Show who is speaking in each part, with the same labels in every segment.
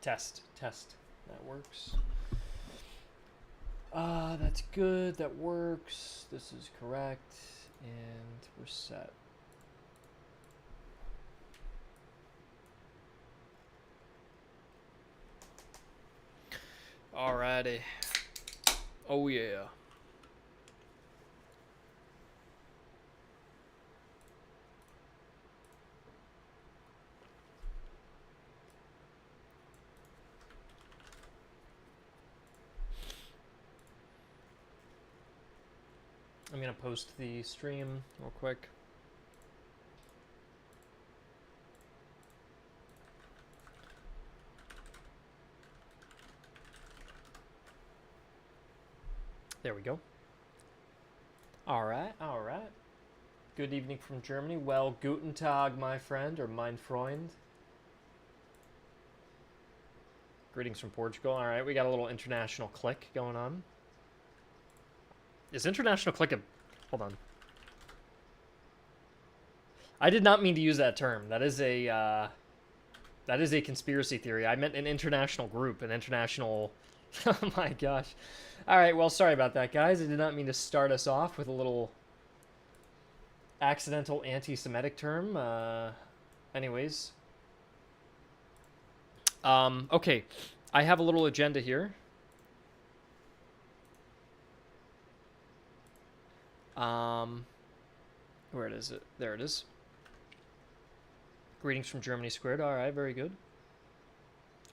Speaker 1: Test. That works. That's good. That works. This is correct. And we're set. Alrighty. Oh yeah. I'm gonna post the stream real quick. There we go. All right. Good evening from Germany. Well, guten Tag, my friend, or mein Freund. Greetings from Portugal. All right, we got a little international click going on. Is international click a... Hold on. I did not mean to use that term. That is a conspiracy theory. I meant an international group, an international... Oh my gosh. All right, well, sorry about that, guys. I did not mean to start us off with a little accidental anti-Semitic term. Anyways. Okay. I have a little agenda here. Where is it? There it is. Greetings from Germany squared. All right, very good.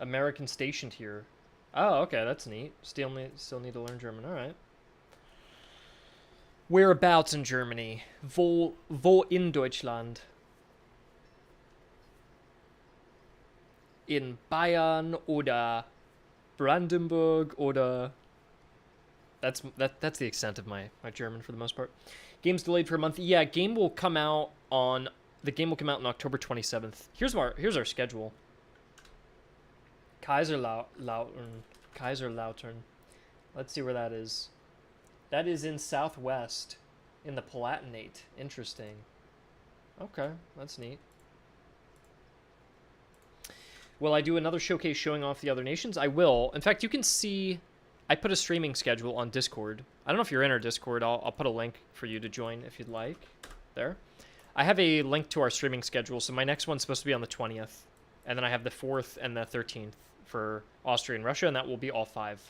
Speaker 1: American stationed here. Oh, okay, that's neat. Still need to learn German. All right. Whereabouts in Germany? Wo in Deutschland? In Bayern oder Brandenburg oder... That's the extent of my German for the most part. Game's delayed for a month. Yeah, the game will come out on October 27th. Here's our schedule. Kaiserlautern. Let's see where that is. That is in Southwest, in the Palatinate. Interesting. Okay, that's neat. Will I do another showcase showing off the other nations? I will. In fact, you can see... I put a streaming schedule on Discord. I don't know if you're in our Discord. I'll put a link for you to join if you'd like. There. I have a link to our streaming schedule, so my next one's supposed to be on the 20th. And then I have the 4th and the 13th for Austria and Russia, and that will be all 5.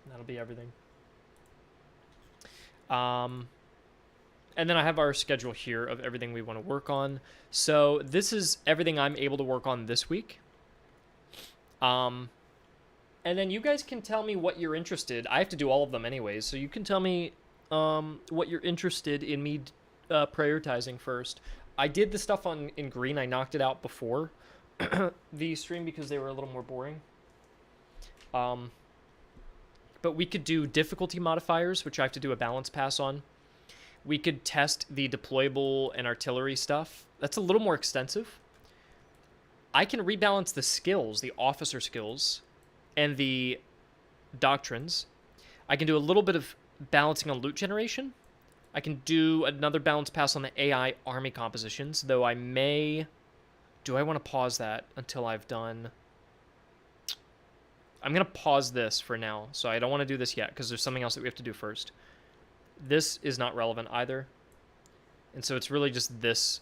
Speaker 1: That'll be everything. And then I have our schedule here of everything we want to work on. So this is everything I'm able to work on this week. And then you guys can tell me what you're interested. I have to do all of them anyways, so you can tell me what you're interested in me prioritizing first. I did the stuff in green. I knocked it out before the stream because they were a little more boring. But we could do difficulty modifiers, which I have to do a balance pass on. We could test the deployable and artillery stuff. That's a little more extensive. I can rebalance the skills, the officer skills, and the doctrines. I can do a little bit of balancing on loot generation. I can do another balance pass on the AI army compositions, though I may... Do I want to pause that until I've done... I'm going to pause this for now, so I don't want to do this yet, because there's something else that we have to do first. This is not relevant either. And so it's really just this.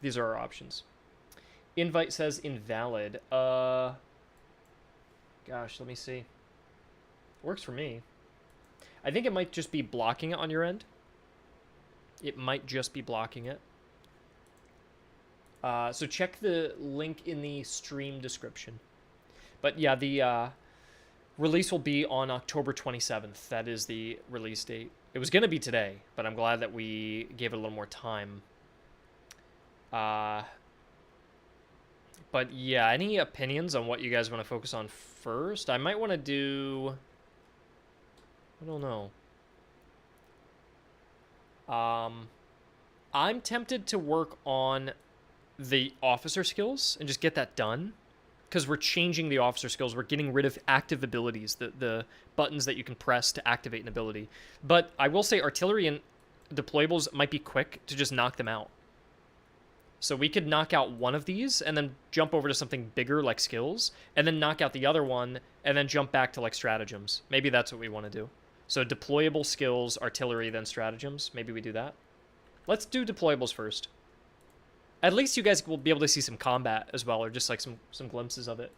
Speaker 1: These are our options. Invite says invalid. Gosh, let me see. Works for me. I think it might just be blocking it on your end. It might just be blocking it. So check the link in the stream description. But yeah, the release will be on October 27th. That is the release date. It was going to be today, but I'm glad that we gave it a little more time. But yeah, any opinions on what you guys want to focus on first? I might want to do... I don't know. I'm tempted to work on the officer skills and just get that done. Because we're changing the officer skills. We're getting rid of active abilities, the buttons that you can press to activate an ability. But I will say artillery and deployables might be quick to just knock them out. So we could knock out one of these and then jump over to something bigger like skills, and then knock out the other one and then jump back to like stratagems. Maybe that's what we want to do. So deployable, skills, artillery, then stratagems. Maybe we do that. Let's do deployables first. At least you guys will be able to see some combat as well, or just like some glimpses of it.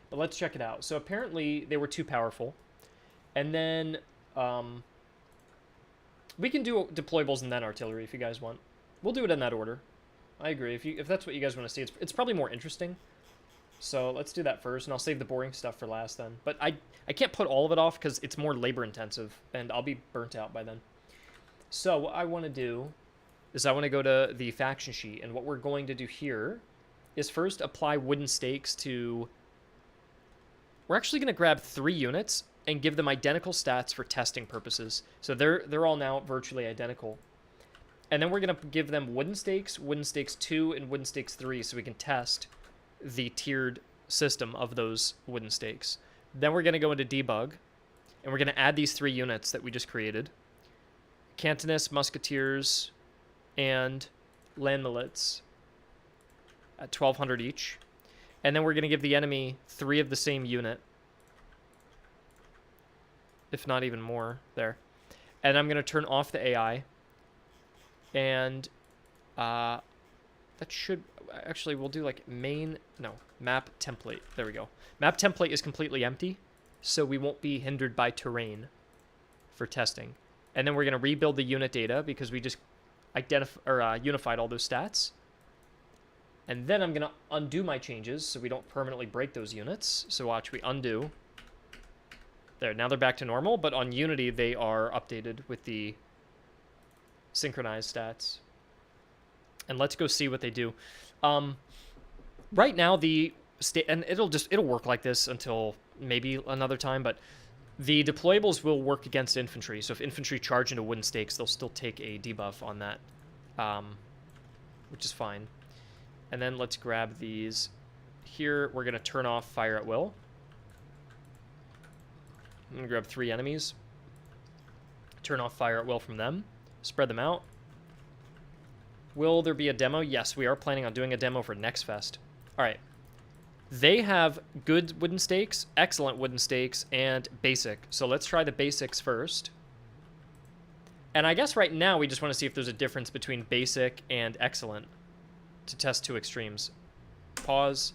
Speaker 1: But let's check it out. So apparently they were too powerful. And then we can do deployables and then artillery if you guys want. We'll do it in that order. I agree. If that's what you guys want to see, it's probably more interesting. So let's do that first, and I'll save the boring stuff for last then. But I can't put all of it off because it's more labor intensive, and I'll be burnt out by then. So what I want to do is I want to go to the faction sheet, and what we're going to do here is first apply wooden stakes to... We're actually going to grab 3 units and give them identical stats for testing purposes. So they're all now virtually identical. And then we're going to give them wooden stakes 2, and wooden stakes 3, so we can test the tiered system of those wooden stakes. Then we're going to go into debug, and we're going to add these 3 units that we just created. Cantonists, musketeers, and land milites at 1,200 each. And then we're going to give the enemy 3 of the same unit, if not even more there. And I'm going to turn off the AI. And that should... Actually, we'll do like map template. There we go. Map template is completely empty, so we won't be hindered by terrain for testing. And then we're going to rebuild the unit data because we just unified all those stats. And then I'm going to undo my changes so we don't permanently break those units. So watch, we undo. There, now they're back to normal, but on Unity they are updated with the synchronized stats. And let's go see what they do. Right now and it'll work like this until maybe another time, but the deployables will work against infantry. So if infantry charge into wooden stakes, they'll still take a debuff on that, which is fine. And then let's grab these. Here, we're going to turn off fire at will. I'm going to grab 3 enemies. Turn off fire at will from them. Spread them out. Will there be a demo? Yes, we are planning on doing a demo for next fest. All right. They have good wooden stakes, excellent wooden stakes, and basic. So let's try the basics first. And I guess right now we just want to see if there's a difference between basic and excellent to test 2 extremes. Pause.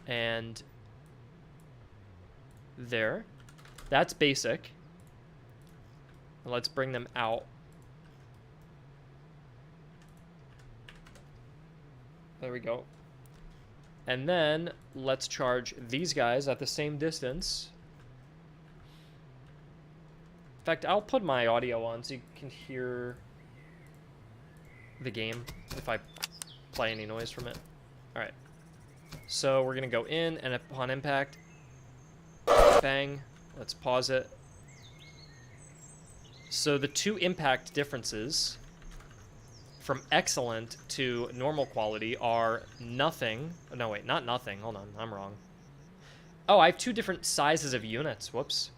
Speaker 1: And there. That's basic. Let's bring them out. There we go. And then let's charge these guys at the same distance. In fact, I'll put my audio on so you can hear the game if I play any noise from it. All right. So we're going to go in, and upon impact, bang. Let's pause it. So the 2 impact differences from excellent to normal quality are nothing. No, wait, not nothing. Hold on, I'm wrong. Oh, I have 2 different sizes of units. Whoops.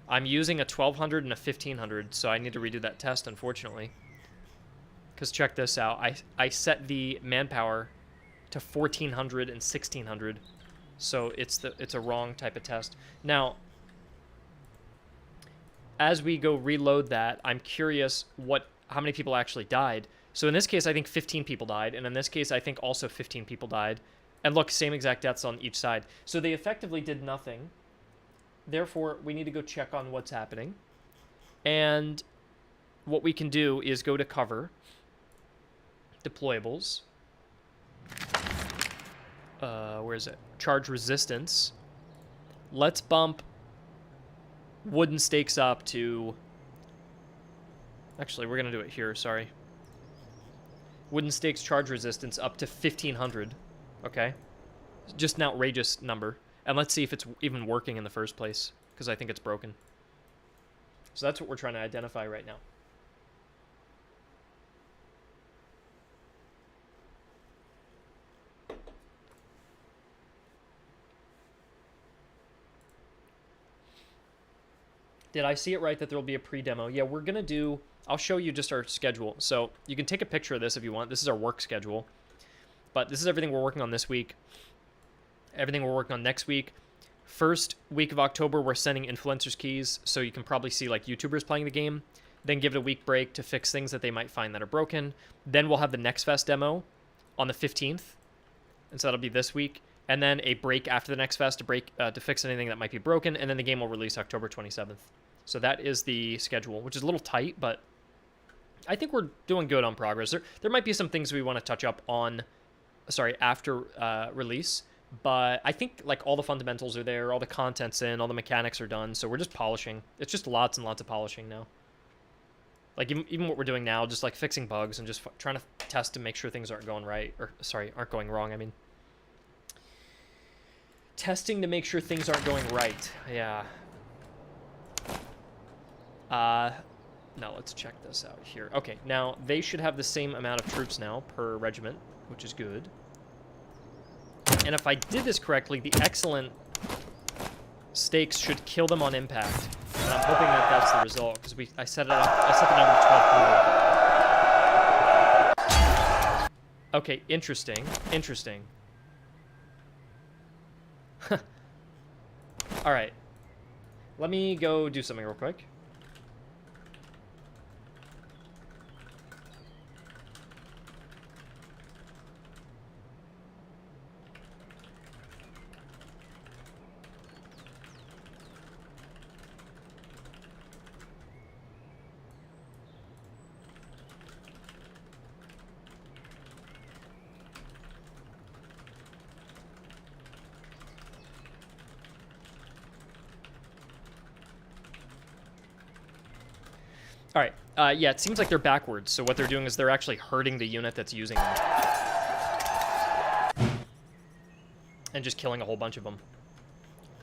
Speaker 1: I'm using a 1,200 and a 1,500, so I need to redo that test, unfortunately. Because check this out. I set the manpower to 1,400 and 1,600, so it's a wrong type of test. Now, as we go reload that, I'm curious how many people actually died. So in this case, I think 15 people died, and in this case, I think also 15 people died. And look, same exact deaths on each side. So they effectively did nothing. Therefore, we need to go check on what's happening. And what we can do is go to cover, deployables. Where is it? Charge resistance. Let's bump wooden stakes up to... Actually, we're going to do it here, sorry. Wooden stakes charge resistance up to 1,500. Okay? Just an outrageous number. And let's see if it's even working in the first place, because I think it's broken. So that's what we're trying to identify right now. Did I see it right that there will be a pre-demo? Yeah, we're going to do... I'll show you just our schedule. So you can take a picture of this if you want. This is our work schedule. But this is everything we're working on this week. Everything we're working on next week. First week of October, we're sending influencers keys, so you can probably see like YouTubers playing the game. Then give it a week break to fix things that they might find that are broken. Then we'll have the Next Fest demo on the 15th, and so that'll be this week. And then a break after the Next Fest to fix anything that might be broken, and then the game will release October 27th. So that is the schedule, which is a little tight, but I think we're doing good on progress. There might be some things we want to touch up on, after release, but I think like all the fundamentals are there, all the content's in, all the mechanics are done, so we're just polishing. It's just lots and lots of polishing now. Like even what we're doing now, just like fixing bugs and just trying to test to make sure things aren't going right, aren't going wrong. I mean, testing to make sure things aren't going right. Yeah. Now let's check this out here. Okay, now they should have the same amount of troops now per regiment, which is good. And if I did this correctly, the excellent stakes should kill them on impact. And I'm hoping that that's the result, because I set the number to 1200. Okay, interesting. Alright. Let me go do something real quick. All right. Yeah, it seems like they're backwards. So what they're doing is they're actually hurting the unit that's using them. And just killing a whole bunch of them.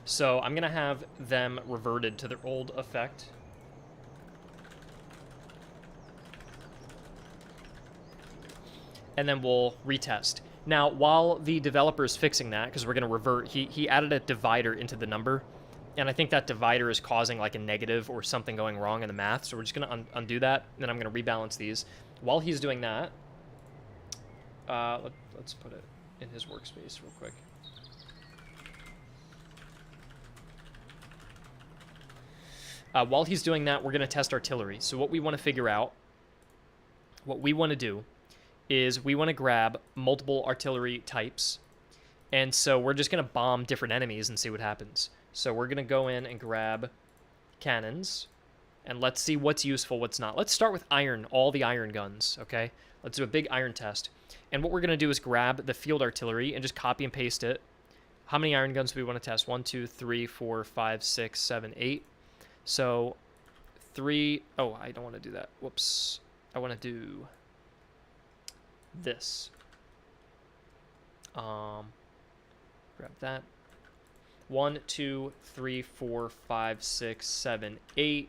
Speaker 1: So I'm going to have them reverted to their old effect. And then we'll retest. Now, while the developer is fixing that, because we're going to revert, he added a divider into the number. And I think that divider is causing like a negative or something going wrong in the math. So we're just going to undo that. And then I'm going to rebalance these. While he's doing that, let's put it in his workspace real quick. While he's doing that, we're going to test artillery. So what we want to figure out, what we want to do is we want to grab multiple artillery types. And so we're just going to bomb different enemies and see what happens. So we're going to go in and grab cannons, and let's see what's useful, what's not. Let's start with iron, all the iron guns, okay? Let's do a big iron test. And what we're going to do is grab the field artillery and just copy and paste it. How many iron guns do we want to test? 1, 2, 3, 4, 5, 6, 7, 8. So 3, oh, I don't want to do that. Whoops. I want to do this. Grab that. 1, 2, 3, 4, 5, 6, 7, 8.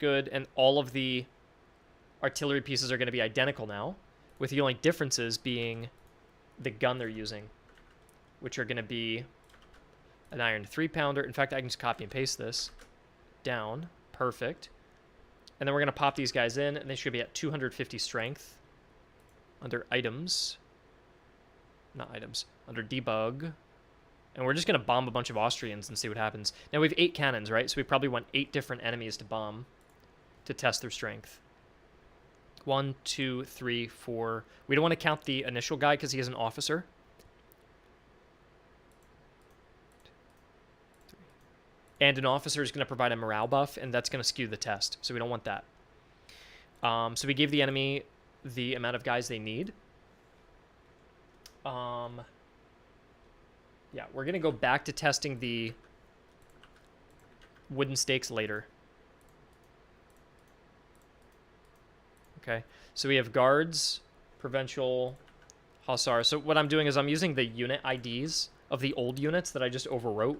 Speaker 1: Good, and all of the artillery pieces are going to be identical now, with the only differences being the gun they're using, which are going to be an iron 3-pounder. In fact, I can just copy and paste this down. Perfect. And then we're going to pop these guys in, and they should be at 250 strength under items. Not items. Under debug. And we're just going to bomb a bunch of Austrians and see what happens. Now, we have 8 cannons, right? So we probably want 8 different enemies to bomb to test their strength. 1, 2, 3, 4. We don't want to count the initial guy because he is an officer. And an officer is going to provide a morale buff, and that's going to skew the test. So we don't want that. So we gave the enemy the amount of guys they need. Yeah, we're going to go back to testing the wooden stakes later. Okay, so we have guards, provincial, hussar. So what I'm doing is I'm using the unit IDs of the old units that I just overwrote.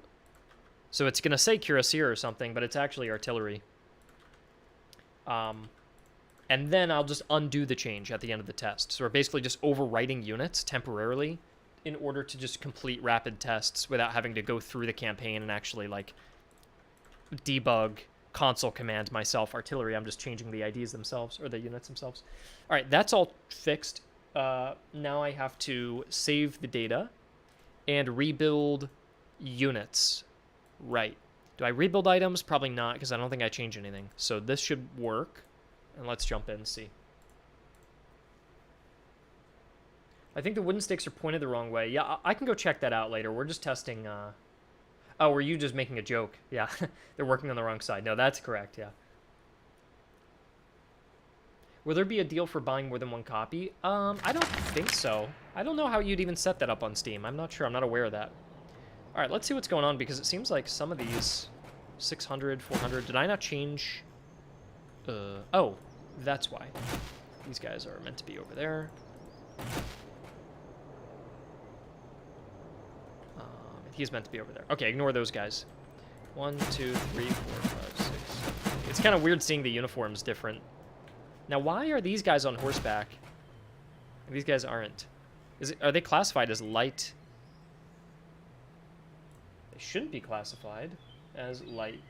Speaker 1: So it's going to say cuirassier or something, but it's actually artillery. And then I'll just undo the change at the end of the test. So we're basically just overwriting units temporarily in order to just complete rapid tests without having to go through the campaign and actually like debug console command myself artillery. I'm just changing the IDs themselves, or the units themselves. All right, that's all fixed. Now I have to save the data and rebuild units. Right. Do I rebuild items? Probably not, because I don't think I change anything. So this should work. And let's jump in and see. I think the wooden stakes are pointed the wrong way. Yeah, I can go check that out later. We're just testing... Oh, were you just making a joke? Yeah, they're working on the wrong side. No, that's correct, yeah. Will there be a deal for buying more than one copy? I don't think so. I don't know how you'd even set that up on Steam. I'm not sure. I'm not aware of that. All right, let's see what's going on, because it seems like some of these... 600, 400... Did I not change... Oh, that's why. These guys are meant to be over there. He's meant to be over there. Okay, ignore those guys. 1, 2, 3, 4, 5, 6. It's kind of weird seeing the uniforms different. Now, why are these guys on horseback? These guys aren't. Are they classified as light? They shouldn't be classified as light.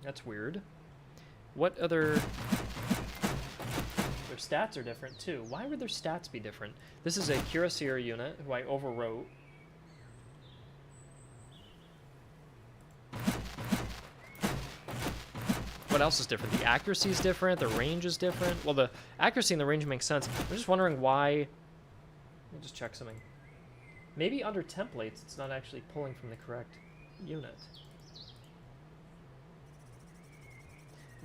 Speaker 1: That's weird. What other... Their stats are different, too. Why would their stats be different? This is a Cuirassier unit, who I overwrote. What else is different? The accuracy is different, the range is different. Well, the accuracy and the range makes sense. I'm just wondering why... Let me just check something. Maybe under templates, it's not actually pulling from the correct unit.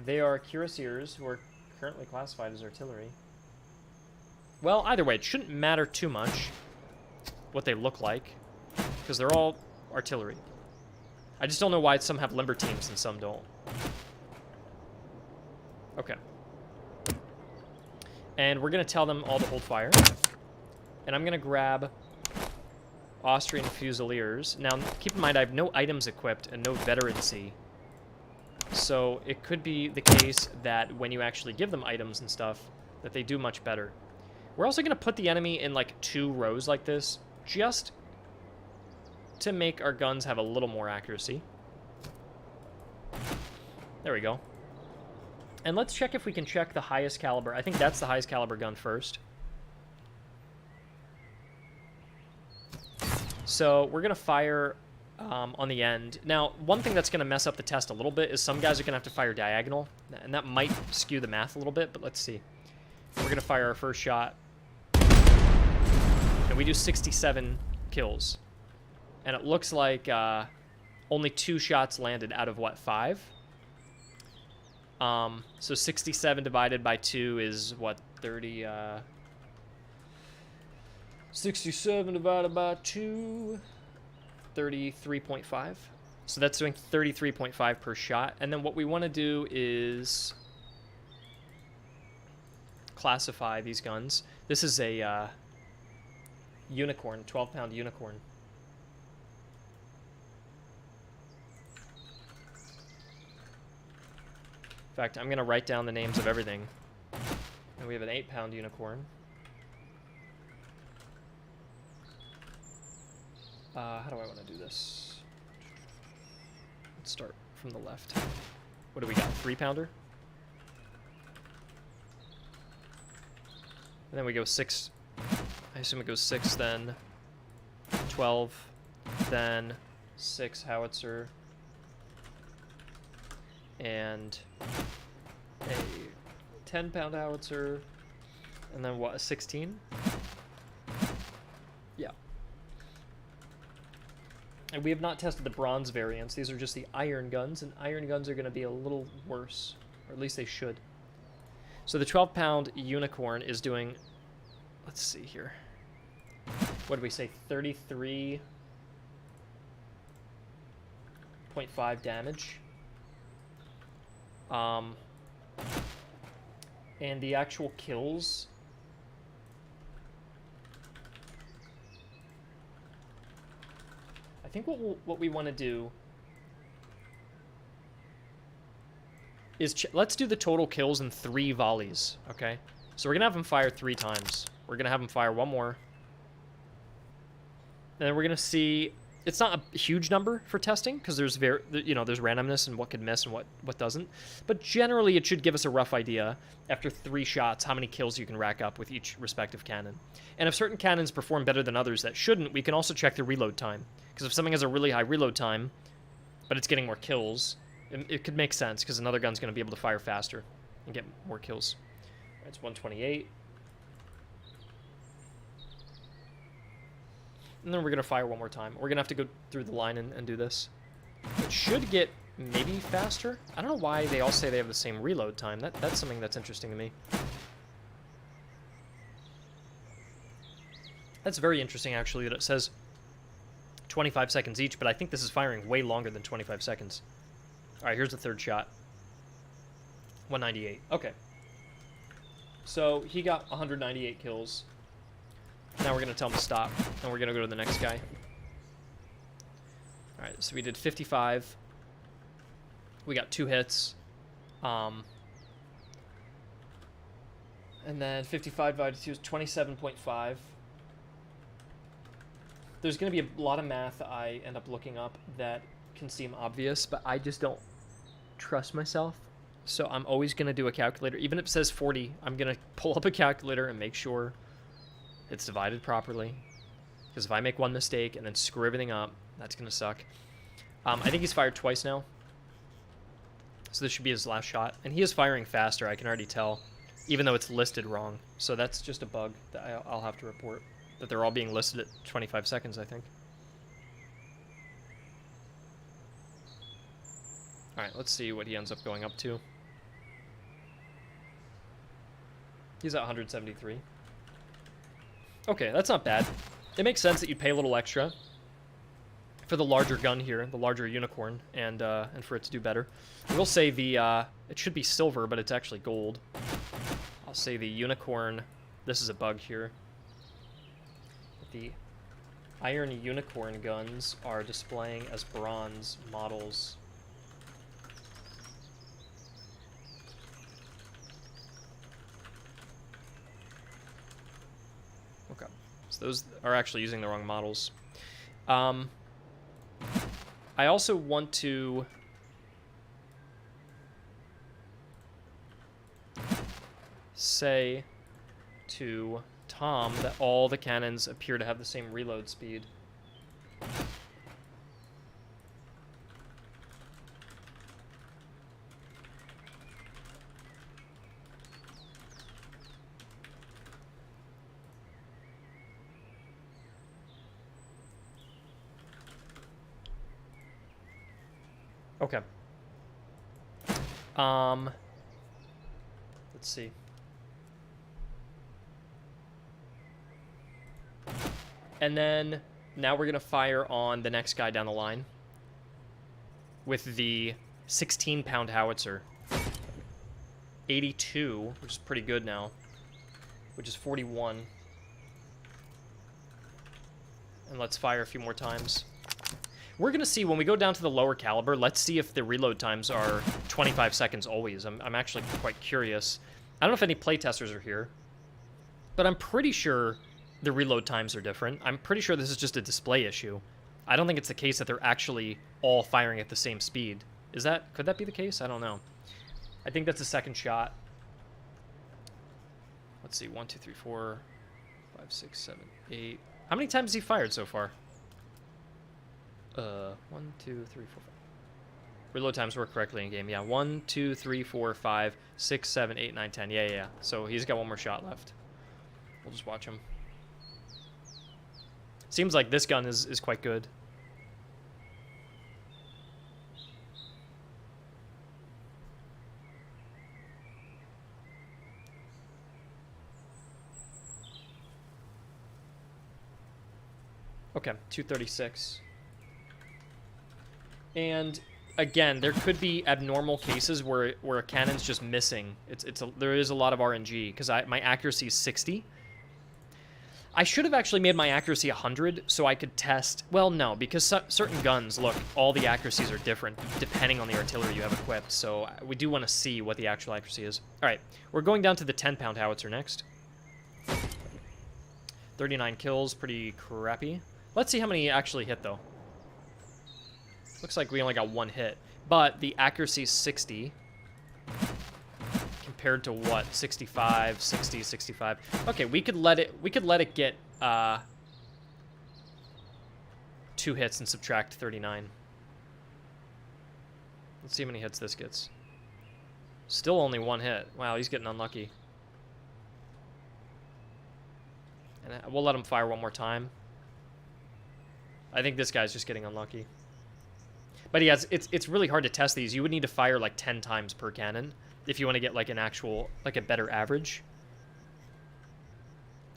Speaker 1: They are Cuirassiers, who are currently classified as artillery. Well, either way, it shouldn't matter too much what they look like, because they're all artillery. I just don't know why some have limber teams and some don't. Okay. And we're going to tell them all to hold fire. And I'm going to grab Austrian Fusiliers. Now, keep in mind, I have no items equipped and no veterancy. So it could be the case that when you actually give them items and stuff, that they do much better. We're also going to put the enemy in like 2 rows like this, just to make our guns have a little more accuracy. There we go. And let's check if we can check the highest caliber. I think that's the highest caliber gun first. So we're going to fire... on the end. Now, one thing that's going to mess up the test a little bit is some guys are going to have to fire diagonal, and that might skew the math a little bit, but let's see. We're going to fire our first shot, and we do 67 kills. And it looks like only 2 shots landed out of, what, 5? So 67 divided by 2 is, what, 30... 67 divided by 2... 33.5. So that's doing 33.5 per shot. And then what we want to do is classify these guns. This is a unicorn, 12-pound unicorn. In fact, I'm going to write down the names of everything. And we have an 8-pound unicorn. How do I want to do this? Let's start from the left. What do we got? 3-pounder? And then we go 6. I assume it goes 6, then 12, then 6 howitzer, and a 10-pound howitzer, and then what, a 16? Yeah. And we have not tested the bronze variants. These are just the iron guns, and iron guns are going to be a little worse, or at least they should. So the 12-pound unicorn is doing, let's see here. What did we say? 33.5 damage. And the actual kills. I think what we want to do is let's do the total kills in 3 volleys, okay? So we're going to have him fire 3 times. We're going to have him fire 1 more. And then we're going to see, It's not a huge number for testing because there's there's randomness and what could miss and what doesn't. But generally, it should give us a rough idea after 3 shots how many kills you can rack up with each respective cannon. And if certain cannons perform better than others that shouldn't, we can also check the reload time. Because if something has a really high reload time, but it's getting more kills, it could make sense because another gun's going to be able to fire faster and get more kills. All right, it's 128. And then we're going to fire one more time. We're going to have to go through the line and do this. It should get maybe faster. I don't know why they all say they have the same reload time. That's something that's interesting to me. That's very interesting, actually, that it says 25 seconds each, but I think this is firing way longer than 25 seconds. All right, here's the third shot. 198. Okay. So he got 198 kills. Now we're going to tell him to stop, and we're going to go to the next guy. All right, so we did 55. We got 2 hits. And then 55 divided 2 is 27.5. There's going to be a lot of math that I end up looking up that can seem obvious, but I just don't trust myself. So I'm always going to do a calculator. Even if it says 40, I'm going to pull up a calculator and make sure it's divided properly. Because if I make one mistake and then screw everything up, that's going to suck. I think he's fired twice now. So this should be his last shot. And he is firing faster, I can already tell. Even though it's listed wrong. So that's just a bug that I'll have to report. That they're all being listed at 25 seconds, I think. Alright, let's see what he ends up going up to. He's at 173. Okay, that's not bad. It makes sense that you'd pay a little extra for the larger gun here, the larger unicorn, and for it to do better. I will say the it should be silver, but it's actually gold. I'll say the unicorn. This is a bug here. The iron unicorn guns are displaying as bronze models. Okay, so those are actually using the wrong models. I also want to say to Tom that all the cannons appear to have the same reload speed. Okay. Let's see. And then now we're going to fire on the next guy down the line with the 16-pound howitzer. 82, which is pretty good now, which is 41. And let's fire a few more times. We're going to see when we go down to the lower caliber, let's see if the reload times are 25 seconds always. I'm actually quite curious. I don't know if any playtesters are here, but I'm pretty sure the reload times are different. I'm pretty sure this is just a display issue. I don't think it's the case that they're actually all firing at the same speed. Could that be the case? I don't know. I think that's the second shot. Let's see, 1, 2, 3, 4, 5, 6, 7, 8. How many times has he fired so far? 1, 2, 3, 4, 5. Reload times work correctly in game. Yeah, 1, 2, 3, 4, 5, 6, 7, 8, 9, 10. Yeah. So he's got one more shot left. We'll just watch him. Seems like this gun is quite good. Okay, 236. And again, there could be abnormal cases where a cannon's just missing. There is a lot of RNG because my accuracy is 60. I should have actually made my accuracy 100 so I could test. Well, no, because certain guns, look, all the accuracies are different depending on the artillery you have equipped. So we do want to see what the actual accuracy is. All right, we're going down to the 10-pound howitzer next. 39 kills, pretty crappy. Let's see how many actually hit, though. Looks like we only got one hit, but the accuracy is 60 compared to what? 65, 60, 65. Okay, we could let it get 2 hits and subtract 39. Let's see how many hits this gets. Still only 1 hit. Wow, he's getting unlucky. And we'll let him fire one more time. I think this guy's just getting unlucky. But yeah, it's really hard to test these. You would need to fire like 10 times per cannon if you want to get like an actual, like a better average.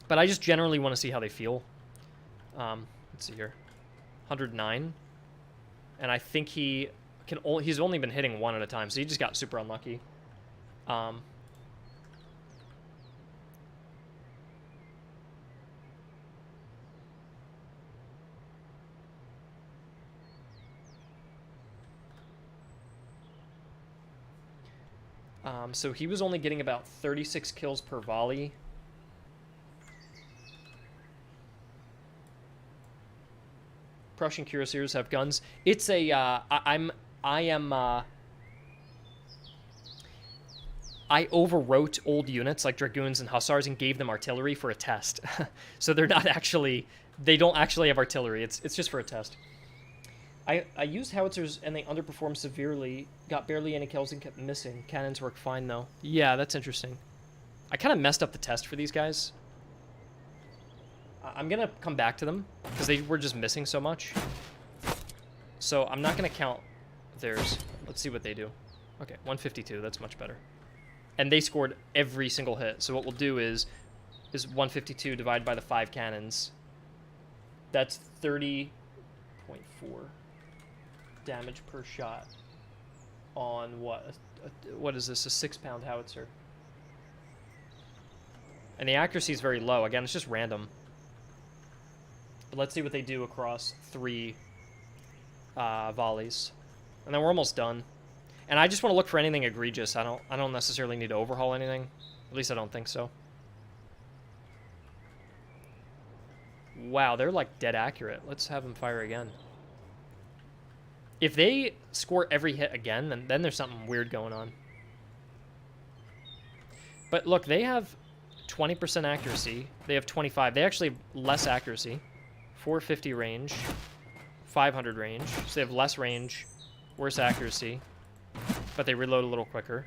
Speaker 1: But I just generally want to see how they feel. Let's see here. 109. And I think he's only been hitting 1 at a time, so he just got super unlucky. So he was only getting about 36 kills per volley. Prussian cuirassiers have guns. It's a I overwrote old units like dragoons and hussars and gave them artillery for a test. So they don't actually have artillery. It's just for a test. I used howitzers and they underperformed severely, got barely any kills and kept missing. Cannons work fine though. Yeah, that's interesting. I kind of messed up the test for these guys. I'm gonna come back to them because they were just missing so much. So I'm not gonna count theirs. Let's see what they do. Okay, 152, that's much better. And they scored every single hit. So what we'll do is 152 divided by the 5 cannons. That's 30.4 damage per shot on what? What is this? A 6-pound howitzer. And the accuracy is very low. Again, it's just random. But let's see what they do across 3 volleys. And then we're almost done. And I just want to look for anything egregious. I don't necessarily need to overhaul anything. At least I don't think so. Wow, they're like dead accurate. Let's have them fire again. If they score every hit again, then there's something weird going on. But look, they have 20% accuracy. They have 25. They actually have less accuracy. 450 range. 500 range. So they have less range. Worse accuracy. But they reload a little quicker.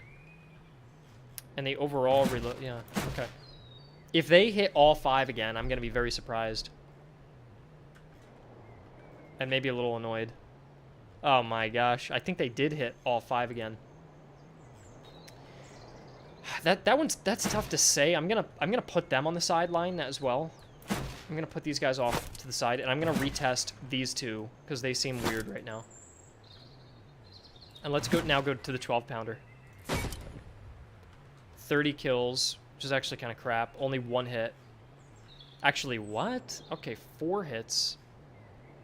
Speaker 1: And they overall reload... Yeah, okay. If they hit all 5 again, I'm going to be very surprised. And maybe a little annoyed. Oh my gosh. I think they did hit all 5 again. That's tough to say. I'm gonna put them on the sideline as well. I'm gonna put these guys off to the side, and I'm gonna retest these 2 because they seem weird right now. And let's go to the 12-pounder. 30 kills, which is actually kind of crap. Only 1 hit. Actually, what? Okay, 4 hits.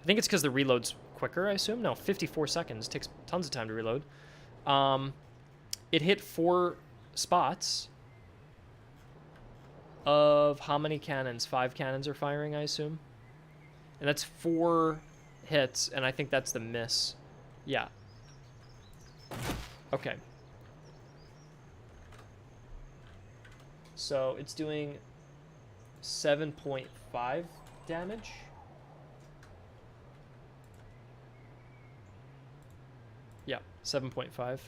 Speaker 1: I think it's because the reload's quicker, I assume. No, 54 seconds. Takes tons of time to reload. It hit 4 spots of how many cannons? 5 cannons are firing, I assume. And that's 4 hits, and I think that's the miss. Yeah. Okay. So it's doing 7.5 damage. Yeah, 7.5.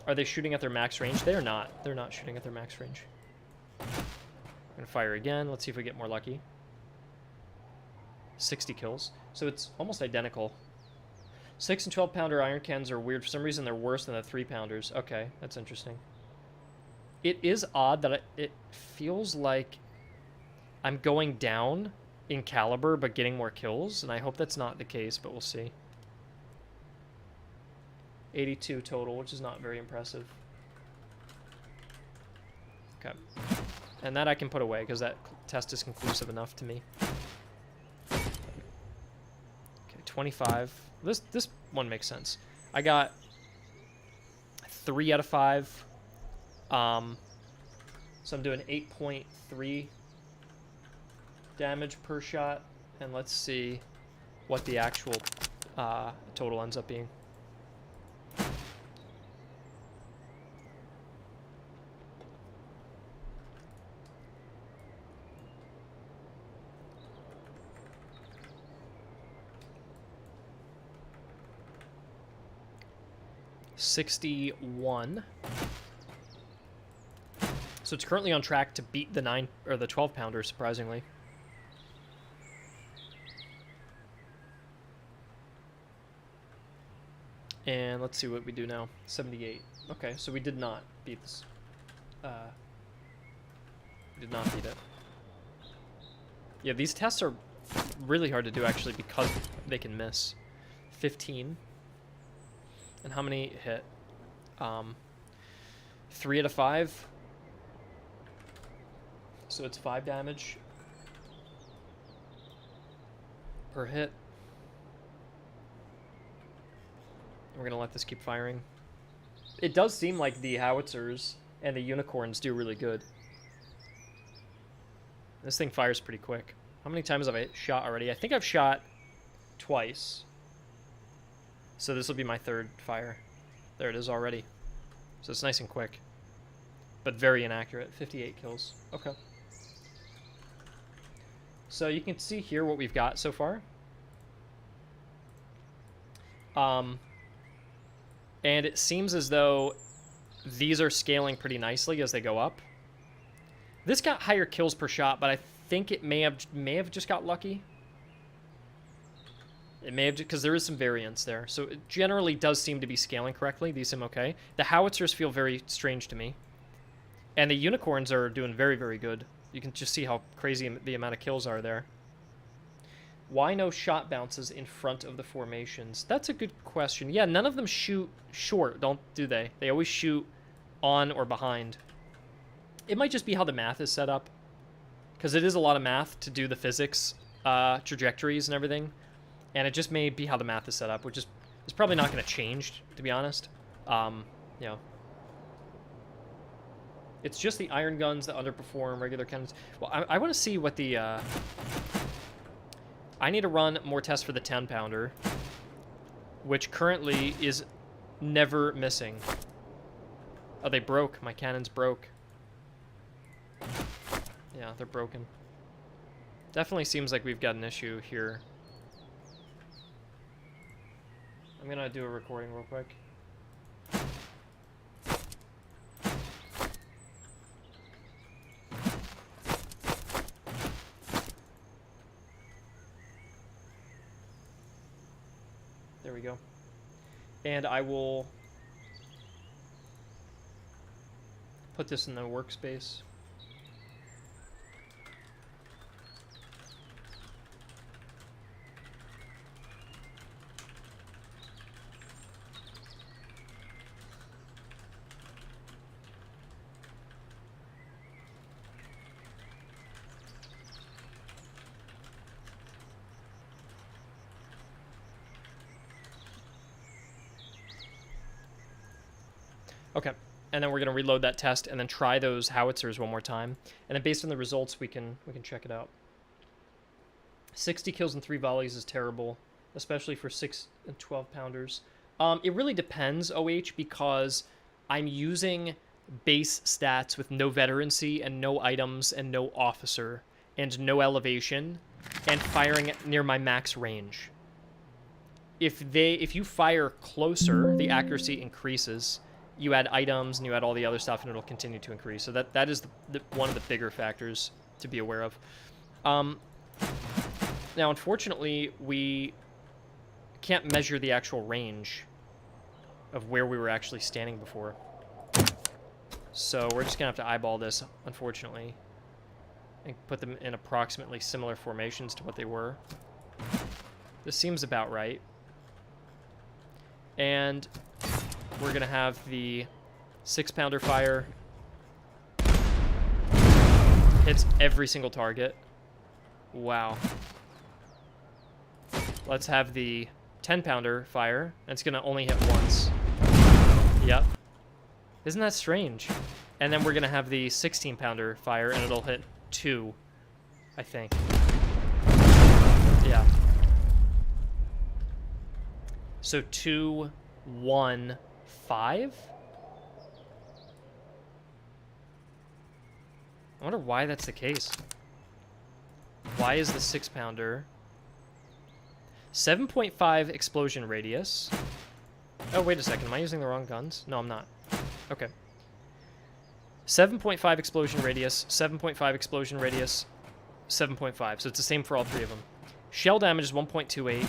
Speaker 1: Are they shooting at their max range? They are not. They're not shooting at their max range. I'm gonna fire again. Let's see if we get more lucky. 60 kills. So it's almost identical. 6 and 12-pounder iron cannons are weird. For some reason, they're worse than the 3-pounders. Okay, that's interesting. It is odd that it feels like I'm going down in caliber, but getting more kills, and I hope that's not the case, but we'll see. 82 total, which is not very impressive. Okay. And that I can put away, because that test is conclusive enough to me. Okay, 25. This one makes sense. I got 3 out of 5. So I'm doing 8.3 damage per shot, and let's see what the actual total ends up being. $61. So it's currently on track to beat the 9 or the 12 pounder, surprisingly. And let's see what we do now. 78. Okay, so we did not beat this. We did not beat it. Yeah, these tests are really hard to do actually because they can miss. 15. And how many hit? 3 out of 5. So it's 5 damage per hit. We're gonna let this keep firing. It does seem like the howitzers and the unicorns do really good. This thing fires pretty quick. How many times have I shot already? I think I've shot twice. So this will be my 3rd fire. There it is already. So it's nice and quick. But very inaccurate. 58 kills. Okay. So you can see here what we've got so far. And it seems as though these are scaling pretty nicely as they go up. This got higher kills per shot, but I think it may have just got lucky. It may have, because there is some variance there. So it generally does seem to be scaling correctly. These seem okay. The howitzers feel very strange to me. And the unicorns are doing very, very good. You can just see how crazy the amount of kills are there. Why no shot bounces in front of the formations? That's a good question. Yeah, none of them shoot short, do they? They always shoot on or behind. It might just be how the math is set up. Because it is a lot of math to do the physics, trajectories and everything. And it just may be how the math is set up, which is probably not going to change, to be honest. You know. It's just the iron guns that underperform regular cannons. Well, I want to see what the... I need to run more tests for the 10-pounder, which currently is never missing. Oh, they broke. My cannons broke. Yeah, they're broken. Definitely seems like we've got an issue here. I'm gonna do a recording real quick. There we go. And I will put this in the workspace. Okay, and then we're gonna reload that test and then try those howitzers one more time, and then based on the results, we can check it out. 60 kills and 3 volleys is terrible, especially for 6 and 12 pounders. It really depends, OH, because I'm using base stats with no veterancy and no items and no officer and no elevation, and firing near my max range. If you fire closer, the accuracy increases. You add items and you add all the other stuff and it'll continue to increase. So that is one of the bigger factors to be aware of. Now, unfortunately, we can't measure the actual range of where we were actually standing before. So we're just going to have to eyeball this, unfortunately, and put them in approximately similar formations to what they were. This seems about right. And we're going to have the 6-pounder fire. Hits every single target. Wow. Let's have the 10-pounder fire. And it's going to only hit once. Yep. Isn't that strange? And then we're going to have the 16-pounder fire, and it'll hit 2, I think. Yeah. So 2, 1, 5? I wonder why that's the case. Why is the 6-pounder 7.5 explosion radius? Oh, wait a second. Am I using the wrong guns? No, I'm not. Okay. 7.5 explosion radius, 7.5 explosion radius, 7.5. So it's the same for all three of them. Shell damage is 1.28,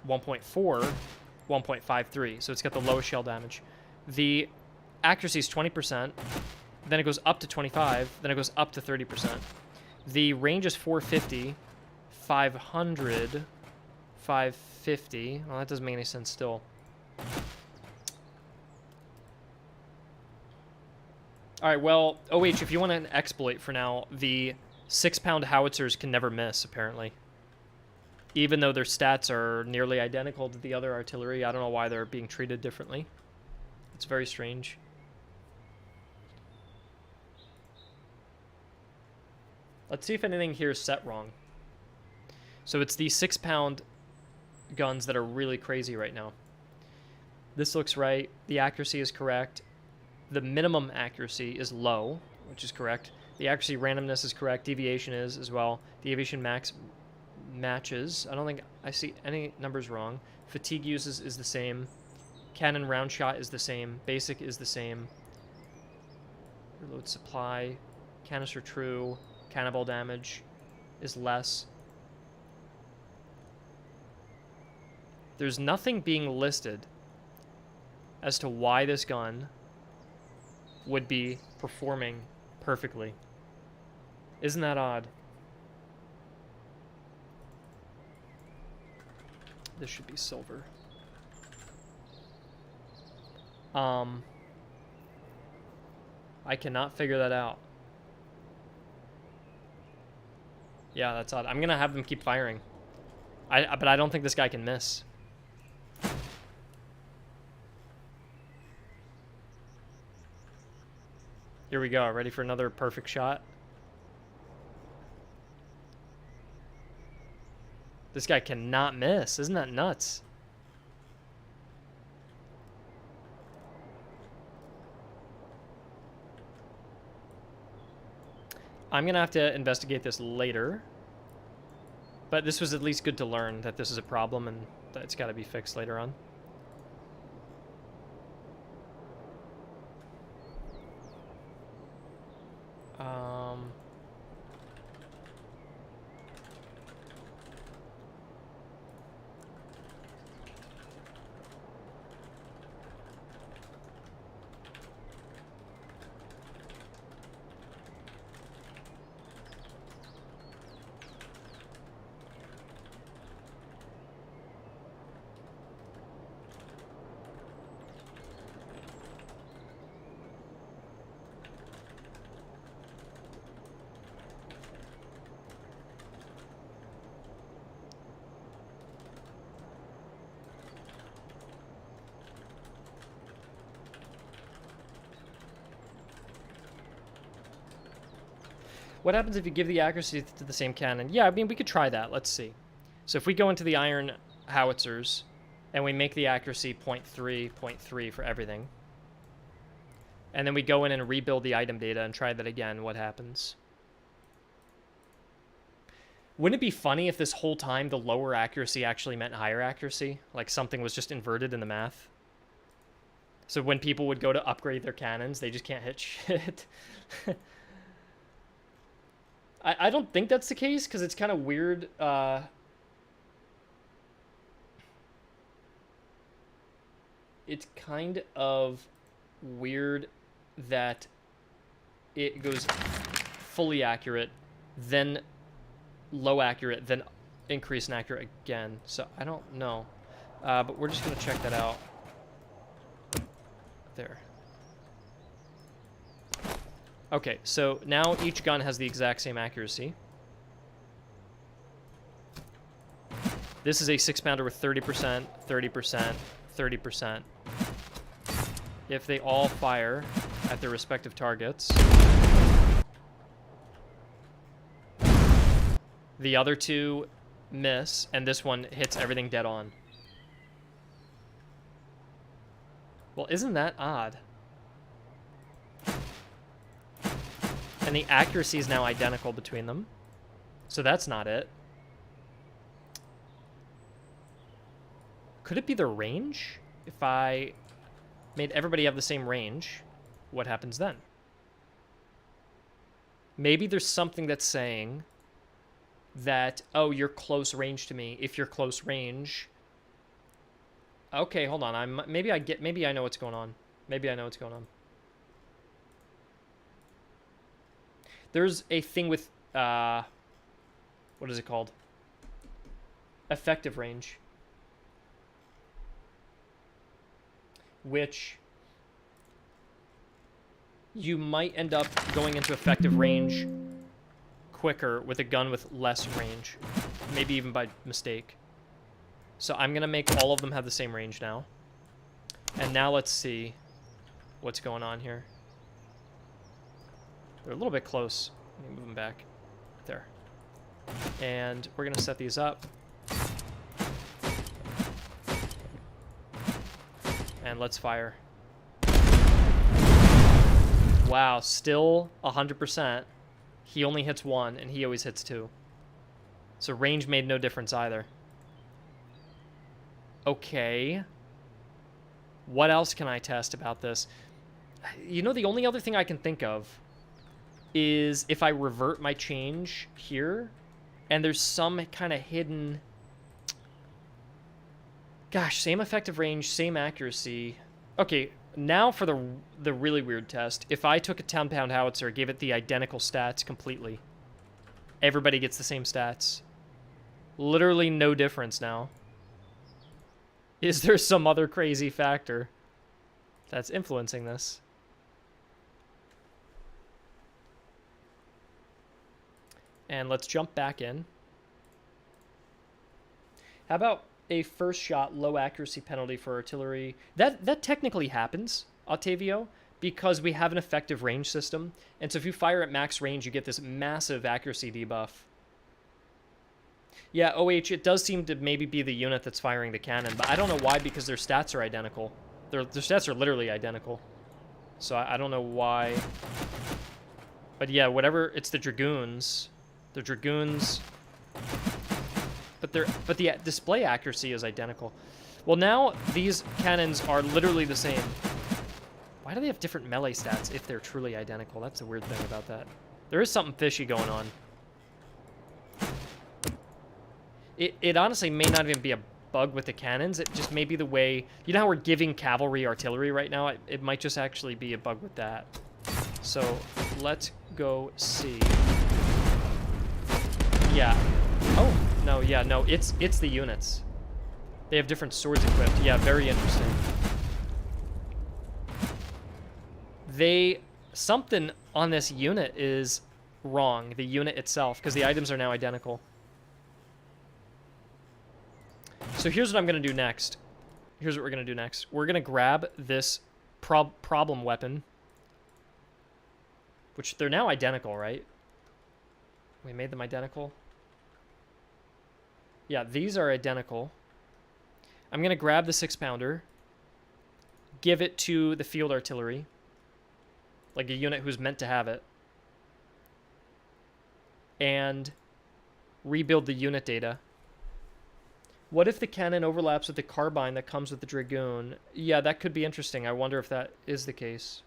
Speaker 1: 1.4, 1.53. So it's got the lowest shell damage. The accuracy is 20%. Then it goes up to 25. Then it goes up to 30%. The range is 450, 500, 550. Well, that doesn't make any sense still. All right, well, OH, if you want an exploit for now, the 6-pound howitzers can never miss, apparently. Even though their stats are nearly identical to the other artillery, I don't know why they're being treated differently. It's very strange. Let's see if anything here is set wrong. So it's the 6-pound guns that are really crazy right now. This looks right. The accuracy is correct. The minimum accuracy is low, which is correct. The accuracy randomness is correct. Deviation is as well. Deviation max matches. I don't think I see any numbers wrong. Fatigue uses is the same. Cannon round shot is the same. Basic is the same. Reload supply. Canister true. Cannonball damage is less. There's nothing being listed as to why this gun would be performing perfectly. Isn't that odd? This should be silver. I cannot figure that out. Yeah, that's odd. I'm gonna have them keep firing. But I don't think this guy can miss. Here we go. Ready for another perfect shot? This guy cannot miss. Isn't that nuts? I'm going to have to investigate this later. But this was at least good to learn that this is a problem and that it's got to be fixed later on. What happens if you give the accuracy to the same cannon? Yeah, I mean, we could try that. Let's see. So if we go into the iron howitzers and we make the accuracy 0.3, 0.3 for everything, and then we go in and rebuild the item data and try that again, what happens? Wouldn't it be funny if this whole time the lower accuracy actually meant higher accuracy? Like something was just inverted in the math? So when people would go to upgrade their cannons, they just can't hit shit. I don't think that's the case, because it's kind of weird. It's kind of weird that it goes fully accurate, then low accurate, then increase in accurate again. So I don't know. But we're just going to check that out. There. Okay, so now each gun has the exact same accuracy. This is a 6-pounder with 30%, 30%, 30%. If they all fire at their respective targets, the other two miss, and this one hits everything dead on. Well, isn't that odd? And the accuracy is now identical between them. So that's not it. Could it be the range? If I made everybody have the same range, what happens then? Maybe there's something that's saying that, oh, you're close range to me. If you're close range... Okay, hold on. Maybe I know what's going on. Maybe I know what's going on. There's a thing with, what is it called? Effective range. Which you might end up going into effective range quicker with a gun with less range. Maybe even by mistake. So I'm going to make all of them have the same range now. And now let's see what's going on here. They're a little bit close. Let me move them back. There. And we're going to set these up. And let's fire. Wow, still 100%. He only hits one, and he always hits two. So range made no difference either. Okay. What else can I test about this? You know, the only other thing I can think of is if I revert my change here, and there's some kind of hidden... Gosh, same effective range, same accuracy. Okay, now for the really weird test. If I took a 10-pound howitzer, gave it the identical stats completely, everybody gets the same stats. Literally no difference now. Is there some other crazy factor that's influencing this? And let's jump back in. How about a first shot low accuracy penalty for artillery? That technically happens, Octavio, because we have an effective range system. And so if you fire at max range, you get this massive accuracy debuff. Yeah, OH, it does seem to maybe be the unit that's firing the cannon, but I don't know why, because their stats are identical. Their stats are literally identical. So I don't know why. But yeah, whatever, it's the Dragoons. The Dragoons... But the display accuracy is identical. Well, now these cannons are literally the same. Why do they have different melee stats if they're truly identical? That's the weird thing about that. There is something fishy going on. It honestly may not even be a bug with the cannons. It just may be the way... You know how we're giving cavalry artillery right now? It might just actually be a bug with that. So, let's go see. Yeah. Oh, no, yeah, no. It's the units. They have different swords equipped. Yeah, very interesting. Something on this unit is wrong. The unit itself, because the items are now identical. So here's what I'm going to do next. Here's what we're going to do next. We're going to grab this problem weapon, which they're now identical, right? We made them identical. Yeah, these are identical. I'm going to grab the 6-pounder, give it to the field artillery, like a unit who's meant to have it, and rebuild the unit data. What if the cannon overlaps with the carbine that comes with the Dragoon? Yeah, that could be interesting. I wonder if that is the case.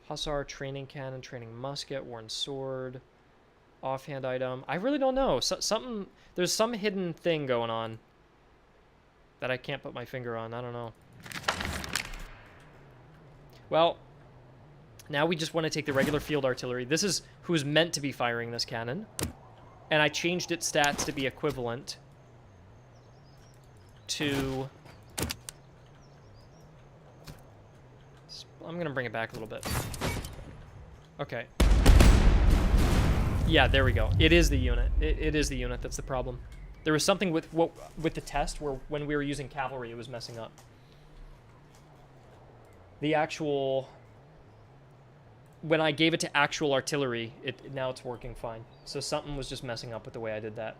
Speaker 1: Hussar, training cannon, training musket, worn sword, offhand item. I really don't know. There's some hidden thing going on that I can't put my finger on. I don't know. Well, now we just want to take the regular field artillery. This is who's meant to be firing this cannon. And I changed its stats to be equivalent to... I'm going to bring it back a little bit. Okay. Yeah, there we go. It is the unit. It is the unit that's the problem. There was something with the test where when we were using cavalry, it was messing up. The actual... when I gave it to actual artillery, now it's working fine. So something was just messing up with the way I did that.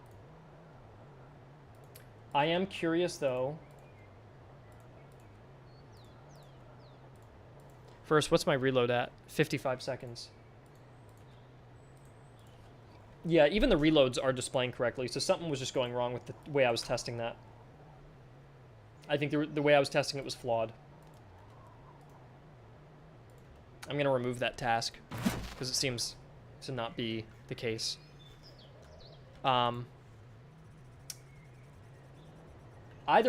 Speaker 1: I am curious, though. First, what's my reload at? 55 seconds. Yeah, even the reloads are displaying correctly, so something was just going wrong with the way I was testing that. I think the way I was testing it was flawed. I'm going to remove that task, because it seems to not be the case. Either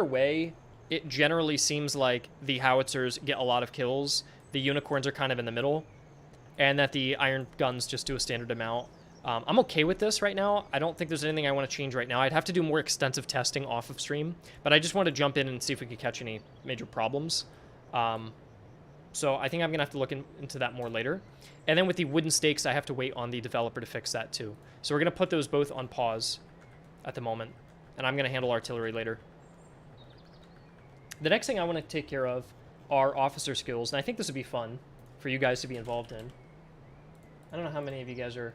Speaker 1: way, it generally seems like the howitzers get a lot of kills, the unicorns are kind of in the middle, and that the iron guns just do a standard amount. I'm okay with this right now. I don't think there's anything I want to change right now. I'd have to do more extensive testing off of stream, but I just want to jump in and see if we could catch any major problems. So I think I'm going to have to look into that more later. And then with the wooden stakes, I have to wait on the developer to fix that too. So we're going to put those both on pause at the moment, and I'm going to handle artillery later. The next thing I want to take care of are officer skills, and I think this would be fun for you guys to be involved in. I don't know how many of you guys are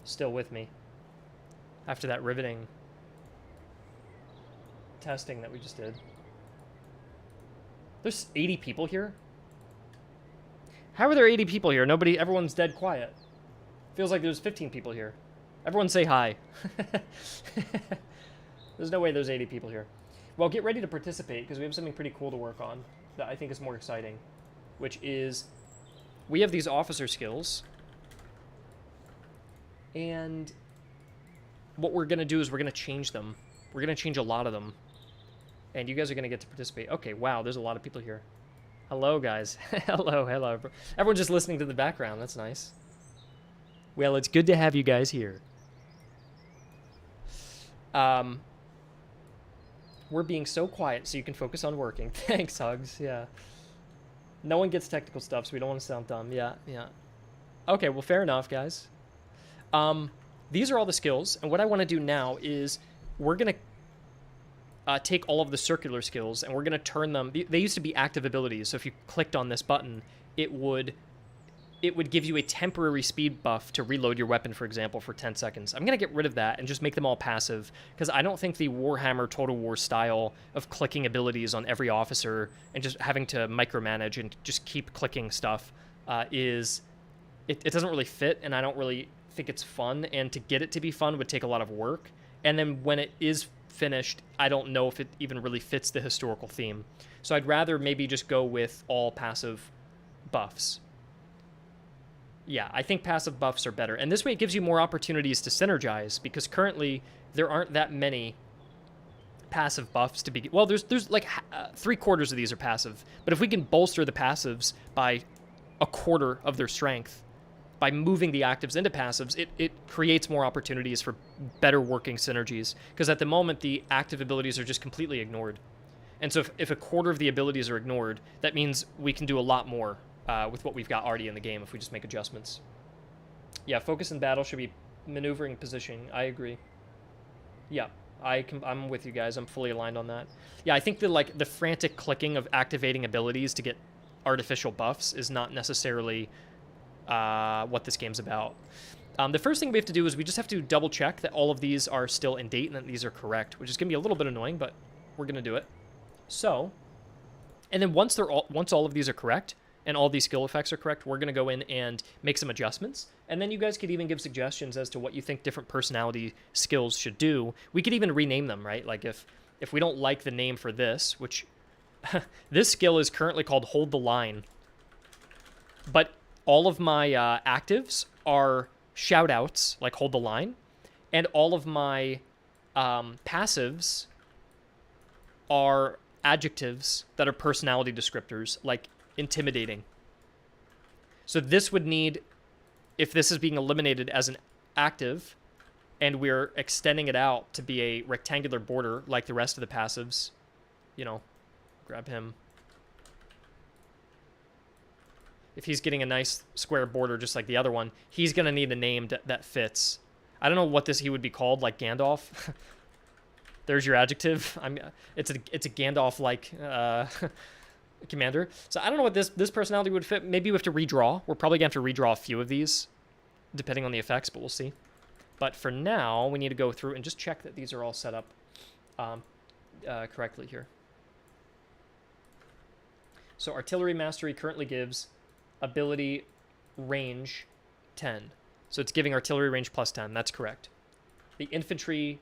Speaker 1: still with me after that riveting testing that we just did. There's 80 people here? How are there 80 people here? Everyone's dead quiet. Feels like there's 15 people here. Everyone say hi. There's no way there's 80 people here. Well, get ready to participate, because we have something pretty cool to work on that I think is more exciting, which is we have these officer skills, and what we're going to do is we're going to change them. We're going to change a lot of them, and you guys are going to get to participate. Okay, wow, there's a lot of people here. Hello, guys. Hello. Everyone's just listening to the background. That's nice. Well, it's good to have you guys here. We're being so quiet so you can focus on working. Thanks, Hugs. Yeah. No one gets technical stuff, so we don't want to sound dumb. Yeah. Okay, well, fair enough, guys. These are all the skills, and what I want to do now is we're going to take all of the circular skills, and we're going to turn them... They used to be active abilities, so if you clicked on this button, it would give you a temporary speed buff to reload your weapon, for example, for 10 seconds. I'm going to get rid of that and just make them all passive, because I don't think the Warhammer Total War style of clicking abilities on every officer and just having to micromanage and just keep clicking stuff it doesn't really fit, and I don't really think it's fun, and to get it to be fun would take a lot of work. And then when it is finished, I don't know if it even really fits the historical theme. So I'd rather maybe just go with all passive buffs. Yeah, I think passive buffs are better. And this way it gives you more opportunities to synergize, because currently there aren't that many passive buffs to be... Well, there's like 3/4 of these are passive. But if we can bolster the passives by 1/4 of their strength, by moving the actives into passives, it creates more opportunities for better working synergies. Because at the moment, the active abilities are just completely ignored. And so if 1/4 of the abilities are ignored, that means we can do a lot more with what we've got already in the game if we just make adjustments. Yeah, focus in battle should be maneuvering positioning. I agree. Yeah, I'm with you guys. I'm fully aligned on that. Yeah, I think the frantic clicking of activating abilities to get artificial buffs is not necessarily what this game's about. The first thing we have to do is we just have to double check that all of these are still in date and that these are correct, which is going to be a little bit annoying, but we're going to do it. So, and then once all of these are correct, and all these skill effects are correct, we're going to go in and make some adjustments. And then you guys could even give suggestions as to what you think different personality skills should do. We could even rename them, right? Like if we don't like the name for this, which this skill is currently called Hold the Line. But all of my actives are shout-outs, like Hold the Line. And all of my passives are adjectives that are personality descriptors, like intimidating. So this would need, if this is being eliminated as an active and we're extending it out to be a rectangular border like the rest of the passives, grab him. If he's getting a nice square border just like the other one, he's going to need a name that fits. I don't know what he would be called, like Gandalf. There's your adjective. It's a Gandalf-like commander. So I don't know what this personality would fit. Maybe we have to redraw. We're probably going to have to redraw a few of these, depending on the effects, but we'll see. But for now, we need to go through and just check that these are all set up correctly here. So artillery mastery currently gives ability range 10. So it's giving artillery range plus 10. That's correct. The infantry,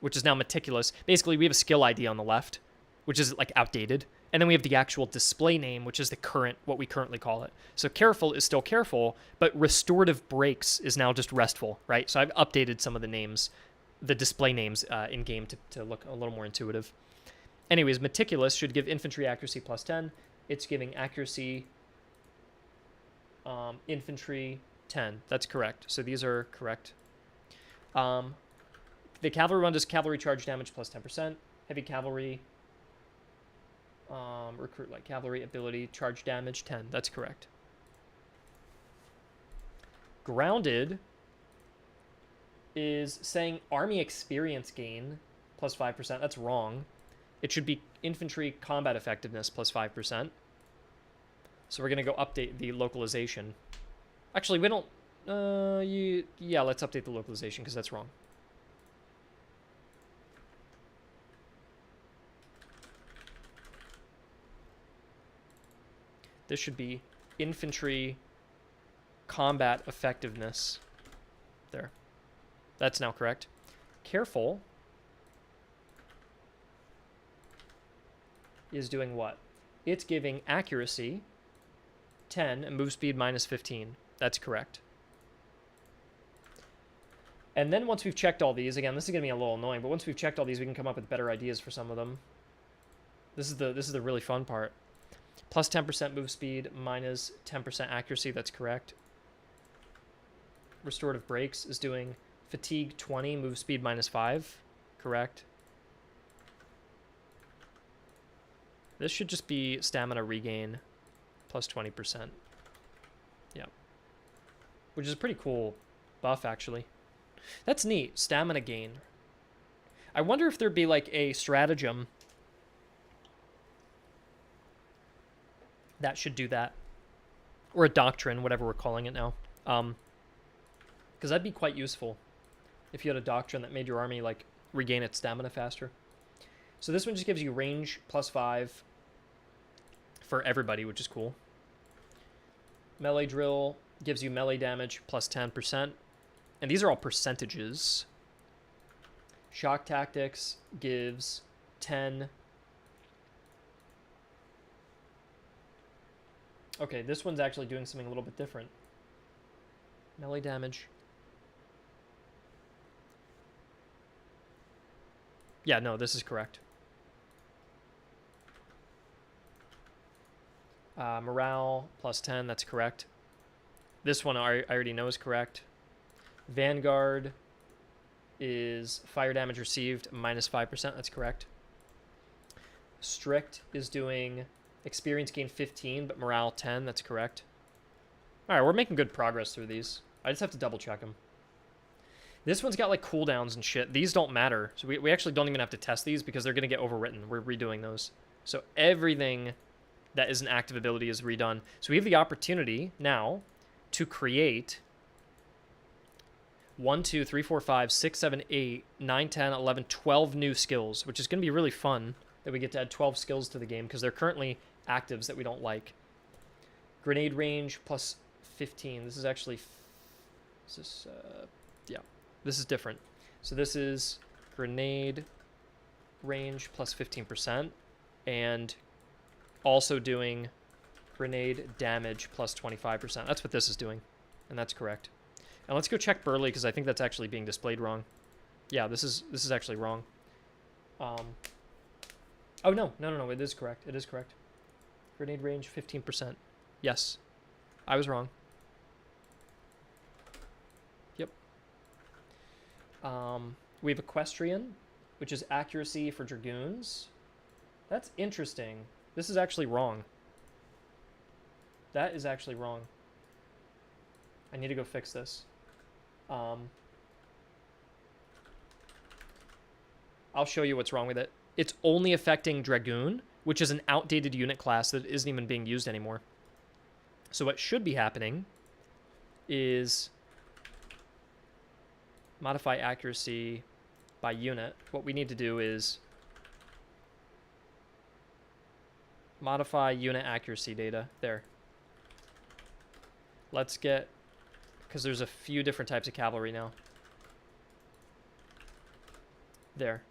Speaker 1: which is now meticulous, basically we have a skill ID on the left, which is like outdated. And then we have the actual display name, which is the current, what we currently call it. So careful is still careful, but restorative breaks is now just restful, right? So I've updated some of the names, the display names in game to look a little more intuitive. Anyways, meticulous should give infantry accuracy plus 10. It's giving accuracy infantry 10. That's correct. So these are correct. The cavalry one does cavalry charge damage plus 10%. Heavy cavalry, recruit light cavalry, ability, charge damage 10. That's correct. Grounded is saying army experience gain plus 5%. That's wrong. It should be infantry combat effectiveness plus 5%. So we're going to go update the localization. Actually, we don't... yeah, let's update the localization because that's wrong. This should be infantry combat effectiveness. There. That's now correct. Careful is doing what? It's giving accuracy 10 and move speed minus 15. That's correct. And then once we've checked all these, again, this is going to be a little annoying, but once we've checked all these, we can come up with better ideas for some of them. This is the really fun part. Plus 10% move speed, minus 10% accuracy. That's correct. Restorative breaks is doing fatigue 20, move speed minus 5. Correct. This should just be stamina regain plus 20%. Yeah. Which is a pretty cool buff, actually. That's neat. Stamina gain. I wonder if there'd be like a stratagem that should do that. Or a doctrine, whatever we're calling it now. Because that'd be quite useful if you had a doctrine that made your army like regain its stamina faster. So this one just gives you range plus 5 for everybody, which is cool. Melee drill gives you melee damage plus 10%. And these are all percentages. Shock tactics gives 10. Okay, this one's actually doing something a little bit different. Melee damage. Yeah, no, this is correct. Morale plus 10, that's correct. This one I already know is correct. Vanguard is fire damage received minus 5%, that's correct. Strict is doing experience gain 15, but morale 10, that's correct. Alright, we're making good progress through these. I just have to double check them. This one's got like cooldowns and shit. These don't matter. So we actually don't even have to test these because they're going to get overwritten. We're redoing those. So everything that is an active ability is redone. So we have the opportunity now to create 1, 2, 3, 4, 5, 6, 7, 8, 9, 10, 11, 12 new skills, which is going to be really fun that we get to add 12 skills to the game because they're currently actives that we don't like. Grenade range plus 15. This is actually... yeah. This is different. So this is grenade range plus 15% and also doing grenade damage plus 25%. That's what this is doing, and that's correct. And let's go check Burley because I think that's actually being displayed wrong. Yeah, this is actually wrong. Oh, no, it is correct. It is correct. Grenade range 15%. Yes, I was wrong. We have Equestrian, which is accuracy for Dragoons. That's interesting. This is actually wrong. That is actually wrong. I need to go fix this. I'll show you what's wrong with it. It's only affecting Dragoon, which is an outdated unit class that isn't even being used anymore. So what should be happening is modify accuracy by unit. What we need to do is modify unit accuracy data. There. Let's get, because there's a few different types of cavalry now. There.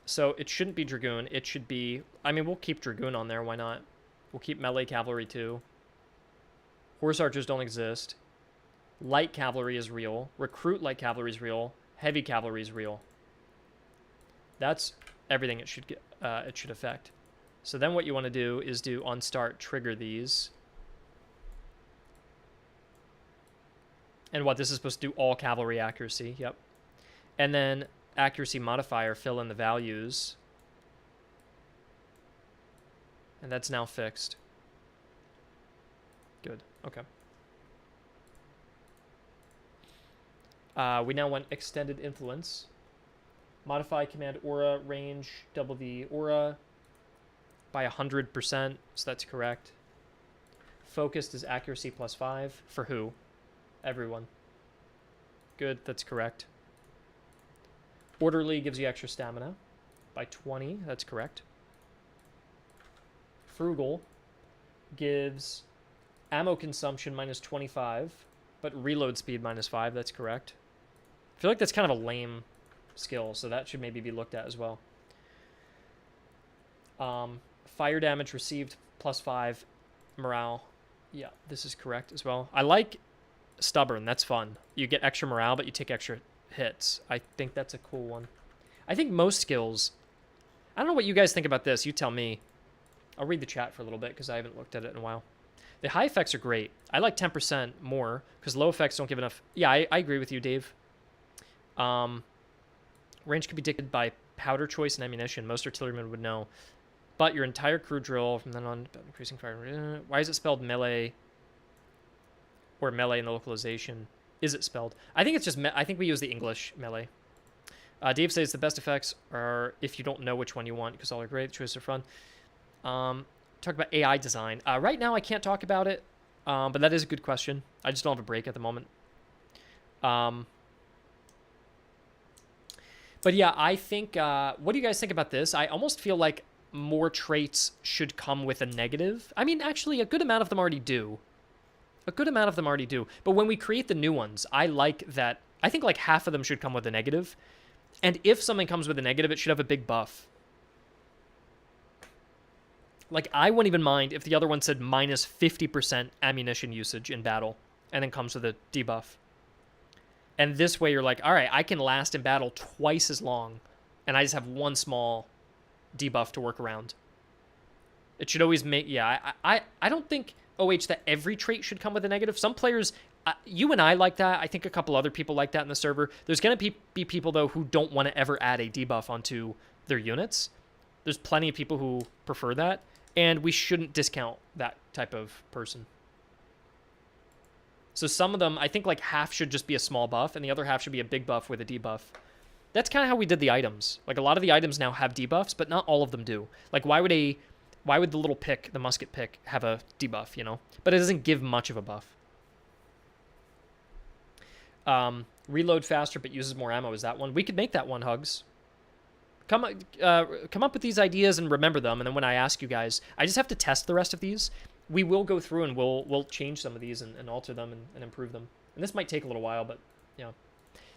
Speaker 1: So it shouldn't be Dragoon. It should be, I mean, we'll keep Dragoon on there. Why not? We'll keep melee cavalry too. Horse archers don't exist. Light cavalry is real. Recruit light cavalry is real. Heavy cavalry is real. That's everything it should get. It should affect. So then what you want to do is do on start trigger these. And what this is supposed to do all cavalry accuracy. Yep. And then accuracy modifier, fill in the values. And that's now fixed. Good. Okay. We now want extended influence. Modify command aura range, double the aura by 100%, so that's correct. Focused is accuracy +5. For who? Everyone. Good, that's correct. Orderly gives you extra stamina by 20, that's correct. Frugal gives ammo consumption -25, but reload speed -5, that's correct. I feel like that's kind of a lame skill, so that should maybe be looked at as well. Fire damage received +5, morale. Yeah, this is correct as well. I like stubborn, that's fun. You get extra morale, but you take extra hits. I think that's a cool one. I think most skills, I don't know what you guys think about this, you tell me. I'll read the chat for a little bit because I haven't looked at it in a while. The high effects are great. I like 10% more because low effects don't give enough. Yeah, I agree with you, Dave. Range could be dictated by powder choice and ammunition. Most artillerymen would know. But your entire crew drill from then on, increasing fire. Why is it spelled melee or melee in the localization? Is it spelled? I think it's just, I think we use the English melee. Dave says the best effects are if you don't know which one you want because all are great. Choices are fun. Talk about AI design. Right now I can't talk about it, but that is a good question. I just don't have a break at the moment. But yeah, I think, what do you guys think about this? I almost feel like more traits should come with a negative. I mean, actually, a good amount of them already do. A good amount of them already do. But when we create the new ones, I like that. I think like half of them should come with a negative. And if something comes with a negative, it should have a big buff. Like, I wouldn't even mind if the other one said -50% ammunition usage in battle, and then comes with a debuff. And this way you're like, all right, I can last in battle twice as long, and I just have one small debuff to work around. It should always make, yeah, I don't think, OH, that every trait should come with a negative. Some players, you and I like that. I think a couple other people like that in the server. There's going to be people, though, who don't want to ever add a debuff onto their units. There's plenty of people who prefer that, and we shouldn't discount that type of person. So some of them, I think like half should just be a small buff, and the other half should be a big buff with a debuff. That's kind of how we did the items. Like, a lot of the items now have debuffs, but not all of them do. Like, why would the little pick, the musket pick, have a debuff, you know? But it doesn't give much of a buff. Reload faster, but uses more ammo. Is that one? We could make that one, Hugs. Come up with these ideas and remember them, and then when I ask you guys, I just have to test the rest of these. We will go through and we'll change some of these and alter them and improve them. And this might take a little while, but yeah.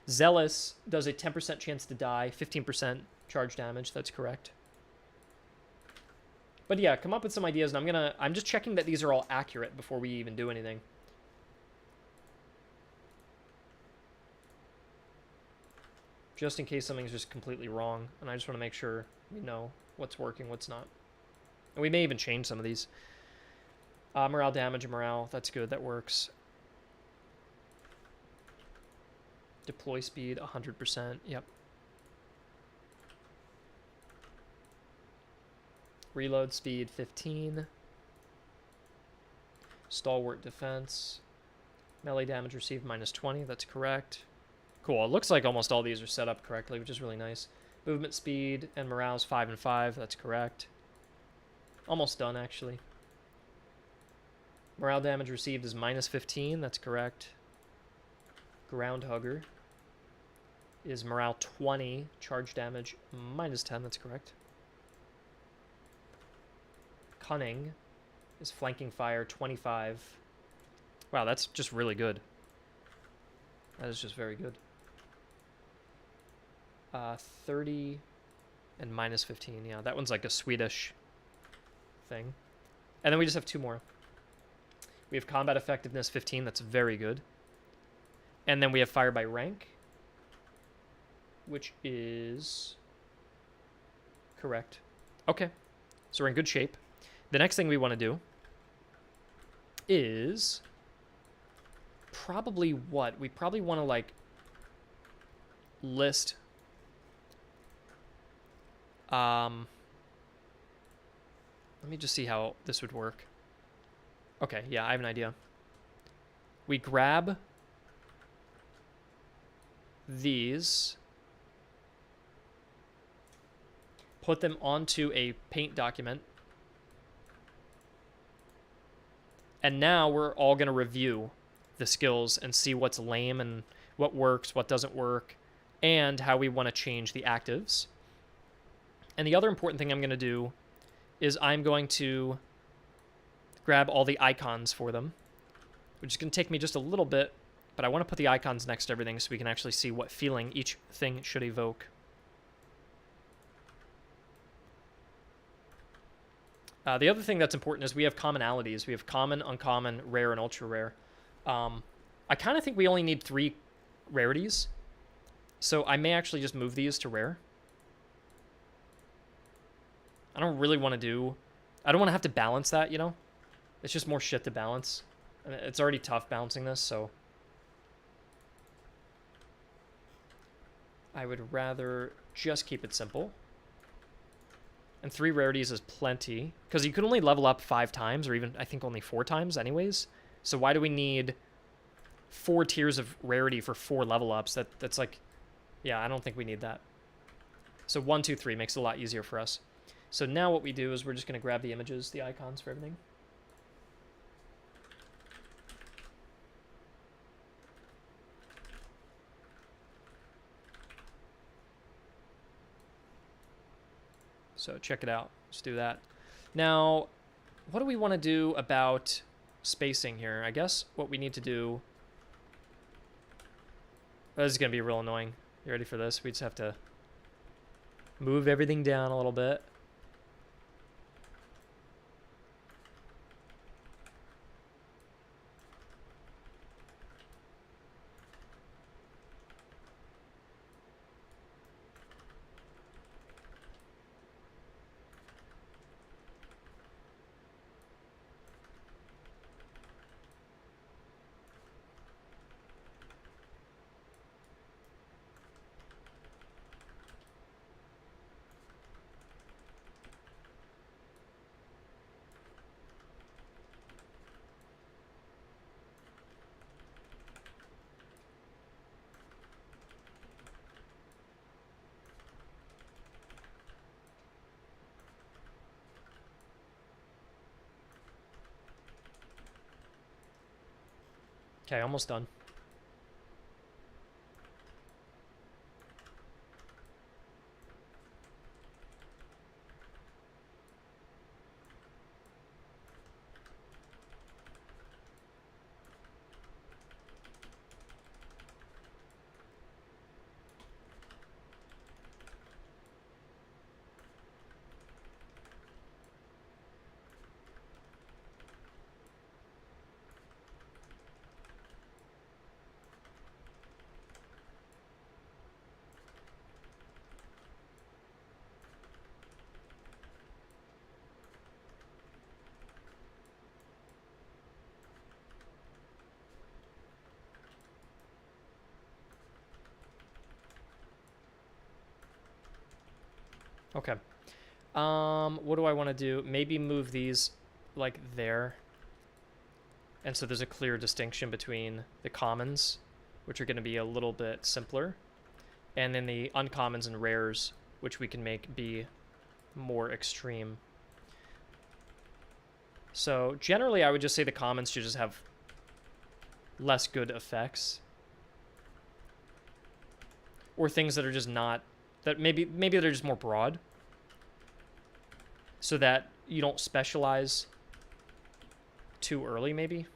Speaker 1: Zealous does a 10% chance to die, 15% charge damage. That's correct. But yeah, come up with some ideas, and I'm just checking that these are all accurate before we even do anything. Just in case something's just completely wrong, and I just want to make sure we know what's working, what's not. And we may even change some of these. Morale damage and morale, that's good, that works. Deploy speed, 100%, yep. Reload speed, 15. Stalwart defense. Melee damage received, -20, that's correct. Cool, it looks like almost all these are set up correctly, which is really nice. Movement speed and morale is 5 and 5. That's correct. Almost done, actually. Morale damage received is minus 15. That's correct. Ground Hugger is morale 20. Charge damage minus 10. That's correct. Cunning is flanking fire 25. Wow, that's just really good. That is just very good. 30 and minus 15. Yeah, that one's like a Swedish thing. And then we just have 2 more. We have combat effectiveness 15. That's very good. And then we have fire by rank, which is correct. Okay, so we're in good shape. The next thing we want to do is probably what? We probably want to like list let me just see how this would work. Okay, yeah, I have an idea. We grab these, put them onto a paint document, and now we're all going to review the skills and see what's lame and what works, what doesn't work, and how we want to change the actives. And the other important thing I'm going to do is I'm going to grab all the icons for them, which is going to take me just a little bit, but I want to put the icons next to everything so we can actually see what feeling each thing should evoke. The other thing that's important is we have commonalities. We have common, uncommon, rare, and ultra rare. I kind of think we only need 3 rarities, so I may actually just move these to rare. I don't really want to do... I don't want to have to balance that, you know? It's just more shit to balance. And it's already tough balancing this, so... I would rather just keep it simple. And 3 rarities is plenty. Because you can only level up 5 times, or even, I think, only 4 times anyways. So why do we need 4 tiers of rarity for 4 level ups? That's like... Yeah, I don't think we need that. So 1, 2, 3 makes it a lot easier for us. So now what we do is we're just going to grab the images, the icons for everything. So check it out. Let's do that. Now, what do we want to do about spacing here? I guess what we need to do... This is going to be real annoying. You ready for this? We just have to move everything down a little bit. Okay, almost done. Okay. What do I want to do? Maybe move these like there. And so there's a clear distinction between the commons, which are going to be a little bit simpler, and then the uncommons and rares, which we can make be more extreme. So generally, I would just say the commons should just have less good effects, or things that are just not, that maybe they're just more broad, so that you don't specialize too early, maybe.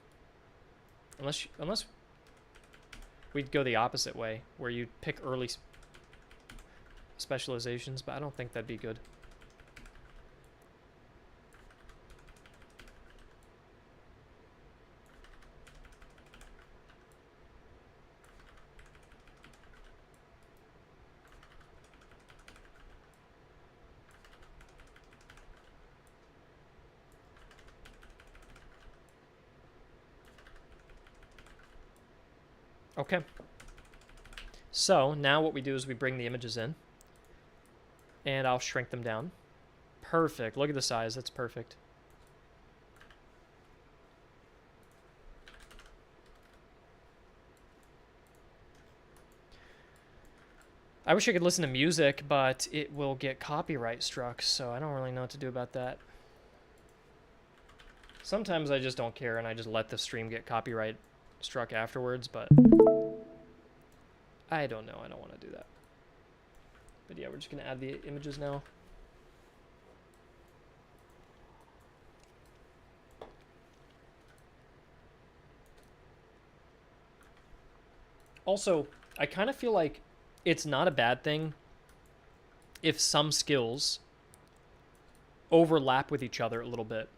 Speaker 1: Unless we'd go the opposite way, where you pick early specializations, but I don't think that'd be good. Okay. So now what we do is we bring the images in, and I'll shrink them down. Perfect. Look at the size. That's perfect. I wish I could listen to music, but it will get copyright struck, so I don't really know what to do about that. Sometimes I just don't care and I just let the stream get copyright struck afterwards, but I don't know. I don't want to do that. But yeah, we're just going to add the images now. Also, I kind of feel like it's not a bad thing if some skills overlap with each other a little bit.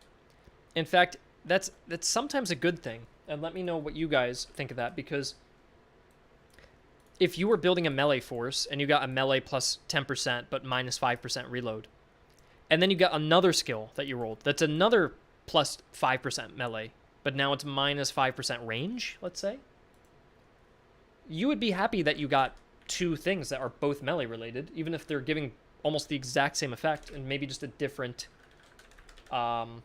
Speaker 1: In fact, that's sometimes a good thing. And let me know what you guys think of that, because if you were building a melee force and you got a melee plus 10% but minus 5% reload, and then you got another skill that you rolled that's another plus 5% melee, but now it's minus 5% range, let's say, you would be happy that you got two things that are both melee related, even if they're giving almost the exact same effect and maybe just a different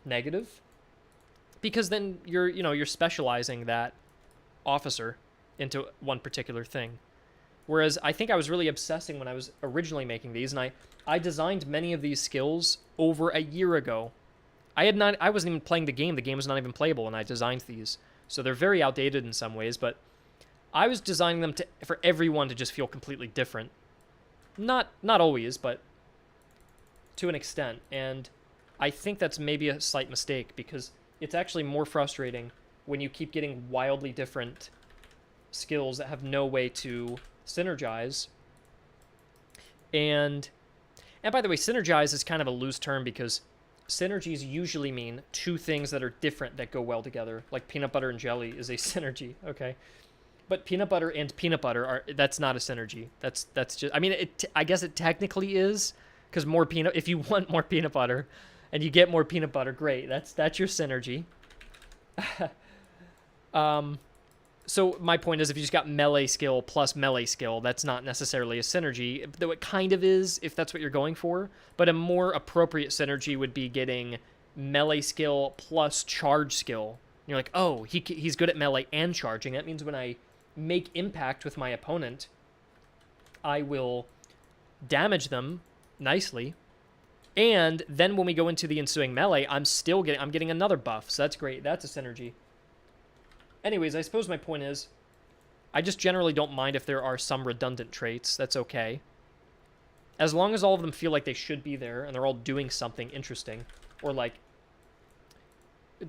Speaker 1: negative, because then you're specializing that officer into one particular thing. Whereas I think I was really obsessing when I was originally making these, and I designed many of these skills over a year ago. I wasn't even playing the game was not even playable when I designed these, so they're very outdated in some ways, but I was designing them for everyone to just feel completely different. Not always, but to an extent. And I think that's maybe a slight mistake, because it's actually more frustrating when you keep getting wildly different skills that have no way to synergize. And by the way, synergize is kind of a loose term, because synergies usually mean two things that are different that go well together. Like peanut butter and jelly is a synergy, okay? But peanut butter and peanut butter that's not a synergy. That's just, I mean, I guess it technically is, because if you want more peanut butter and you get more peanut butter, great. That's your synergy. So my point is, if you just got melee skill plus melee skill, that's not necessarily a synergy, though it kind of is if that's what you're going for. But a more appropriate synergy would be getting melee skill plus charge skill. And you're like, oh, he's good at melee and charging. That means when I make impact with my opponent, I will damage them nicely, and then when we go into the ensuing melee, I'm getting another buff. So that's great. That's a synergy. Anyways, I suppose my point is, I just generally don't mind if there are some redundant traits. That's okay, as long as all of them feel like they should be there and they're all doing something interesting, or like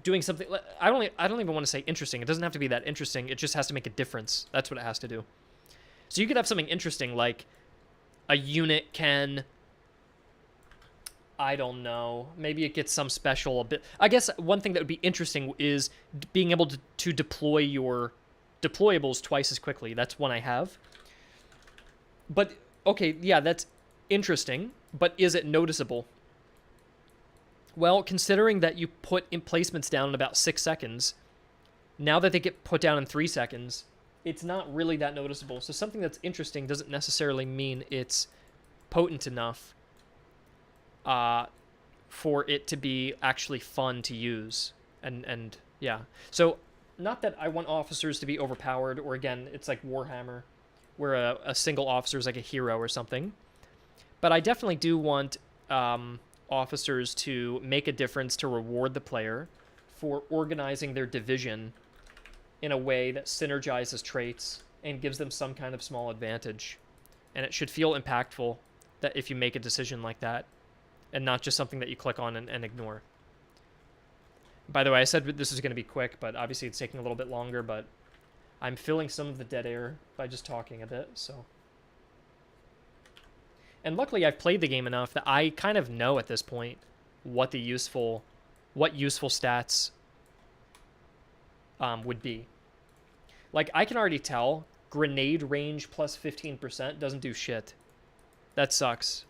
Speaker 1: doing something. I don't even want to say interesting. It doesn't have to be that interesting. It just has to make a difference. That's what it has to do. So you could have something interesting, like a unit can, I don't know, maybe it gets some special a bit. I guess one thing that would be interesting is being able to deploy your deployables twice as quickly. That's one I have. But okay, yeah, that's interesting, but is it noticeable? Well, considering that you put emplacements down in about 6 seconds, now that they get put down in 3 seconds, it's not really that noticeable. So something that's interesting doesn't necessarily mean it's potent enough for it to be actually fun to use. And yeah. So not that I want officers to be overpowered, or again, it's like Warhammer, where a single officer is like a hero or something. But I definitely do want officers to make a difference to reward the player for organizing their division in a way that synergizes traits and gives them some kind of small advantage. And it should feel impactful that if you make a decision like that, and not just something that you click on and ignore. By the way, I said this is going to be quick, but obviously it's taking a little bit longer, but I'm filling some of the dead air by just talking a bit, so. And luckily I've played the game enough that I kind of know at this point what useful stats would be. Like, I can already tell grenade range plus 15% doesn't do shit. That sucks.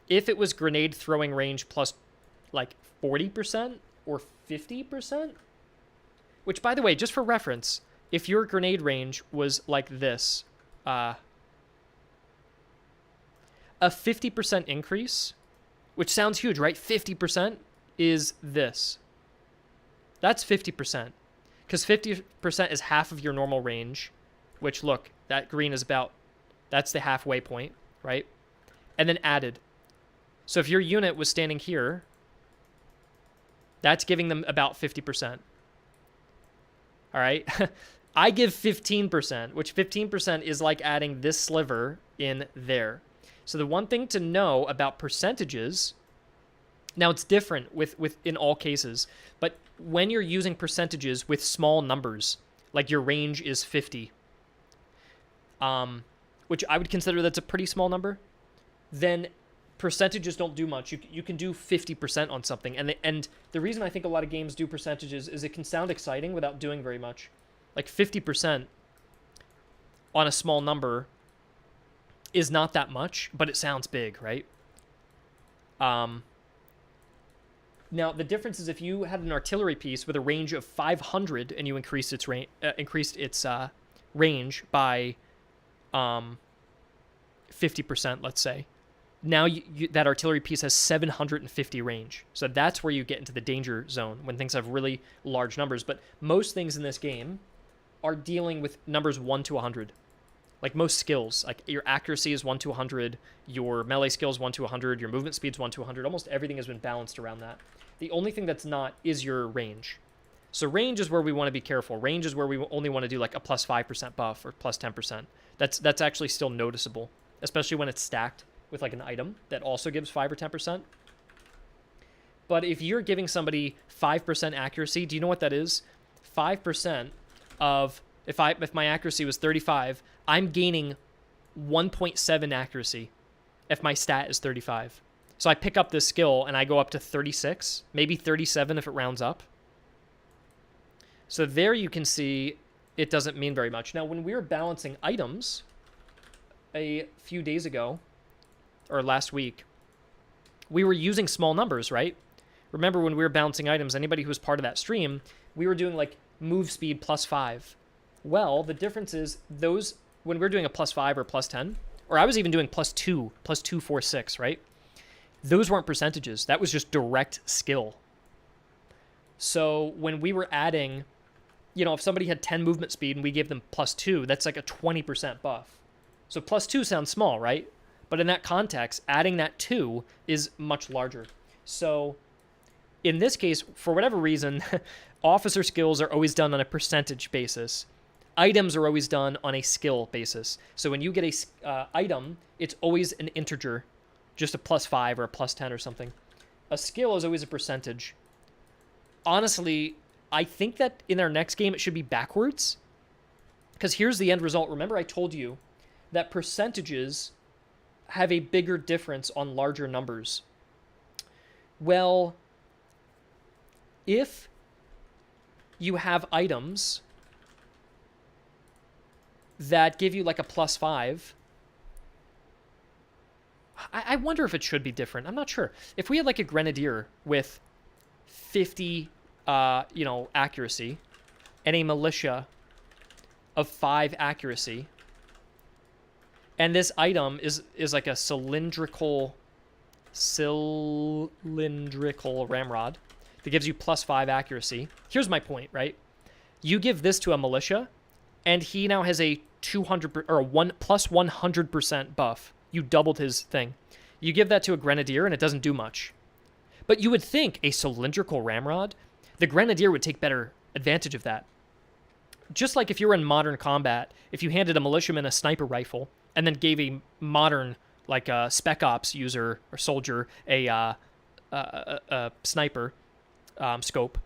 Speaker 1: If it was grenade throwing range plus like 40% or 50%, which, by the way, just for reference, if your grenade range was like this, a 50% increase, which sounds huge, right? 50% is this. That's 50%. Because 50% is half of your normal range, which, look, that green is about, that's the halfway point, right? And then added. So if your unit was standing here, that's giving them about 50%. All right? I give 15%, which 15% is like adding this sliver in there. So the one thing to know about percentages, now it's different with in all cases, but when you're using percentages with small numbers, like your range is 50, which I would consider that's a pretty small number, then percentages don't do much. You can do 50% on something. And the reason I think a lot of games do percentages is it can sound exciting without doing very much. Like 50% on a small number is not that much, but it sounds big, right? Now, the difference is if you had an artillery piece with a range of 500 and you increased its range by 50%, let's say, now that artillery piece has 750 range. So that's where you get into the danger zone when things have really large numbers. But most things in this game are dealing with numbers 1 to 100. Like most skills, like your accuracy is 1 to 100, your melee skill is 1 to 100, your movement speed is 1 to 100. Almost everything has been balanced around that. The only thing that's not is your range. So range is where we want to be careful. Range is where we only want to do like a plus 5% buff or plus 10%. That's actually still noticeable, especially when it's stacked with like an item that also gives 5 or 10%. But if you're giving somebody 5% accuracy, do you know what that is? 5% of, if my accuracy was 35, I'm gaining 1.7 accuracy if my stat is 35. So I pick up this skill and I go up to 36, maybe 37 if it rounds up. So there you can see it doesn't mean very much. Now, when we were balancing items a few days ago, or last week, we were using small numbers, right? Remember when we were balancing items, anybody who was part of that stream, we were doing like move speed plus 5. Well, the difference is those, when we're doing a plus 5 or plus 10, or I was even doing plus 2, 4, 6, right? Those weren't percentages. That was just direct skill. So when we were adding, if somebody had 10 movement speed and we gave them plus 2, that's like a 20% buff. So plus 2 sounds small, right? But in that context, adding that 2 is much larger. So in this case, for whatever reason, officer skills are always done on a percentage basis. Items are always done on a skill basis. So when you get a item, it's always an integer, just a plus 5 or a plus 10 or something. A skill is always a percentage. Honestly, I think that in our next game, it should be backwards. Because here's the end result. Remember I told you that percentages have a bigger difference on larger numbers. Well, if you have items that give you like a plus 5, I wonder if it should be different. I'm not sure. If we had like a grenadier with 50, accuracy and a militia of 5 accuracy, and this item is like a cylindrical ramrod that gives you plus 5 accuracy. Here's my point, right? You give this to a militia, and he now has a 200 or a plus 100% buff You doubled his thing. You give that to a grenadier and it doesn't do much. But you would think a cylindrical ramrod, the grenadier would take better advantage of that. Just like if you were in modern combat, if you handed a militiaman a sniper rifle and then gave a modern, like a spec ops user or soldier, a sniper scope,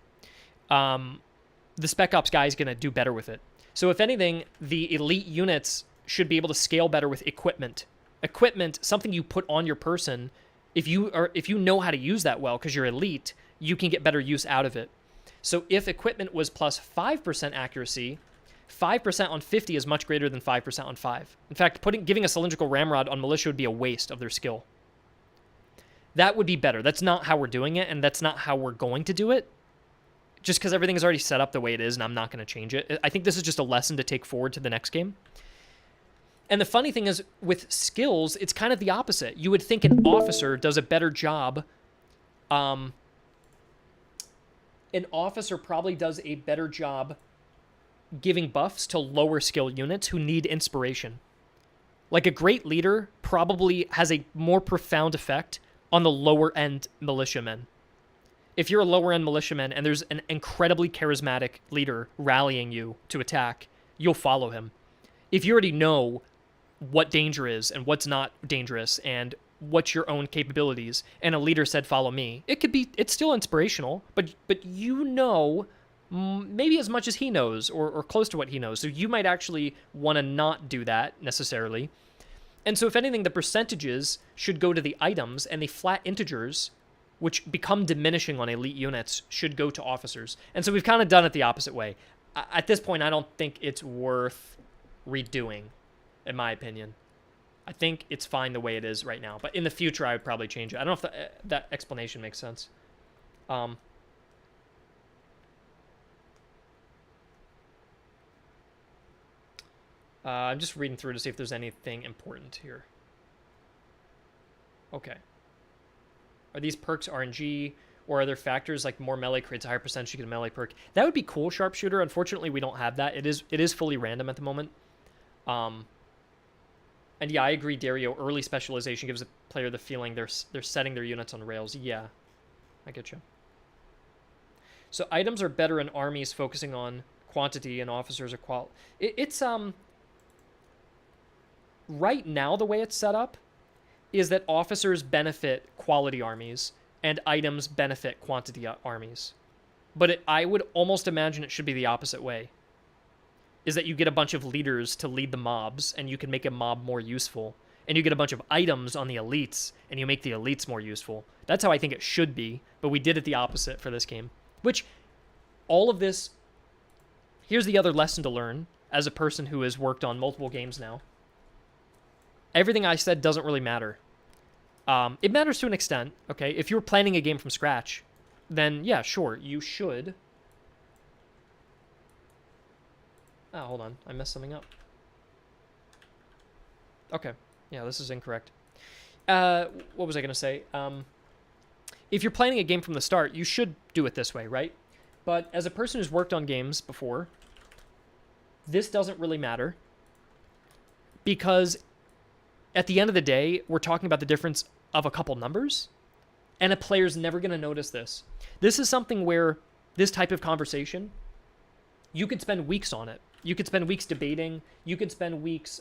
Speaker 1: the spec ops guy is going to do better with it. So if anything, the elite units should be able to scale better with equipment. Equipment, something you put on your person, if you know how to use that well because you're elite, you can get better use out of it. So if equipment was plus 5% accuracy, 5% on 50 is much greater than 5% on 5. In fact, giving a cylindrical ramrod on militia would be a waste of their skill. That would be better. That's not how we're doing it, and that's not how we're going to do it. Just because everything is already set up the way it is, and I'm not going to change it. I think this is just a lesson to take forward to the next game. And the funny thing is, with skills, it's kind of the opposite. You would think an officer does a better job. An officer probably does a better job giving buffs to lower skill units who need inspiration. Like a great leader probably has a more profound effect on the lower end militiamen. If you're a lower end militiaman and there's an incredibly charismatic leader rallying you to attack, you'll follow him. If you already know what danger is and what's not dangerous and what's your own capabilities, and a leader said, follow me, it's still inspirational, but you know maybe as much as he knows or close to what he knows. So you might actually want to not do that necessarily. And so if anything, the percentages should go to the items, and the flat integers, which become diminishing on elite units, should go to officers. And so we've kind of done it the opposite way. At this point, I don't think it's worth redoing, in my opinion. I think it's fine the way it is right now. But in the future, I would probably change it. I don't know if that explanation makes sense. I'm just reading through to see if there's anything important here. Okay. Are these perks RNG, or are there factors like more melee creates a higher percentage to get a melee perk? That would be cool, Sharpshooter. Unfortunately, we don't have that. It is fully random at the moment. And yeah, I agree, Dario. Early specialization gives a player the feeling they're setting their units on rails. Yeah, I get you. So items are better in armies focusing on quantity, and officers are quality. It's right now the way it's set up is that officers benefit quality armies and items benefit quantity armies. But I would almost imagine it should be the opposite way. Is that you get a bunch of leaders to lead the mobs, and you can make a mob more useful. And you get a bunch of items on the elites, and you make the elites more useful. That's how I think it should be, but we did it the opposite for this game. Which, all of this... Here's the other lesson to learn, as a person who has worked on multiple games now. Everything I said doesn't really matter. It matters to an extent, okay? If you're planning a game from scratch, then yeah, sure, you should... Oh, hold on. I messed something up. Okay. Yeah, this is incorrect. What was I going to say? If you're planning a game from the start, you should do it this way, right? But as a person who's worked on games before, this doesn't really matter. Because at the end of the day, we're talking about the difference of a couple numbers. And a player's never going to notice this. This is something where this type of conversation, you could spend weeks on it. You could spend weeks debating. You could spend weeks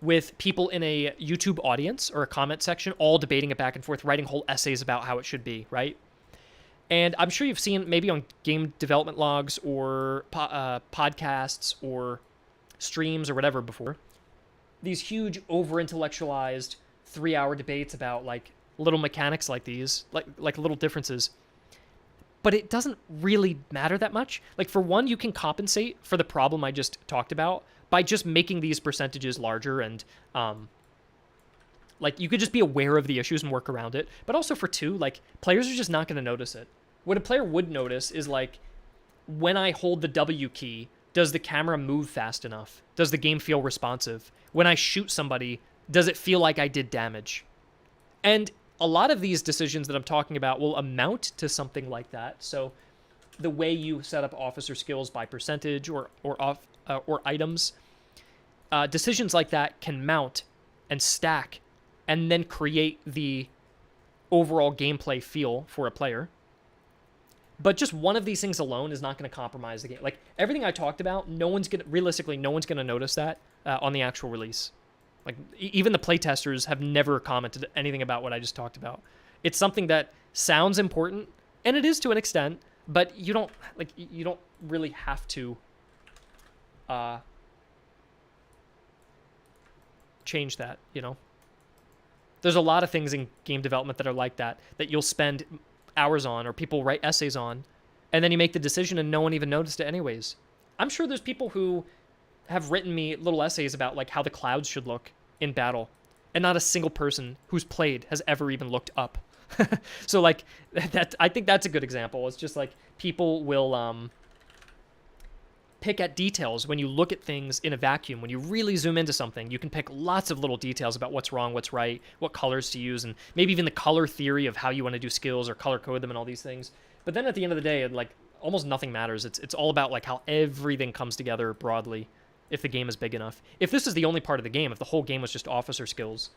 Speaker 1: with people in a YouTube audience or a comment section, all debating it back and forth, writing whole essays about how it should be, right? And I'm sure you've seen maybe on game development logs or podcasts or streams or whatever before, these huge over-intellectualized 3-hour debates about like little mechanics like these, like little differences. But it doesn't really matter that much. Like, for one, you can compensate for the problem I just talked about by just making these percentages larger, and like, you could just be aware of the issues and work around it. But also for two, like, players are just not going to notice it. What a player would notice is, like, when I hold the W key, does the camera move fast enough? Does the game feel responsive? When I shoot somebody, does it feel like I did damage? And a lot of these decisions that I'm talking about will amount to something like that. So the way you set up officer skills by percentage or items, decisions like that can mount and stack and then create the overall gameplay feel for a player. But just one of these things alone is not going to compromise the game. Like, everything I talked about, realistically, no one's going to notice that on the actual release. Like, even the playtesters have never commented anything about what I just talked about. It's something that sounds important, and it is to an extent, but you don't really have to change that, you know? There's a lot of things in game development that are like that you'll spend hours on, or people write essays on, and then you make the decision and no one even noticed it anyways. I'm sure there's people who have written me little essays about like how the clouds should look in battle, and not a single person who's played has ever even looked up. So like that, I think that's a good example. It's just like people will pick at details when you look at things in a vacuum. When you really zoom into something, you can pick lots of little details about what's wrong, what's right, what colors to use, and maybe even the color theory of how you want to do skills or color code them and all these things. But then at the end of the day, like almost nothing matters. It's all about like how everything comes together broadly if the game is big enough. If this is the only part of the game, if the whole game was just officer skills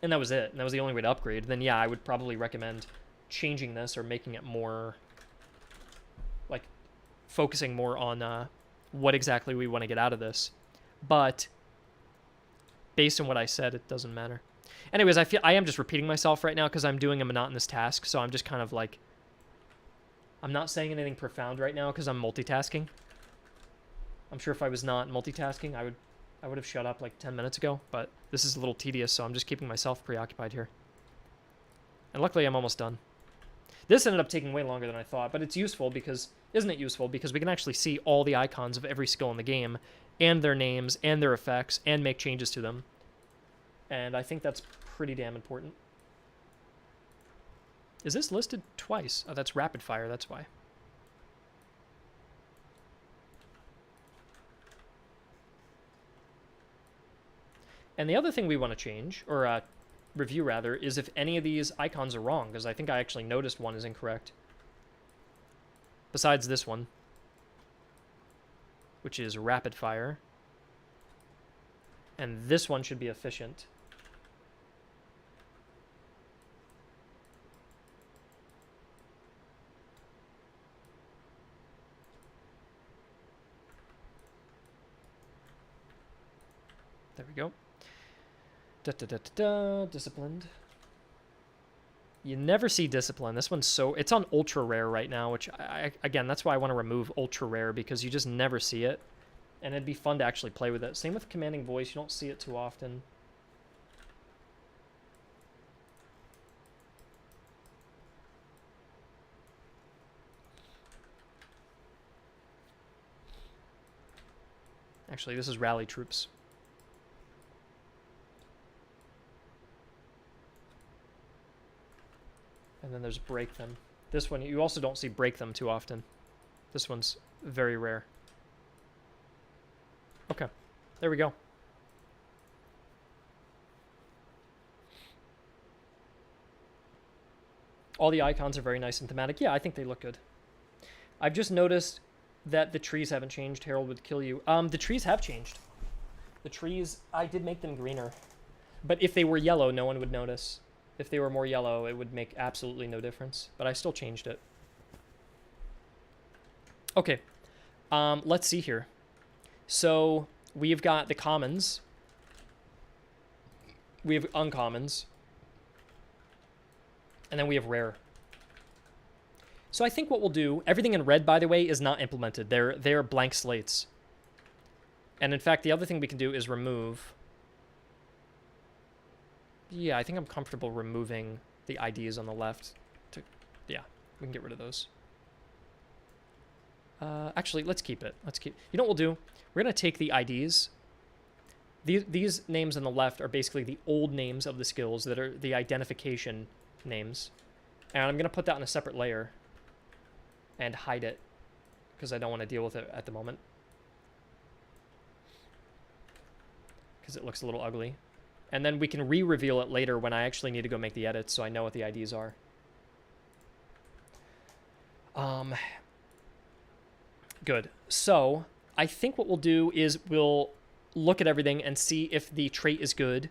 Speaker 1: and that was it, and that was the only way to upgrade, then yeah, I would probably recommend changing this or making it more like focusing more on what exactly we want to get out of this. But based on what I said, it doesn't matter. Anyways, I am just repeating myself right now because I'm doing a monotonous task, so I'm just kind of like, I'm not saying anything profound right now because I'm multitasking. I'm sure if I was not multitasking, I would have shut up like 10 minutes ago, but this is a little tedious, so I'm just keeping myself preoccupied here. And luckily I'm almost done. This ended up taking way longer than I thought, but it's useful because, isn't it useful? Because we can actually see all the icons of every skill in the game, and their names, and their effects, and make changes to them. And I think that's pretty damn important. Is this listed twice? Oh, that's rapid fire, that's why. And the other thing we want to change, or review rather, is if any of these icons are wrong, because I think I actually noticed one is incorrect. Besides this one, which is rapid fire. And this one should be efficient. There we go. Disciplined. You never see discipline. This one's it's on ultra rare right now, which again, that's why I want to remove ultra rare, because you just never see it. And it'd be fun to actually play with it. Same with commanding voice. You don't see it too often. Actually, this is rally troops. And then there's break them. This one, you also don't see break them too often. This one's very rare. Okay, there we go. All the icons are very nice and thematic. Yeah, I think they look good. I've just noticed that the trees haven't changed. Harold would kill you. The trees have changed. The trees, I did make them greener. But if they were yellow, no one would notice. If they were more yellow, it would make absolutely no difference. But I still changed it. Okay. Let's see here. So we've got the commons. We have uncommons. And then we have rare. So I think what we'll do, everything in red, by the way, is not implemented. They're blank slates. And in fact, the other thing we can do is remove. Yeah, I think I'm comfortable removing the IDs on the left. Yeah, we can get rid of those. Actually, let's keep it. You know what we'll do? We're going to take the IDs. These names on the left are basically the old names of the skills that are the identification names. And I'm going to put that on a separate layer and hide it because I don't want to deal with it at the moment. Because it looks a little ugly. And then we can re-reveal it later when I actually need to go make the edits so I know what the IDs are. Good. So I think what we'll do is we'll look at everything and see if the trait is good.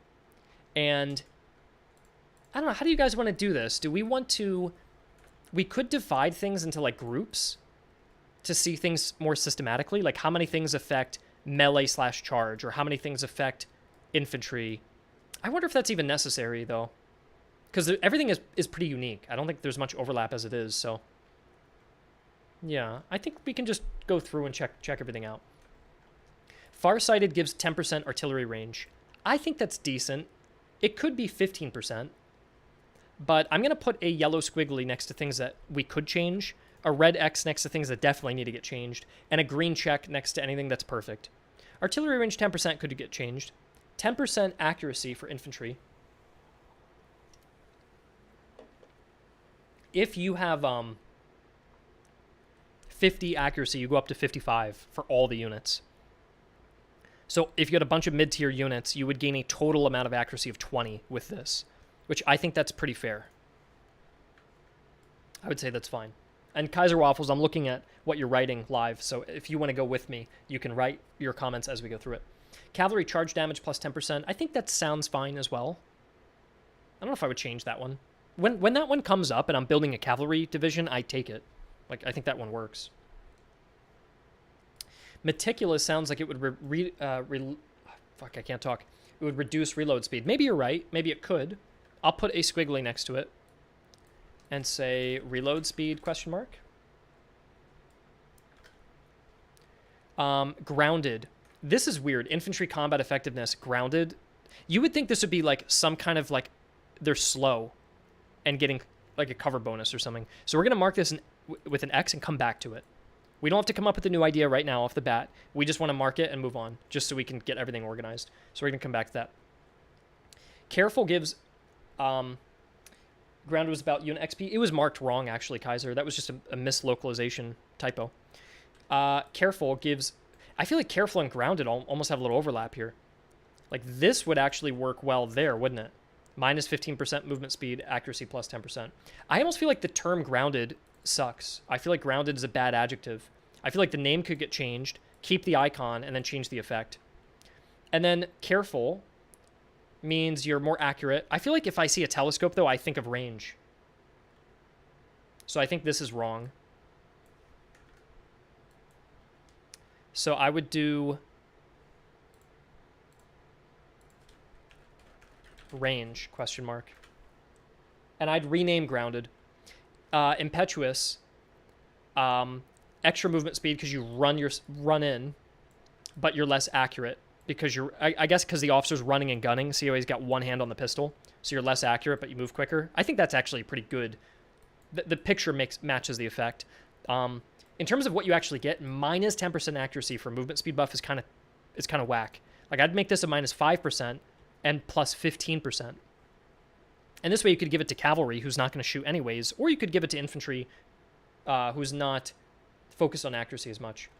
Speaker 1: And I don't know. How do you guys want to do this? Do we want to... We could divide things into like groups to see things more systematically. Like how many things affect melee/charge, or how many things affect infantry. I wonder if that's even necessary though, because everything is pretty unique. I don't think there's much overlap as it is. So yeah, I think we can just go through and check everything out. Farsighted gives 10% artillery range. I think that's decent. It could be 15%, but I'm going to put a yellow squiggly next to things that we could change, a red X next to things that definitely need to get changed, and a green check next to anything that's perfect. Artillery range 10% could get changed. 10% accuracy for infantry. If you have 50 accuracy, you go up to 55 for all the units. So if you had a bunch of mid-tier units, you would gain a total amount of accuracy of 20 with this, which I think that's pretty fair. I would say that's fine. And Kaiser Waffles, I'm looking at what you're writing live, so if you want to go with me, you can write your comments as we go through it. Cavalry charge damage plus 10%. I think that sounds fine as well. I don't know if I would change that one. When that one comes up and I'm building a cavalry division, I take it. Like, I think that one works. Meticulous sounds like it would fuck, I can't talk. It would reduce reload speed. Maybe you're right. Maybe it could. I'll put a squiggly next to it and say reload speed question mark. Grounded. This is weird. Infantry combat effectiveness grounded. You would think this would be like some kind of like they're slow and getting like a cover bonus or something. So we're going to mark this with an X and come back to it. We don't have to come up with a new idea right now off the bat. We just want to mark it and move on just so we can get everything organized. So we're going to come back to that. Careful gives... grounded was about unit XP. It was marked wrong, actually, Kaiser. That was just a mislocalization typo. Careful gives... I feel like careful and grounded almost have a little overlap here. Like, this would actually work well there, wouldn't it? Minus 15% movement speed, accuracy plus 10%. I almost feel like the term grounded sucks. I feel like grounded is a bad adjective. I feel like the name could get changed, keep the icon, and then change the effect. And then careful means you're more accurate. I feel like if I see a telescope, though, I think of range. So I think this is wrong. So I would do range, question mark. And I'd rename grounded. Impetuous, extra movement speed because you run in, but you're less accurate because I guess because the officer's running and gunning. See how he's got one hand on the pistol, so you're less accurate, but you move quicker. I think that's actually pretty good. The picture matches the effect. In terms of what you actually get, minus 10% accuracy for movement speed buff is kind of whack. Like I'd make this a minus 5% and plus 15%. And this way you could give it to cavalry, who's not going to shoot anyways, or you could give it to infantry, who's not focused on accuracy as much.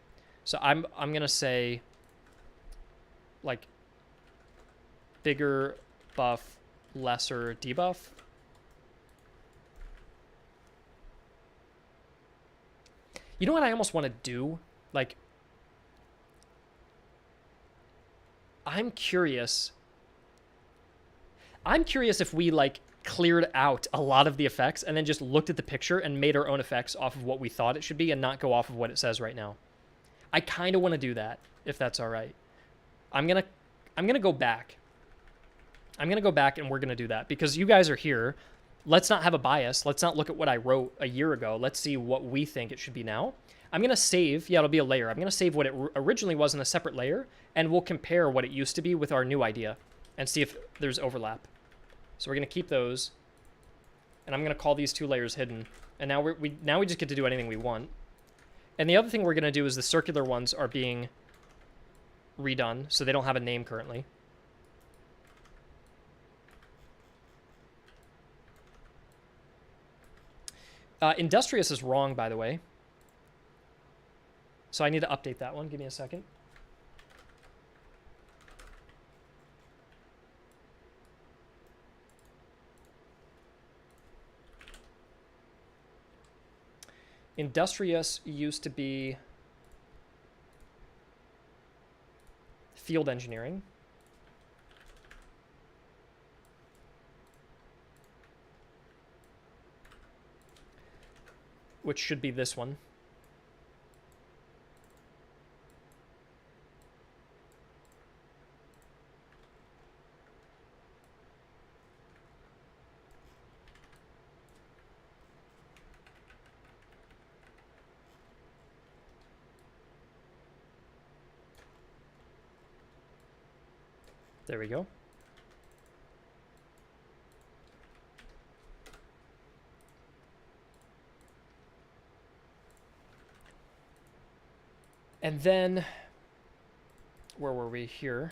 Speaker 1: So I'm going to say, like, bigger buff, lesser debuff. You know what I almost want to do? Like, I'm curious if we, like, cleared out a lot of the effects and then just looked at the picture and made our own effects off of what we thought it should be and not go off of what it says right now. I kind of want to do that, if that's all right. I'm gonna go back. I'm gonna go back and we're gonna do that because you guys are here. Let's not have a bias. Let's not look at what I wrote a year ago. Let's see what we think it should be now. I'm gonna save. Yeah, it'll be a layer. I'm gonna save what it originally was in a separate layer, and we'll compare what it used to be with our new idea and see if there's overlap. So we're going to keep those, and I'm going to call these two layers hidden. And now we just get to do anything we want. And the other thing we're going to do is the circular ones are being redone, so they don't have a name currently. Industrious is wrong, by the way. So I need to update that one. Give me a second. Industrious used to be field engineering. which should be this one. There we go. And then, where were we here?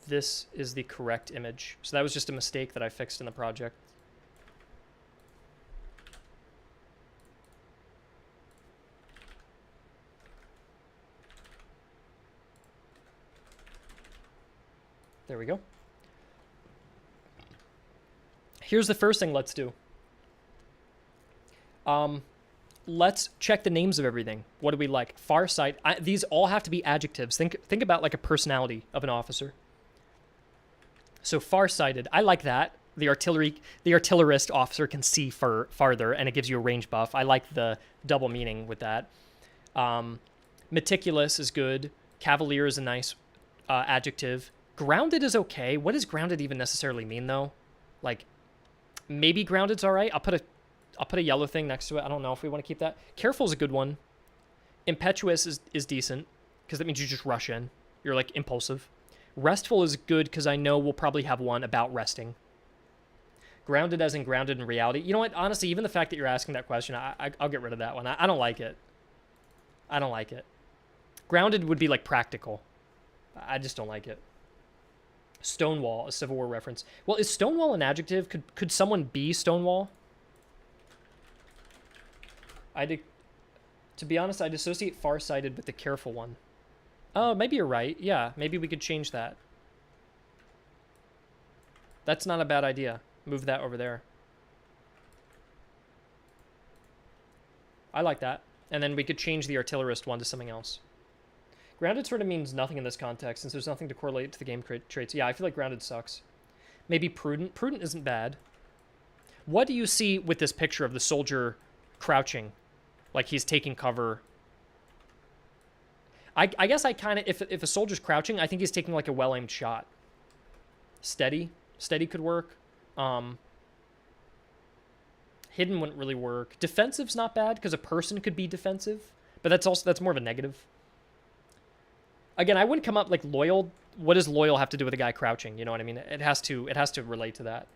Speaker 1: This is the correct image. So that was just a mistake that I fixed in the project. There we go. Here's the first thing let's do. Let's check the names of everything. What do we like? Farsight. These all have to be adjectives. Think about like a personality of an officer. So farsighted. I like that. The artillerist officer can see farther, and it gives you a range buff. I like the double meaning with that. Meticulous is good. Cavalier is a nice adjective. Grounded is okay. What does grounded even necessarily mean, though? Like, maybe grounded's all right. I'll put a yellow thing next to it. I don't know if we want to keep that. Careful is a good one. Impetuous is decent, because that means you just rush in. You're, like, impulsive. Restful is good, because I know we'll probably have one about resting. Grounded as in grounded in reality. You know what? Honestly, even the fact that you're asking that question, I'll get rid of that one. I don't like it. I don't like it. Grounded would be, like, practical. I just don't like it. Stonewall, a Civil War reference. Well, is Stonewall an adjective? Could someone be Stonewall? To be honest, I'd associate farsighted with the careful one. Oh, maybe you're right. Yeah, maybe we could change that. That's not a bad idea. Move that over there. I like that. And then we could change the artillerist one to something else. Grounded sort of means nothing in this context, since there's nothing to correlate to the game traits. Yeah, I feel like grounded sucks. Maybe prudent. Prudent isn't bad. What do you see with this picture of the soldier crouching? Like he's taking cover. I guess I kind of, if a soldier's crouching, I think he's taking like a well-aimed shot. Steady. Steady could work. Hidden wouldn't really work. Defensive's not bad, because a person could be defensive. But that's more of a negative. Again, I wouldn't come up like loyal. What does loyal have to do with a guy crouching? You know what I mean? It has to relate to that.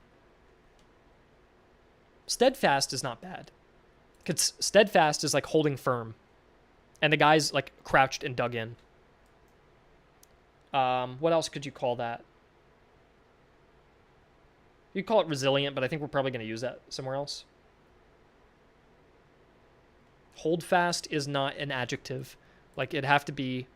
Speaker 1: Steadfast is not bad. Because steadfast is like holding firm. And the guy's like crouched and dug in. What else could you call that? You call it resilient, but I think we're probably going to use that somewhere else. Holdfast is not an adjective. Like it'd have to be.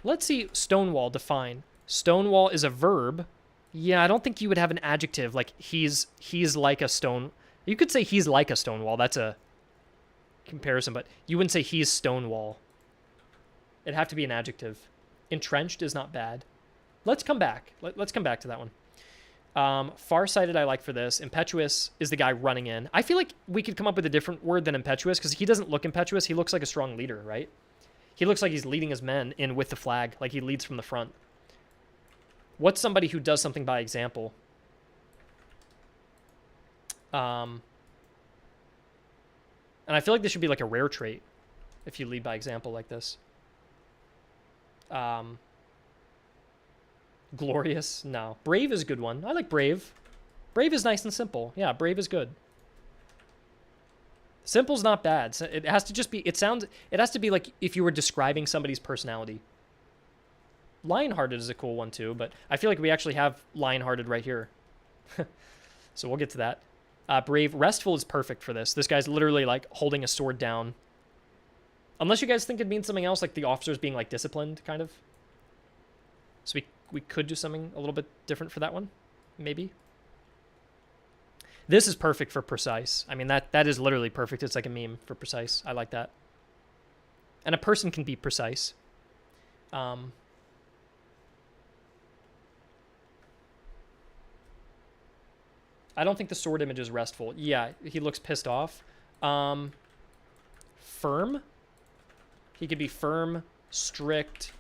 Speaker 1: Let's see Stonewall define. Stonewall is a verb. Yeah, I don't think you would have an adjective like he's like a stone. You could say he's like a Stonewall. That's a comparison, but you wouldn't say he's Stonewall. It'd have to be an adjective. Entrenched is not bad. Let's come back. Let's come back to that one. Farsighted I like for this. Impetuous is the guy running in. I feel like we could come up with a different word than impetuous, because he doesn't look impetuous. He looks like a strong leader, right? He looks like he's leading his men in with the flag, like he leads from the front. What's somebody who does something by example? And I feel like this should be like a rare trait if you lead by example like this. Glorious? No. Brave is a good one. I like brave. Brave is nice and simple. Yeah, brave is good. Simple's not bad. It has to just be, it has to be like if you were describing somebody's personality. Lionhearted is a cool one too, but I feel like we actually have lionhearted right here. So we'll get to that. Brave. Restful is perfect for this. This guy's literally like holding a sword down. Unless you guys think it means something else, like the officers being like disciplined, kind of. So we could do something a little bit different for that one, maybe. This is perfect for precise. I mean, that is literally perfect. It's like a meme for precise. I like that. And a person can be precise. I don't think the sword image is restful. Yeah, he looks pissed off. Firm. He could be firm, strict.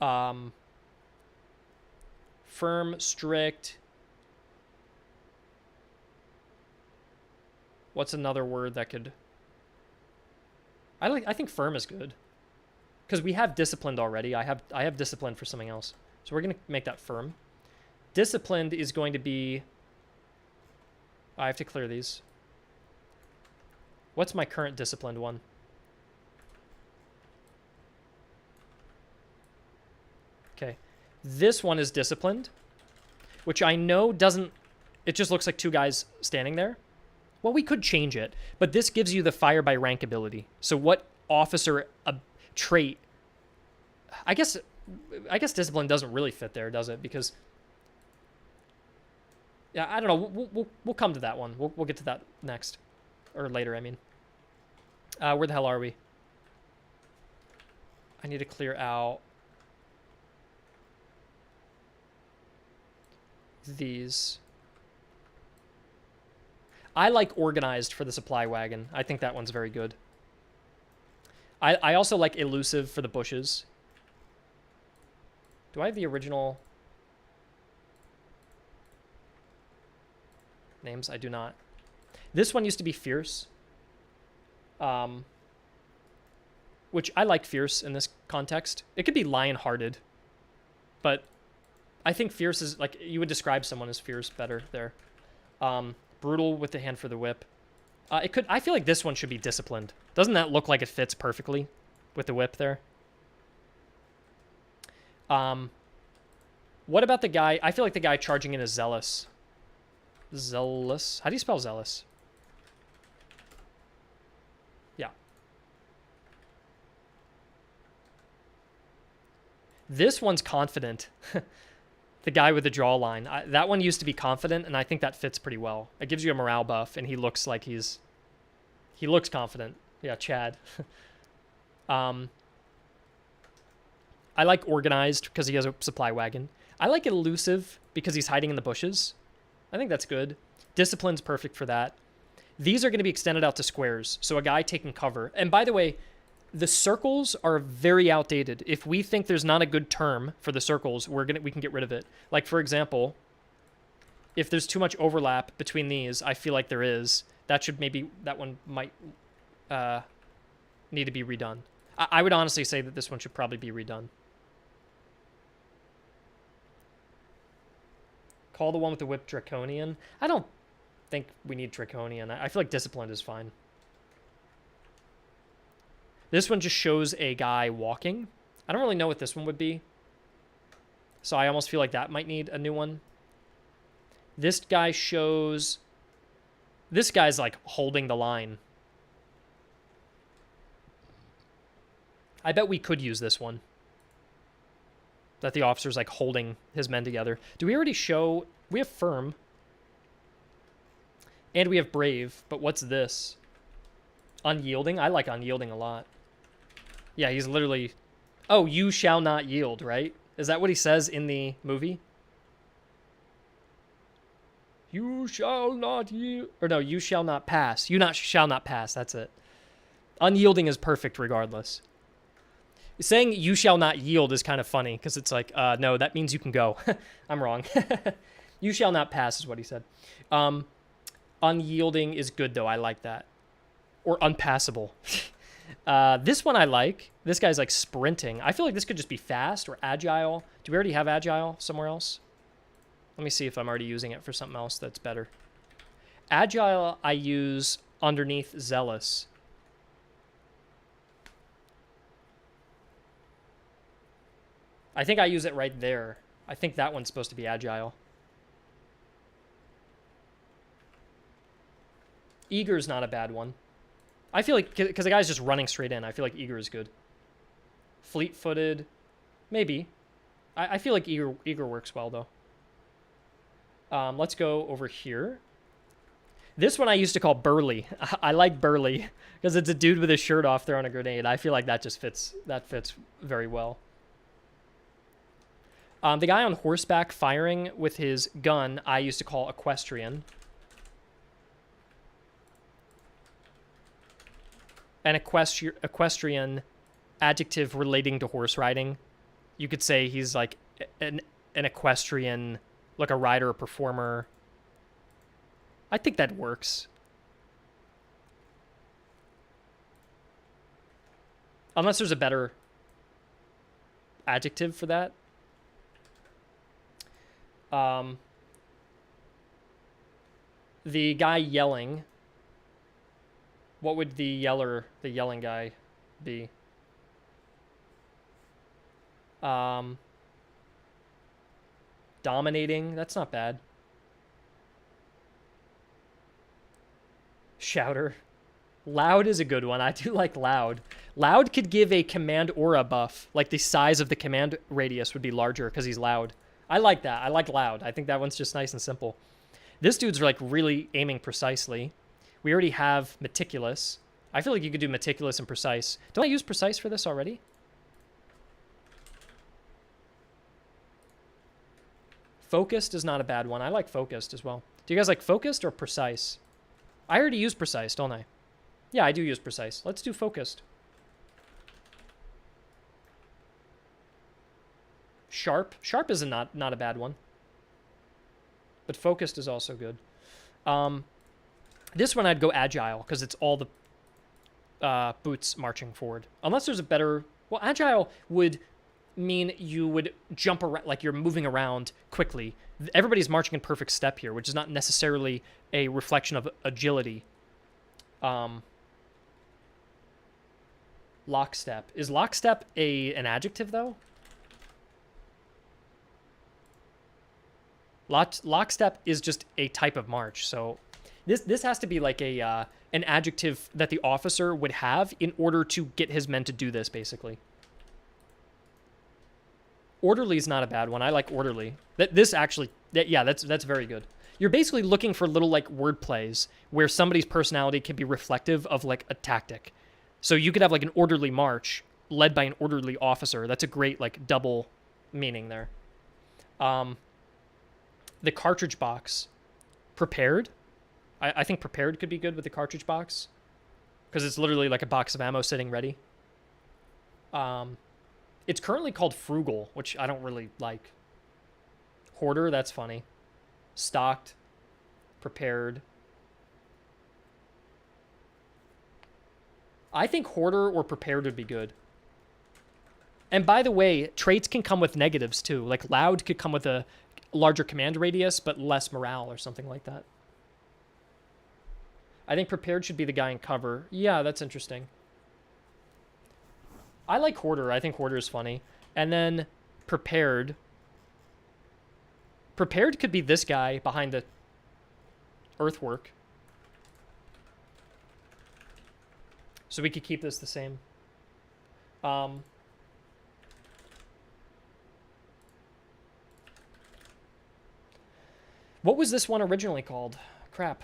Speaker 1: Firm, strict. What's another word that could... I think firm is good. Because we have disciplined already. I have disciplined for something else. So we're going to make that firm. Disciplined is going to be... I have to clear these. What's my current disciplined one? Okay. This one is disciplined, which I know doesn't... It just looks like two guys standing there. Well, we could change it, but this gives you the fire by rank ability. So what officer trait... I guess discipline doesn't really fit there, does it? Because... Yeah, I don't know. We'll come to that one. We'll get to that next. Or later, I mean. Where the hell are we? I need to clear out these. I like organized for the supply wagon. I think that one's very good. I also like elusive for the bushes. Do I have the original names? I do not. This one used to be fierce. Which I like fierce in this context. It could be lion-hearted. But I think fierce is, like, you would describe someone as fierce better there. Brutal with the hand for the whip. I feel like this one should be disciplined. Doesn't that look like it fits perfectly with the whip there? What about the guy? I feel like the guy charging in is zealous. Zealous. How do you spell zealous? Yeah. This one's confident. The guy with the jawline. That one used to be confident, and I think that fits pretty well. It gives you a morale buff, and he looks like he looks confident. Yeah, Chad. I like organized because he has a supply wagon. I like elusive because he's hiding in the bushes. I think that's good. Discipline's perfect for that. These are going to be extended out to squares, so a guy taking cover. And by the way, the circles are very outdated. If we think there's not a good term for the circles, we can get rid of it. Like, for example, if there's too much overlap between these, I feel like there is. That one might need to be redone. I would honestly say that this one should probably be redone. Call the one with the whip draconian. I don't think we need draconian. I feel like disciplined is fine. This one just shows a guy walking. I don't really know what this one would be. So I almost feel like that might need a new one. This guy shows... This guy's like holding the line. I bet we could use this one. That the officer's like holding his men together. Do we already show... We have firm. And we have brave. But what's this? Unyielding? I like unyielding a lot. Yeah, he's literally... Oh, you shall not yield, right? Is that what he says in the movie? You shall not yield... Or no, you shall not pass. You shall not pass, that's it. Unyielding is perfect regardless. Saying you shall not yield is kind of funny, because it's like, no, that means you can go. I'm wrong. You shall not pass is what he said. Unyielding is good, though. I like that. Or unpassable. This one I like. This guy's like sprinting. I feel like this could just be fast or agile. Do we already have agile somewhere else? Let me see if I'm already using it for something else that's better. Agile I use underneath zealous. I think I use it right there. I think that one's supposed to be agile. Eager's not a bad one. I feel like, because the guy's just running straight in, I feel like eager is good. Fleet-footed, maybe. I feel like eager works well, though. Let's go over here. This one I used to call burly. I like burly, because it's a dude with his shirt off throwing a grenade. I feel like that just fits very well. The guy on horseback firing with his gun, I used to call equestrian. an equestrian adjective relating to horse riding. You could say he's like an equestrian, like a rider, a performer. I think that works. Unless there's a better adjective for that. The guy yelling. What would the yelling guy be? Dominating. That's not bad. Shouter. Loud is a good one. I do like loud. Loud could give a command aura buff. Like the size of the command radius would be larger because he's loud. I like that. I like loud. I think that one's just nice and simple. This dude's like really aiming precisely. We already have meticulous. I feel like you could do meticulous and precise. Don't I use precise for this already? Focused is not a bad one. I like focused as well. Do you guys like focused or precise? I already use precise, don't I? Yeah, I do use precise. Let's do focused. Sharp. Sharp is not a bad one. But focused is also good. This one I'd go agile because it's all the boots marching forward. Unless there's a better... Well, agile would mean you would jump around, like you're moving around quickly. Everybody's marching in perfect step here, which is not necessarily a reflection of agility. Lockstep. Is lockstep an adjective, though? Lockstep is just a type of march, so this has to be like an adjective that the officer would have in order to get his men to do this, basically. Orderly is not a bad one. I like orderly. That's very good. You're basically looking for little like word plays where somebody's personality can be reflective of like a tactic. So you could have like an orderly march led by an orderly officer. That's a great like double meaning there. The cartridge box. Prepared. I think prepared could be good with the cartridge box because it's literally like a box of ammo sitting ready. It's currently called frugal, which I don't really like. Hoarder, that's funny. Stocked. Prepared. I think hoarder or prepared would be good. And by the way, traits can come with negatives too. Like loud could come with a larger command radius, but less morale or something like that. I think prepared should be the guy in cover. Yeah, that's interesting. I like hoarder. I think hoarder is funny. And then prepared. Prepared could be this guy behind the earthwork. So we could keep this the same. What was this one originally called? Crap.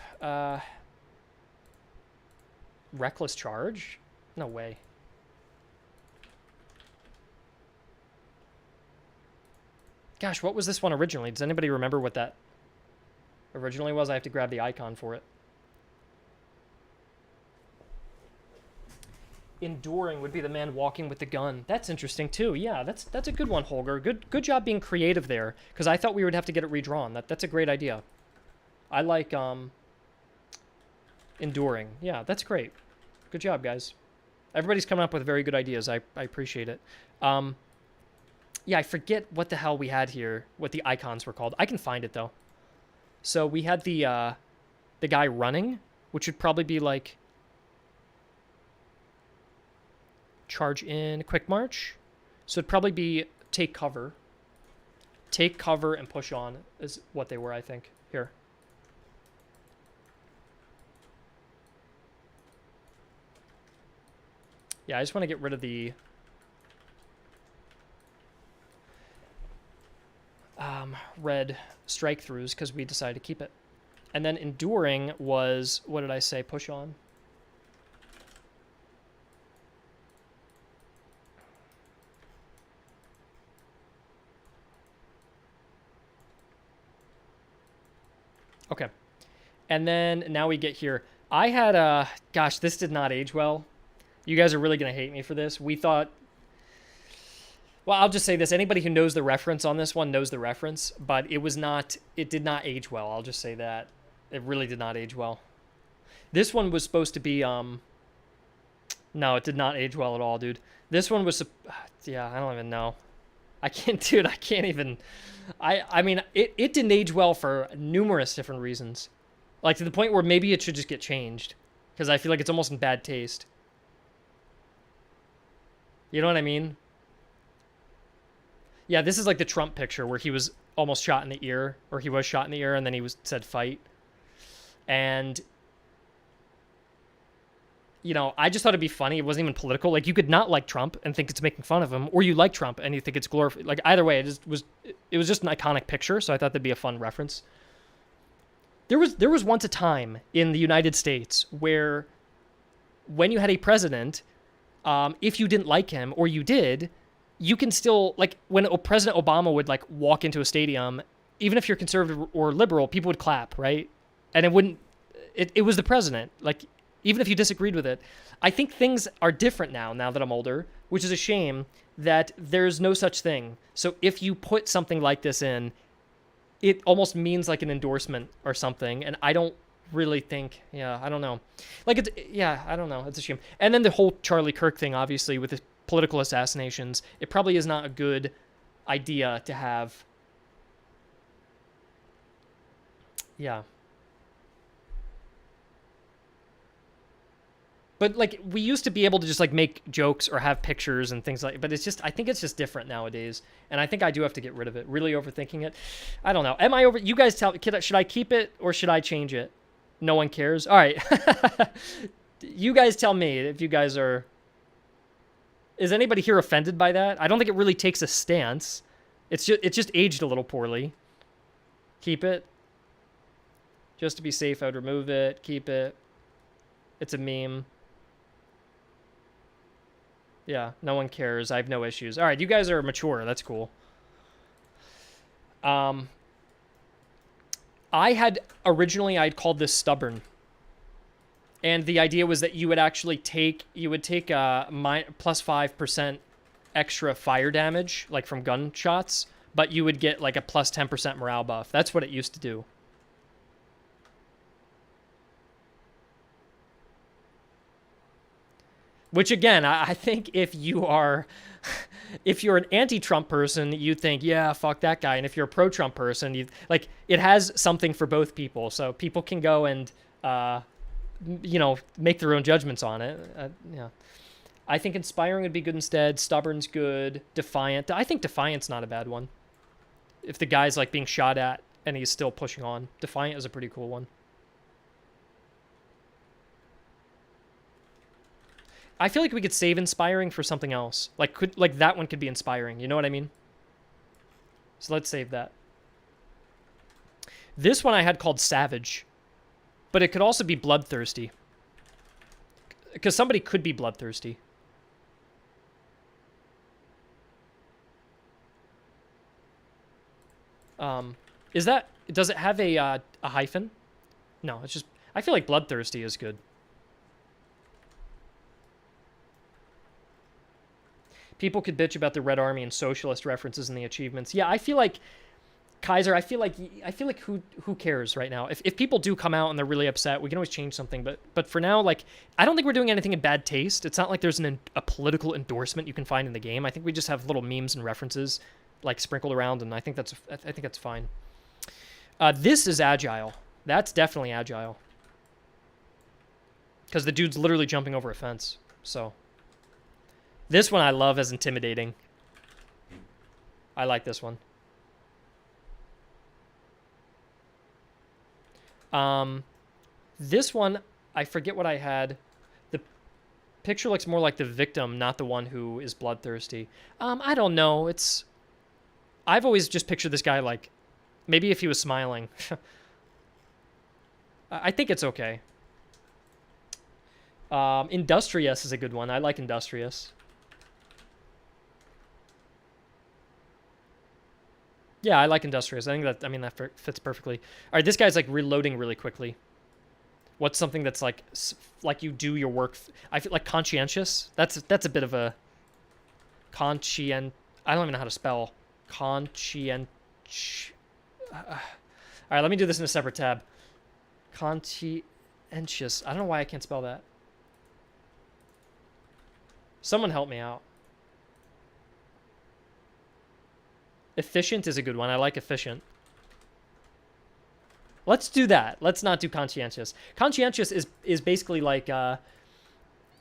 Speaker 1: Reckless charge? No way. Gosh, what was this one originally? Does anybody remember what that originally was? I have to grab the icon for it. Enduring would be the man walking with the gun. That's interesting too. Yeah, that's a good one, Holger. Good job being creative there, because I thought we would have to get it redrawn. That's a great idea. I like enduring. Yeah, that's great. Good job, guys. Everybody's coming up with very good ideas. I appreciate it. Yeah, I forget what the hell we had here, what the icons were called. I can find it though. So we had the guy running, which would probably be like charge in, quick march. So it'd probably be take cover. Take cover and push on is what they were, I think. Here. Yeah, I just want to get rid of the red strike throughs because we decided to keep it. And then enduring was, what did I say? Push on. Okay. And then now we get here. I had gosh, this did not age well. You guys are really going to hate me for this. We thought... Well, I'll just say this. Anybody who knows the reference on this one knows the reference, but it was not... It did not age well. I'll just say that. It really did not age well. This one was supposed to be... No, it did not age well at all, dude. This one was... Yeah, I don't even know. I can't... Dude, I can't even... I mean, it didn't age well for numerous different reasons. Like, to the point where maybe it should just get changed. Because I feel like it's almost in bad taste. You know what I mean? Yeah, this is like the Trump picture where he was almost shot in the ear. Or he was shot in the ear and then he said fight. And... You know, I just thought it'd be funny. It wasn't even political. Like, you could not like Trump and think it's making fun of him, or you like Trump and you think it's glorified. Like, either way, it was just an iconic picture, so I thought that'd be a fun reference. There was once a time in the United States where when you had a president, if you didn't like him, or you did, you can still, like, when President Obama would, like, walk into a stadium, even if you're conservative or liberal, people would clap, right? And it was the president. Like, even if you disagreed with it. I think things are different now that I'm older, which is a shame that there's no such thing. So if you put something like this in, it almost means like an endorsement or something. And I don't really think, I don't know. Like, I don't know. It's a shame. And then the whole Charlie Kirk thing, obviously, with the political assassinations, it probably is not a good idea to have. Yeah. But, like, we used to be able to just, like, make jokes or have pictures and things like... But it's just... I think it's just different nowadays. And I think I do have to get rid of it. Really overthinking it. I don't know. Am I over... You guys tell... Should I keep it or should I change it? No one cares? All right. You guys tell me if you guys are... Is anybody here offended by that? I don't think it really takes a stance. It's just aged a little poorly. Keep it. Just to be safe, I would remove it. Keep it. It's a meme. Yeah, no one cares. I have no issues. All right, you guys are mature. That's cool. I had originally I'd called this stubborn, and the idea was that you would actually take plus 5% extra fire damage, like from gunshots, but you would get like a plus 10% morale buff. That's what it used to do. Which, again, I think if you're an anti-Trump person, you think, yeah, fuck that guy. And if you're a pro-Trump person, like, it has something for both people. So people can go and, make their own judgments on it. Yeah. I think inspiring would be good instead. Stubborn's good. Defiant. I think defiant's not a bad one. If the guy's, like, being shot at and he's still pushing on. Defiant is a pretty cool one. I feel like we could save inspiring for something else. Like that one could be inspiring. You know what I mean? So let's save that. This one I had called savage, but it could also be bloodthirsty. Because somebody could be bloodthirsty. Does it have a hyphen? No, it's just, I feel like bloodthirsty is good. People could bitch about the Red Army and socialist references in the achievements. Yeah, I feel like Kaiser. I feel like who cares right now? If people do come out and they're really upset, we can always change something. But for now, like, I don't think we're doing anything in bad taste. It's not like there's a political endorsement you can find in the game. I think we just have little memes and references like sprinkled around, and I think that's fine. This is agile. That's definitely agile. Because the dude's literally jumping over a fence. So. This one I love as intimidating. I like this one. This one, I forget what I had. The picture looks more like the victim, not the one who is bloodthirsty. I don't know. I've always just pictured this guy like, maybe if he was smiling. I think it's okay. Industrious is a good one. I like Industrious. Yeah, I like Industrious. I think that fits perfectly. All right, this guy's like reloading really quickly. What's something that's like you do your work? I feel like conscientious. That's a bit of a conscient. I don't even know how to spell conscient. All right, let me do this in a separate tab. Conscientious. I don't know why I can't spell that. Someone help me out. Efficient is a good one. I like efficient. Let's do that. Let's not do conscientious. Conscientious is basically like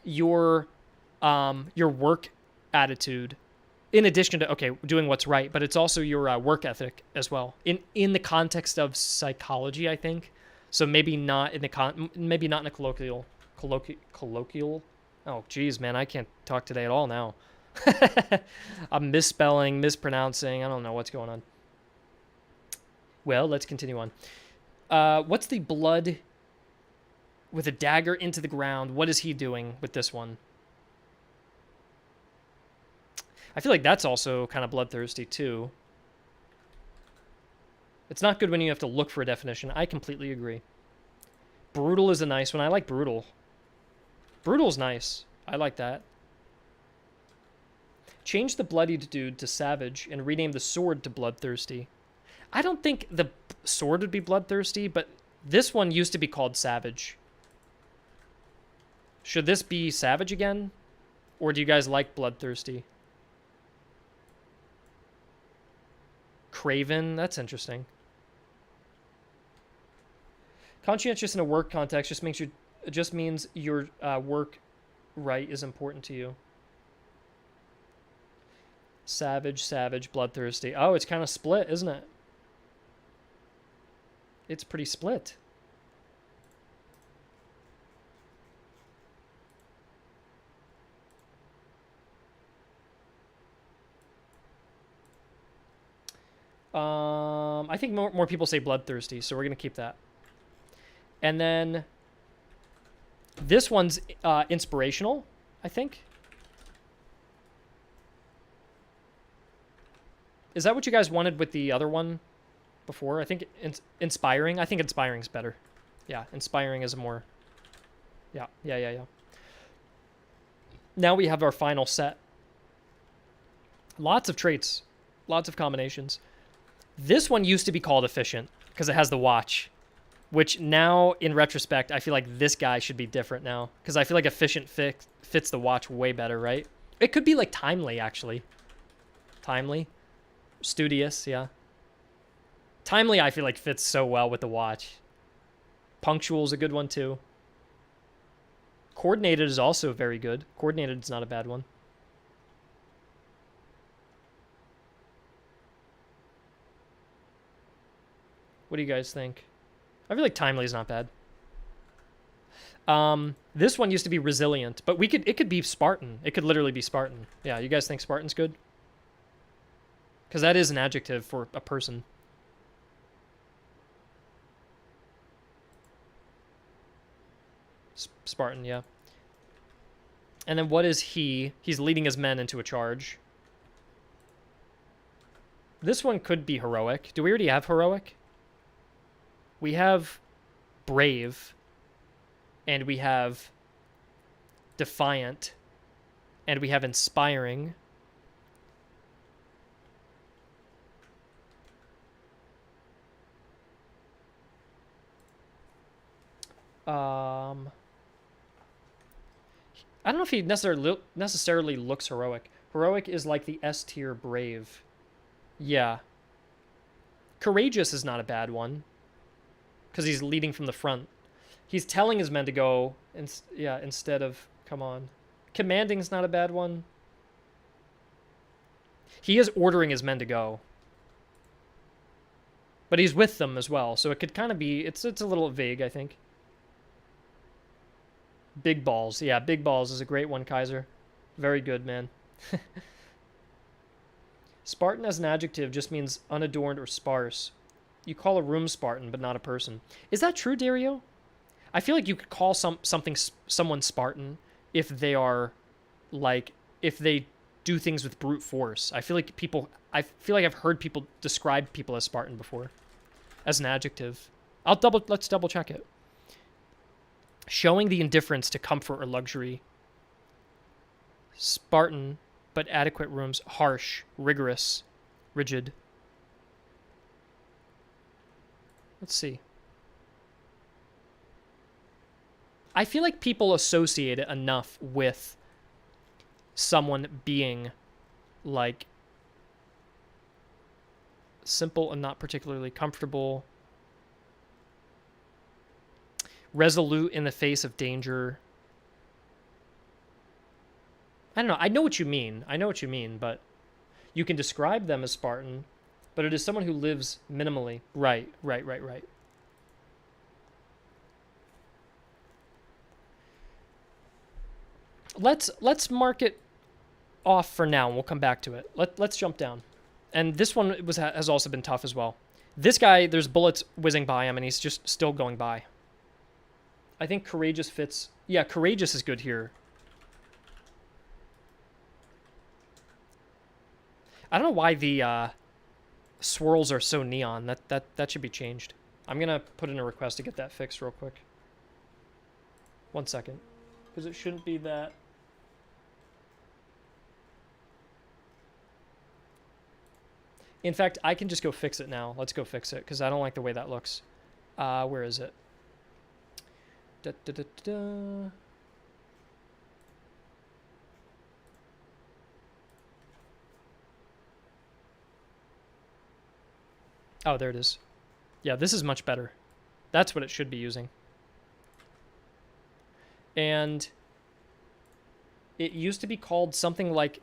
Speaker 1: your work attitude, in addition to doing what's right, but it's also your work ethic as well. In the context of psychology, I think. So maybe not in a colloquial. Oh, geez, man, I can't talk today at all now. I'm misspelling, mispronouncing. I don't know what's going on. Well, let's continue on. What's the blood with a dagger into the ground? What is he doing with this one? I feel like that's also kind of bloodthirsty too. It's not good when you have to look for a definition. I completely agree. Brutal is a nice one. I like brutal. Brutal's nice. I like that. Change the bloodied dude to savage and rename the sword to bloodthirsty. I don't think the sword would be bloodthirsty, but this one used to be called savage. Should this be savage again? Or do you guys like bloodthirsty? Craven, that's interesting. Conscientious in a work context just means your work right is important to you. Savage, bloodthirsty. Oh, it's kind of split, isn't it? It's pretty split. I think more people say bloodthirsty, so we're going to keep that. And then this one's inspirational, I think. Is that what you guys wanted with the other one before? I think inspiring. I think inspiring's better. Yeah, inspiring is a more... Yeah. Now we have our final set. Lots of traits. Lots of combinations. This one used to be called efficient because it has the watch. Which now, in retrospect, I feel like this guy should be different now. Because I feel like efficient fits the watch way better, right? It could be like timely, actually. Timely. Studious, yeah. Timely, I feel like fits so well with the watch. Punctual is a good one, too. Coordinated is also very good. Coordinated is not a bad one. What do you guys think? I feel like timely is not bad. This one used to be resilient, but it could be Spartan. It could literally be Spartan. Yeah, you guys think Spartan's good? Because that is an adjective for a person. Spartan, yeah. And then what is he? He's leading his men into a charge. This one could be heroic. Do we already have heroic? We have brave. And we have defiant. And we have inspiring. I don't know if he necessarily looks heroic. Heroic is like the S tier brave. Yeah. Courageous is not a bad one. Because he's leading from the front. He's telling his men to go, instead of, come on. Commanding is not a bad one. He is ordering his men to go. But he's with them as well, so it could kind of be, it's a little vague, I think. Big balls. Yeah, big balls is a great one, Kaiser. Very good, man. Spartan as an adjective just means unadorned or sparse. You call a room Spartan, but not a person. Is that true, Dario? I feel like you could call someone Spartan if they are, like, if they do things with brute force. I feel like I've heard people describe people as Spartan before. As an adjective. Let's double check it. Showing the indifference to comfort or luxury. Spartan, but adequate rooms. Harsh, rigorous, rigid. Let's see. I feel like people associate it enough with someone being like simple and not particularly comfortable, resolute in the face of danger. I don't know. I know what you mean. I know what you mean, but you can describe them as Spartan, but it is someone who lives minimally. Right, right, right, right. Let's mark it off for now, and we'll come back to it. Let's jump down. And this one has also been tough as well. This guy, there's bullets whizzing by him, and he's just still going by. I think courageous fits. Yeah, courageous is good here. I don't know why the swirls are so neon. That should be changed. I'm gonna put in a request to get that fixed real quick. 1 second, because it shouldn't be that. In fact, I can just go fix it now. Let's go fix it, because I don't like the way that looks. Where is it? Da, da, da, da, da. Oh, there it is. Yeah, this is much better. That's what it should be using. And it used to be called something like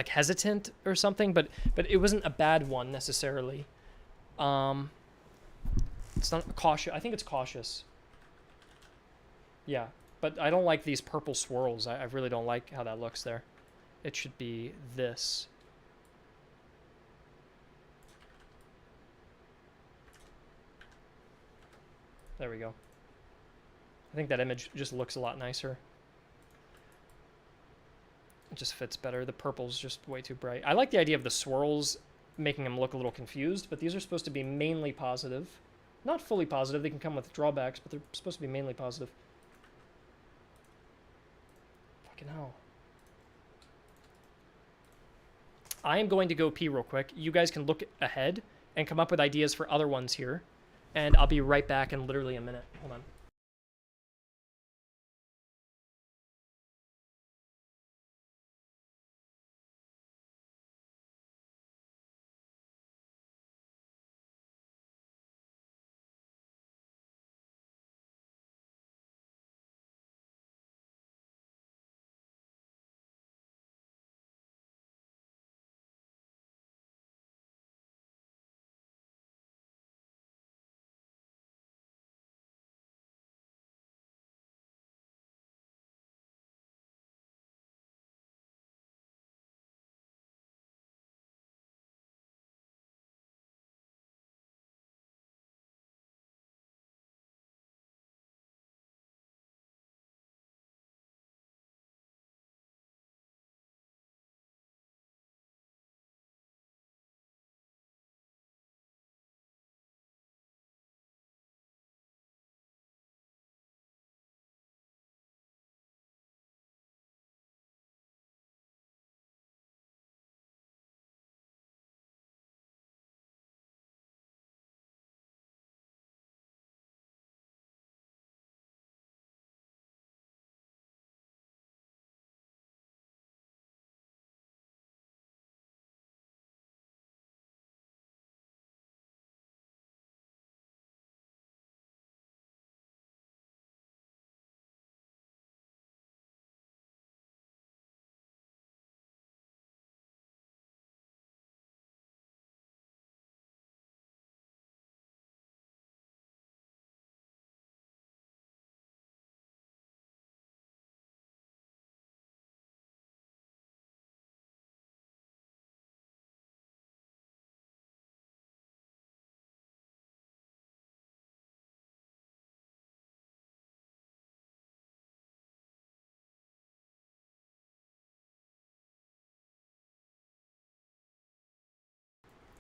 Speaker 1: hesitant or something, but it wasn't a bad one necessarily. It's not cautious. I think it's cautious. Yeah, but I don't like these purple swirls. I really don't like how that looks there. It should be this. There we go. I think that image just looks a lot nicer. It just fits better. The purple's just way too bright. I like the idea of the swirls making them look a little confused, but these are supposed to be mainly positive. Not fully positive. They can come with drawbacks, but they're supposed to be mainly positive. Fucking hell. I am going to go pee real quick. You guys can look ahead and come up with ideas for other ones here. And I'll be right back in literally a minute. Hold on.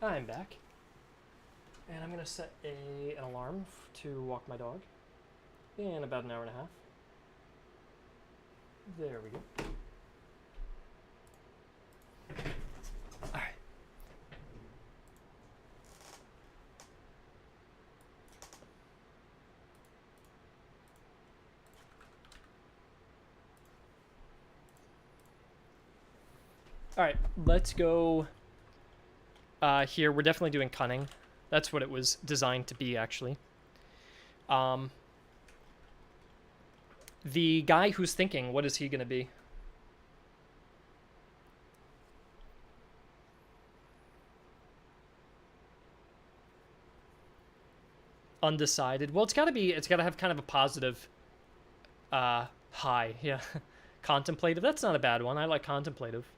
Speaker 1: I'm back. And I'm going to set an alarm to walk my dog. in about an hour and a half. There we go. All right. All right, let's go here. We're definitely doing cunning. That's what it was designed to be, actually. The guy who's thinking, what is he going to be? Undecided. Well, it's got to have kind of a positive high. Yeah. Contemplative. That's not a bad one. I like contemplative.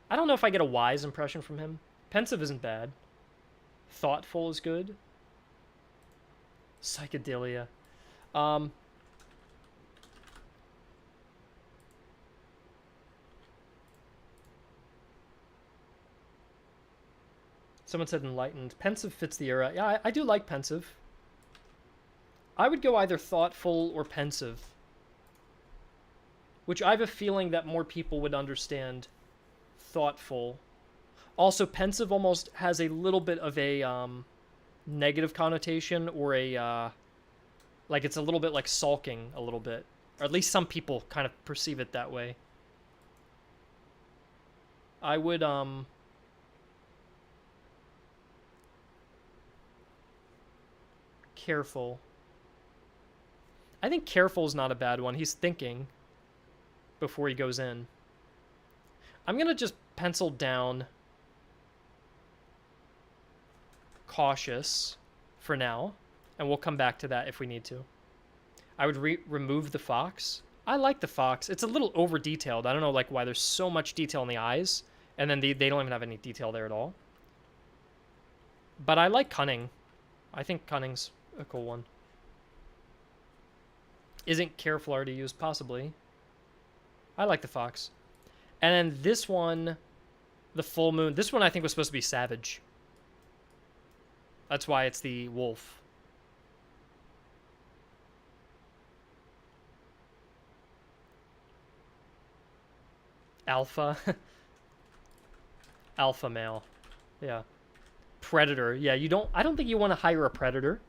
Speaker 1: I don't know if I get a wise impression from him. Pensive isn't bad. Thoughtful is good. Psychedelia. Someone said enlightened. Pensive fits the era. Yeah, I do like pensive. I would go either thoughtful or pensive, which I have a feeling that more people would understand thoughtful. Also, pensive almost has a little bit of a negative connotation, or a like it's a little bit like sulking a little bit, or at least some people kind of perceive it that way. I would careful. I think careful is not a bad one. He's thinking before he goes in. I'm gonna just pencil down cautious for now, and we'll come back to that if we need to. I would remove the fox. I like the fox. It's a little over detailed. I don't know like why there's so much detail in the eyes, and then they don't even have any detail there at all. But I like cunning. I think cunning's a cool one. Isn't careful already used? Possibly. I like the fox. And then this one, the full moon. This one I think was supposed to be savage. That's why it's the wolf. Alpha. Alpha male. Yeah. Predator. Yeah, I don't think you want to hire a predator.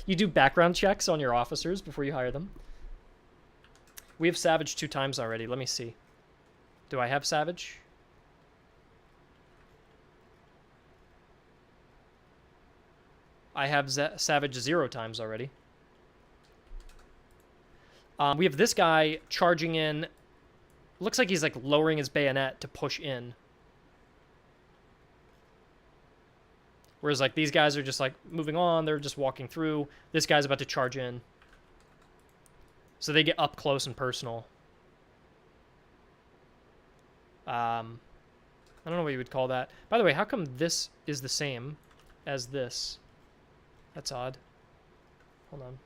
Speaker 1: You do background checks on your officers before you hire them. We have savage 2 times already. Let me see. Do I have savage? I have savage 0 times already. We have this guy charging in. Looks like he's like lowering his bayonet to push in. Whereas like these guys are just like moving on. They're just walking through. This guy's about to charge in. So they get up close and personal. I don't know what you would call that. By the way, how come this is the same as this? That's odd. Hold on.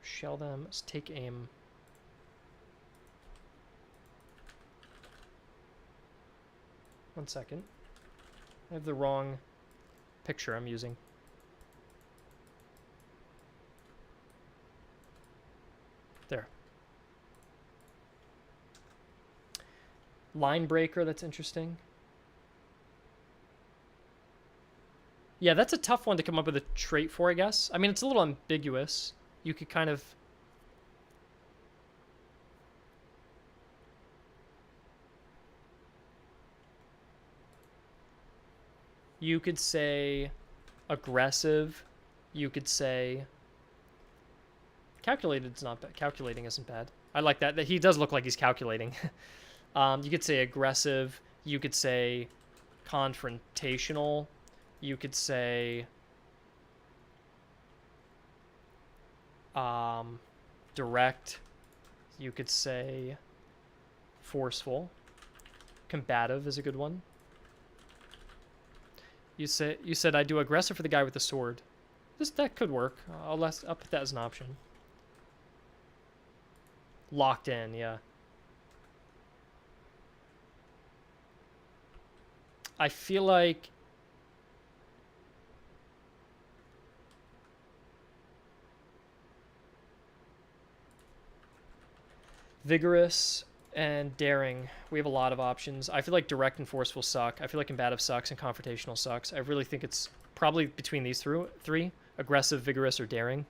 Speaker 1: Shell them. Let's take aim. One second. I have the wrong picture I'm using. There. Line breaker, that's interesting. Yeah, that's a tough one to come up with a trait for, I guess. I mean, it's a little ambiguous. You could kind of... You could say aggressive. You could say calculated's not bad. Calculating isn't bad. I like that. He does look like he's calculating. You could say aggressive. You could say confrontational. You could say direct. You could say forceful. Combative is a good one. You said I do aggressive for the guy with the sword. That could work. I'll put that as an option. Locked in, yeah. I feel like Vigorous and daring. We have a lot of options. I feel like direct and forceful suck. I feel like combative sucks and confrontational sucks. I really think it's probably between these three. Aggressive, vigorous, or daring.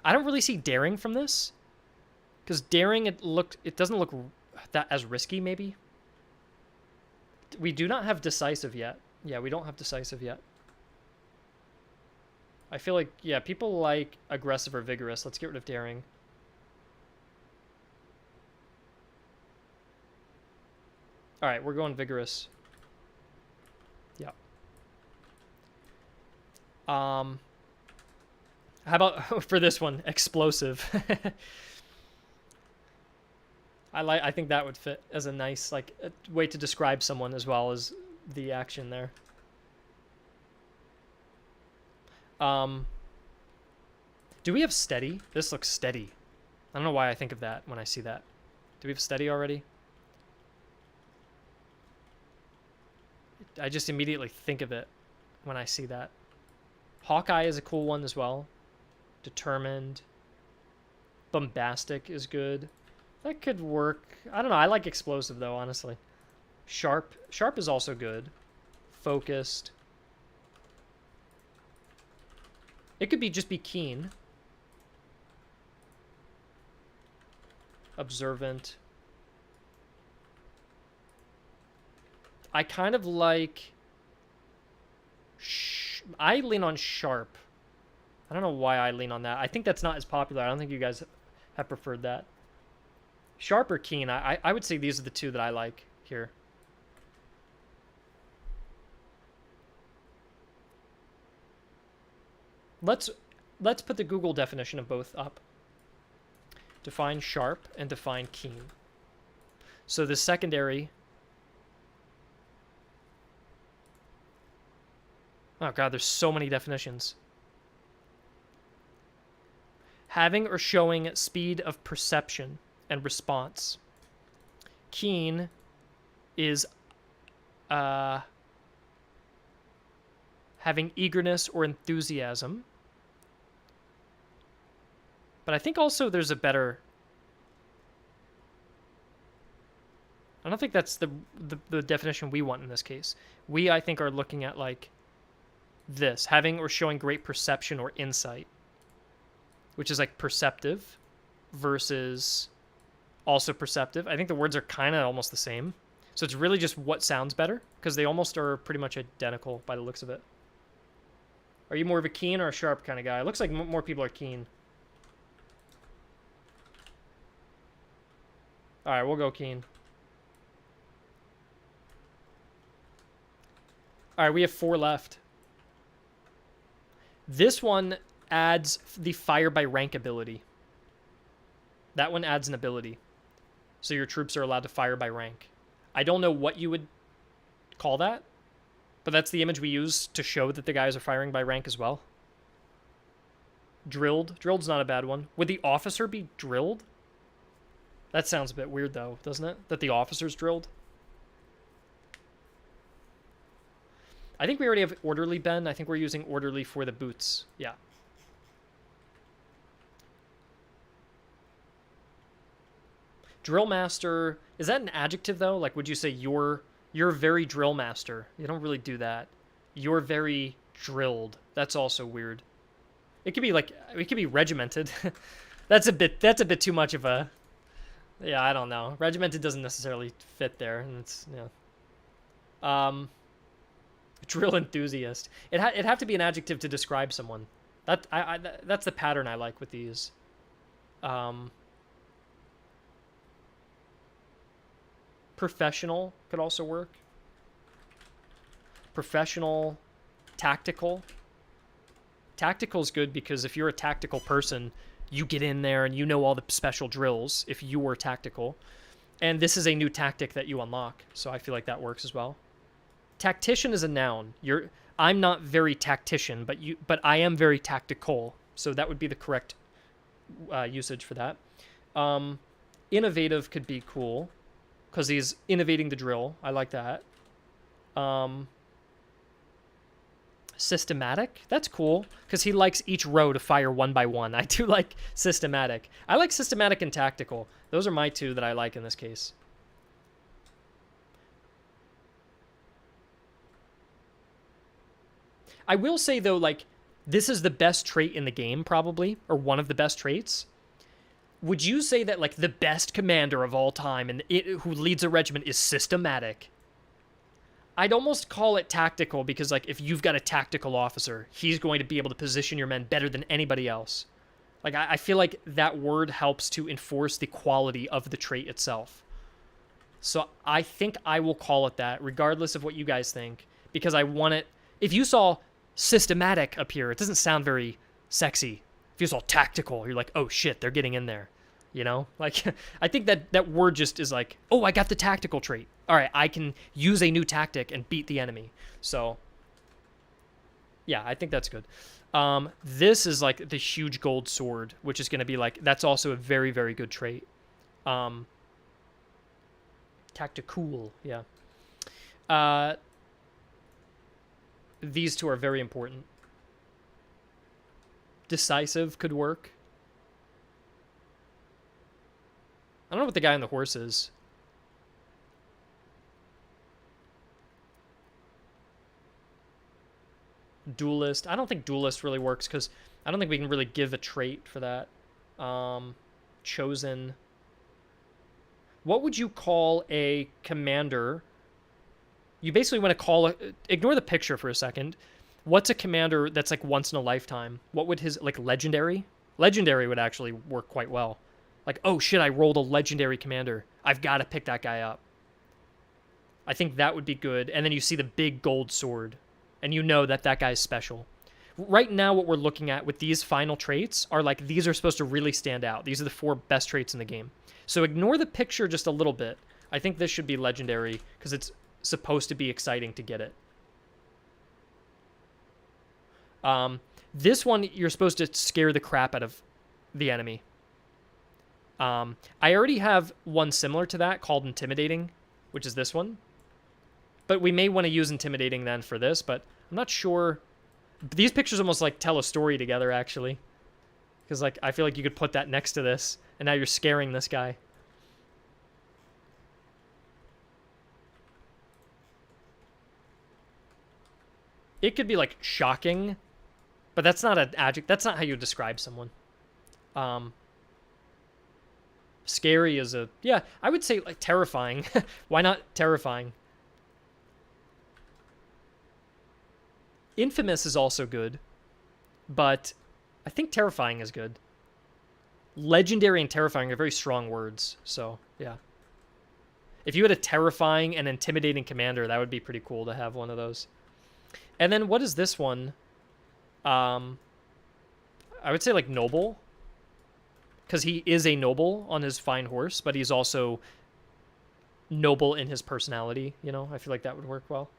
Speaker 1: I don't really see daring from this. Because daring, it doesn't look that as risky, maybe. We do not have decisive yet. Yeah, we don't have decisive yet. I feel like, yeah, people like aggressive or vigorous. Let's get rid of daring. All right, we're going vigorous. Yeah. How about for this one, explosive? I think that would fit as a nice like a way to describe someone as well as the action there. Do we have steady? This looks steady. I don't know why I think of that when I see that. Do we have steady already? I just immediately think of it when I see that. Hawkeye is a cool one as well. Determined. Bombastic is good. That could work. I don't know. I like explosive though, honestly. Sharp. Sharp is also good. Focused. It could be just be keen. Observant. I kind of like... I lean on sharp. I don't know why I lean on that. I think that's not as popular. I don't think you guys have preferred that. Sharp or keen. I would say these are the two that I like here. Let's put the Google definition of both up. Define sharp and define keen. So the secondary... Oh god, there's so many definitions. Having or showing speed of perception and response. Keen is having eagerness or enthusiasm. But I think also there's a better... I don't think that's the definition we want in this case. We, I think, are looking at like this. Having or showing great perception or insight. Which is like perceptive versus also perceptive. I think the words are kind of almost the same. So it's really just what sounds better, because they almost are pretty much identical by the looks of it. Are you more of a keen or a sharp kind of guy? It looks like more people are keen. All right, we'll go keen. All right, we have 4 left. This one adds the fire by rank ability. That one adds an ability. So your troops are allowed to fire by rank. I don't know what you would call that, but that's the image we use to show that the guys are firing by rank as well. Drilled. Drilled's not a bad one. Would the officer be drilled? That sounds a bit weird though, doesn't it? That the officer's drilled? I think we already have orderly, Ben. I think we're using orderly for the boots. Yeah. Drill master, is that an adjective though? Like, would you say you're very drill master? You don't really do that. You're very drilled. That's also weird. It could be like, it could be regimented. That's a bit too much of a, yeah, I don't know. Regimented doesn't necessarily fit there. And it's, yeah. Drill enthusiast. It'd have to be an adjective to describe someone. That's the pattern I like with these. Professional could also work. Professional, tactical. Tactical is good because if you're a tactical person, you get in there and you know all the special drills if you were tactical. And this is a new tactic that you unlock, so I feel like that works as well. Tactician is a noun. I'm not very tactician, but I am very tactical, so that would be the correct usage for that. Innovative could be cool because he's innovating the drill. I like that. Systematic? That's cool, because he likes each row to fire one by one. I do like systematic. I like systematic and tactical. Those are my two that I like in this case. I will say, though, like, this is the best trait in the game, probably, or one of the best traits. Would you say that, like, the best commander of all time and who leads a regiment is systematic? I'd almost call it tactical, because, like, if you've got a tactical officer, he's going to be able to position your men better than anybody else. Like, I feel like that word helps to enforce the quality of the trait itself. So I think I will call it that, regardless of what you guys think, because I want it. If you saw systematic appear, it doesn't sound very sexy. If you saw tactical, you're like, oh shit, they're getting in there. You know, like, I think that word just is like, oh, I got the tactical trait. All right, I can use a new tactic and beat the enemy. So, yeah, I think that's good. This is like the huge gold sword, which is going to be like, that's also a very, very good trait. Tactical, yeah. These two are very important. Decisive could work. I don't know what the guy on the horse is. Duelist. I don't think duelist really works, because I don't think we can really give a trait for that. Chosen. What would you call a commander? You basically want to call ignore the picture for a second. What's a commander that's like once in a lifetime? What would his, like, legendary? Legendary would actually work quite well. Like, oh shit, I rolled a legendary commander. I've got to pick that guy up. I think that would be good. And then you see the big gold sword, and you know that that guy's special. Right now, what we're looking at with these final traits are like, these are supposed to really stand out. These are the 4 best traits in the game. So ignore the picture just a little bit. I think this should be legendary, because it's supposed to be exciting to get it. This one, you're supposed to scare the crap out of the enemy. I already have one similar to that called Intimidating, which is this one. But we may want to use Intimidating then for this, but I'm not sure. These pictures almost like tell a story together, actually. Because, like, I feel like you could put that next to this, and now you're scaring this guy. It could be, like, shocking, but that's not an adjective. That's not how you describe someone. Scary is a, yeah, I would say, like, terrifying. Why not terrifying? Infamous is also good, but I think terrifying is good. Legendary and terrifying are very strong words, so yeah. If you had a terrifying and intimidating commander, that would be pretty cool to have one of those. And then what is this one? I would say, like, noble, because he is a noble on his fine horse, but he's also noble in his personality, you know? I feel like that would work well.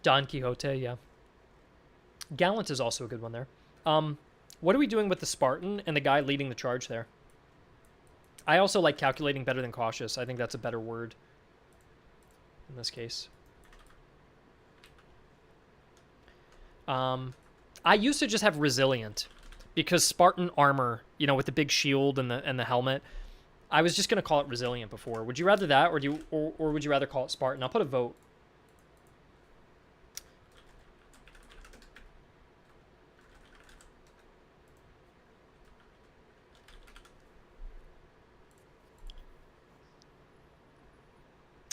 Speaker 1: Don Quixote, yeah. Gallant is also a good one there. What are we doing with the Spartan and the guy leading the charge there? I also like calculating better than cautious. I think that's a better word in this case. I used to just have resilient, because Spartan armor, you know, with the big shield and the helmet, I was just gonna call it resilient before. Would you rather that, or would you rather call it Spartan? I'll put a vote.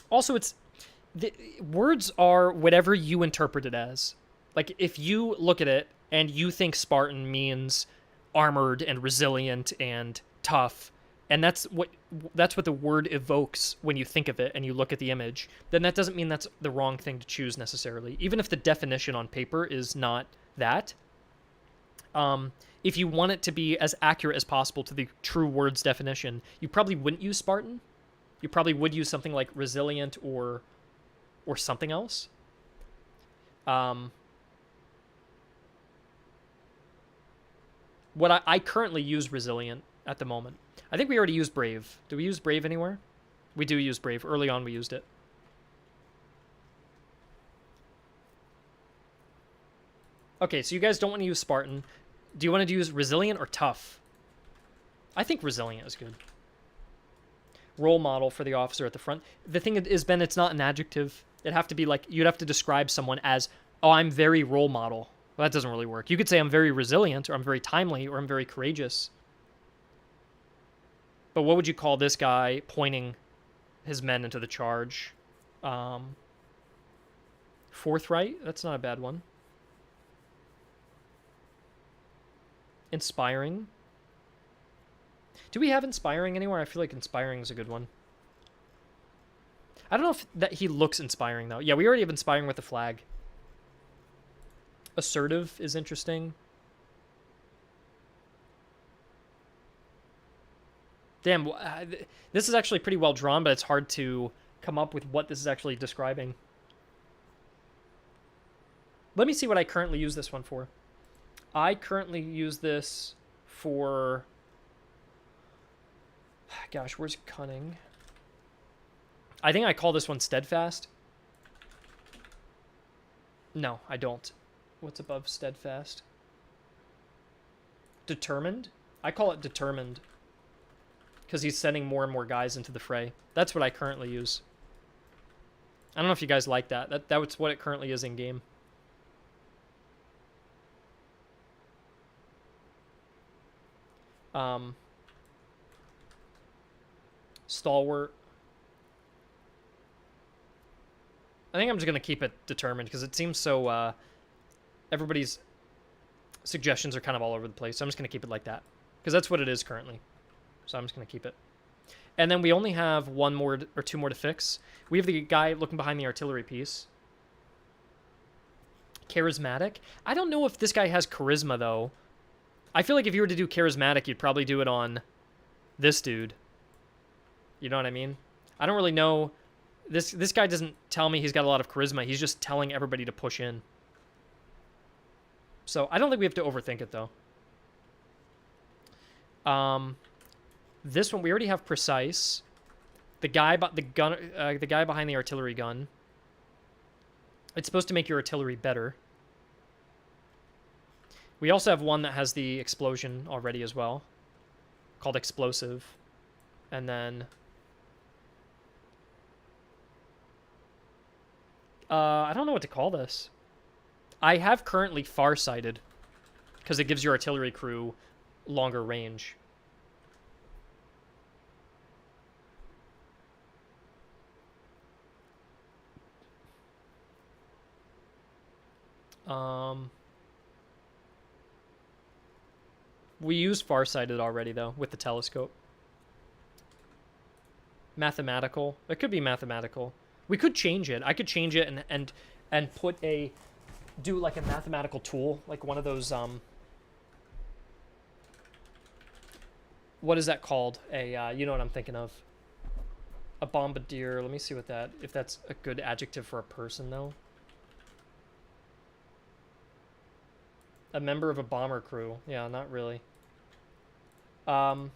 Speaker 1: Also, words are whatever you interpret it as. Like, if you look at it and you think Spartan means armored and resilient and tough, and that's what the word evokes when you think of it and you look at the image, then that doesn't mean that's the wrong thing to choose necessarily. Even if the definition on paper is not that, if you want it to be as accurate as possible to the true word's definition, you probably wouldn't use Spartan. You probably would use something like resilient or something else. What I currently use resilient at the moment. I think we already used brave. Do we use brave anywhere? We do use Brave. Early on, we used it. Okay, so you guys don't want to use Spartan. Do you want to use Resilient or Tough? I think Resilient is good. Role model for the officer at the front. The thing is, Ben, it's not an adjective. It'd have to be like, you'd have to describe someone as, oh, I'm very role model. Well, that doesn't really work. You could say I'm very resilient, or I'm very timely, or I'm very courageous. But what would you call this guy pointing his men into the charge? Forthright? That's not a bad one. Inspiring. Do we have inspiring anywhere? I feel like inspiring is a good one. I don't know if that he looks inspiring, though. Yeah, we already have inspiring with the flag. Assertive is interesting. Damn, this is actually pretty well drawn, but it's hard to come up with what this is actually describing. Let me see what I currently use this one for. I currently use this for... Gosh, where's cunning? I think I call this one steadfast. No, I don't. What's above steadfast? Determined? I call it determined. Because he's sending more and more guys into the fray. That's what I currently use. I don't know if you guys like that. That's what it currently is in game. Stalwart. I think I'm just going to keep it determined because it seems so... everybody's suggestions are kind of all over the place. So I'm just going to keep it like that. Because that's what it is currently. So I'm just going to keep it. And then we only have one more or two more to fix. We have the guy looking behind the artillery piece. Charismatic. I don't know if this guy has charisma, though. I feel like if you were to do charismatic, you'd probably do it on this dude. You know what I mean? I don't really know. This guy doesn't tell me he's got a lot of charisma. He's just telling everybody to push in. So I don't think we have to overthink it, though. This one we already have precise. The guy behind the artillery gun. It's supposed to make your artillery better. We also have one that has the explosion already as well, called explosive. And then I don't know what to call this. I have currently farsighted because it gives your artillery crew longer range. We used farsighted already, though, with the telescope. Mathematical. It could be mathematical. We could change it. I could change it and put a... do like a mathematical tool, like one of those... what is that called? You know what I'm thinking of. A bombardier. Let me see what that... if that's a good adjective for a person, though. A member of a bomber crew. Yeah, not really. I'm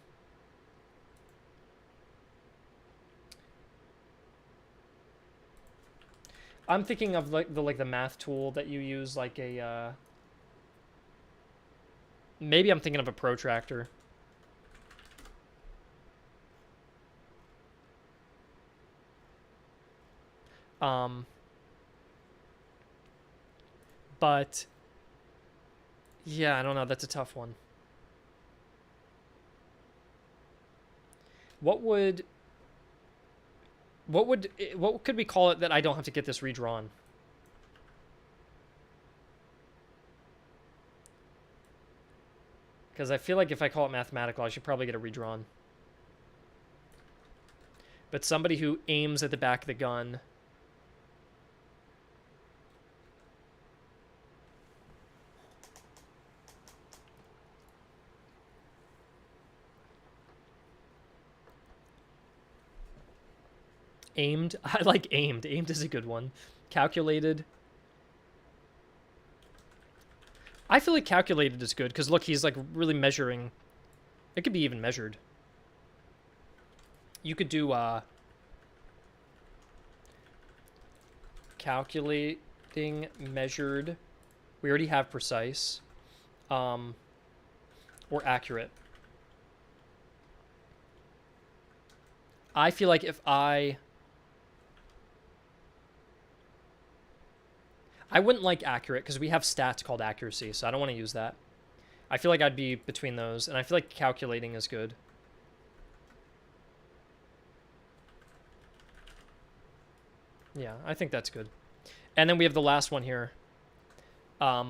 Speaker 1: thinking of like the math tool that you use, like a maybe I'm thinking of a protractor. But yeah, I don't know. That's a tough one. What could we call it that I don't have to get this redrawn? Because I feel like if I call it mathematical, I should probably get it redrawn. But somebody who aims at the back of the gun. Aimed. I like aimed. Aimed is a good one. Calculated. I feel like calculated is good because look, he's like really measuring. It could be even measured. You could do calculating, measured. We already have precise. Or accurate. I feel like if I wouldn't like accurate because we have stats called accuracy, so I don't want to use that. I feel like I'd be between those, and I feel like calculating is good. Yeah, I think that's good. And then we have the last one here. By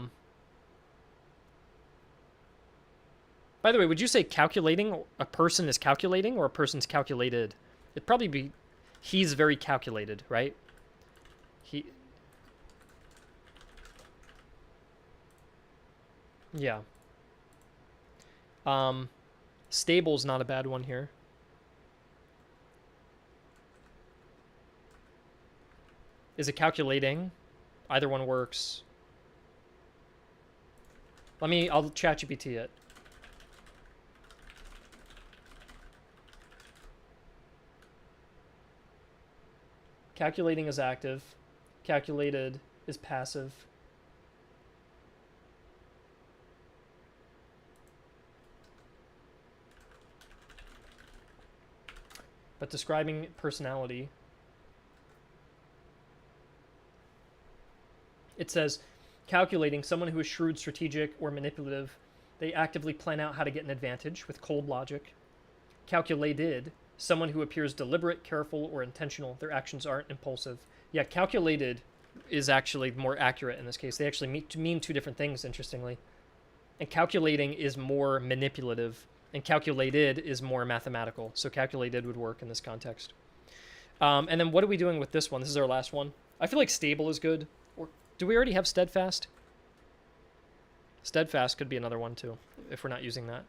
Speaker 1: the way, would you say calculating, a person is calculating, or a person's calculated? It'd probably be, he's very calculated, right? Yeah. Stable's not a bad one here. Is it calculating? Either one works. I'll ChatGPT it. Calculating is active. Calculated is passive. But describing personality, it says, calculating, someone who is shrewd, strategic, or manipulative. They actively plan out how to get an advantage with cold logic. Calculated, someone who appears deliberate, careful, or intentional. Their actions aren't impulsive. Yeah, calculated is actually more accurate in this case. They actually mean two different things, interestingly. And calculating is more manipulative, and calculated is more mathematical. So calculated would work in this context. And then what are we doing with this one? This is our last one. I feel like stable is good. Or do we already have steadfast? Steadfast could be another one too, if we're not using that.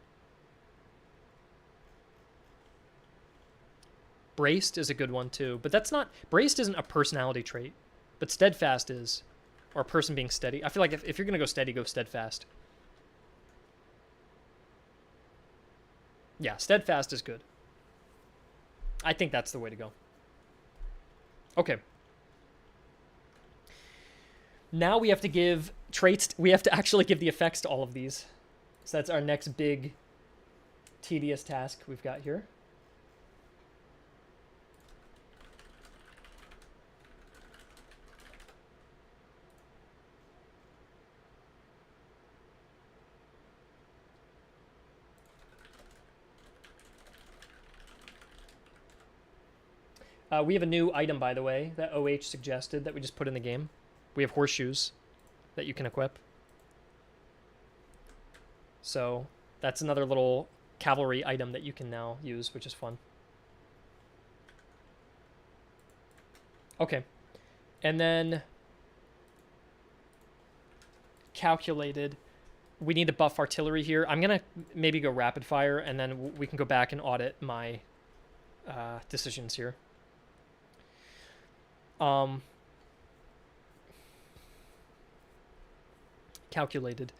Speaker 1: Braced is a good one too, but that's not, braced isn't a personality trait, but steadfast is, or a person being steady. I feel like if you're going to go steady, go steadfast. Yeah, steadfast is good. I think that's the way to go. Okay. Now we have to give traits, we have to actually give the effects to all of these. So that's our next big tedious task we've got here. We have a new item, by the way, that OH suggested that we just put in the game. We have horseshoes that you can equip. So that's another little cavalry item that you can now use, which is fun. Okay. And then calculated. We need to buff artillery here. I'm going to maybe go rapid fire, and then we can go back and audit my decisions here. Calculated.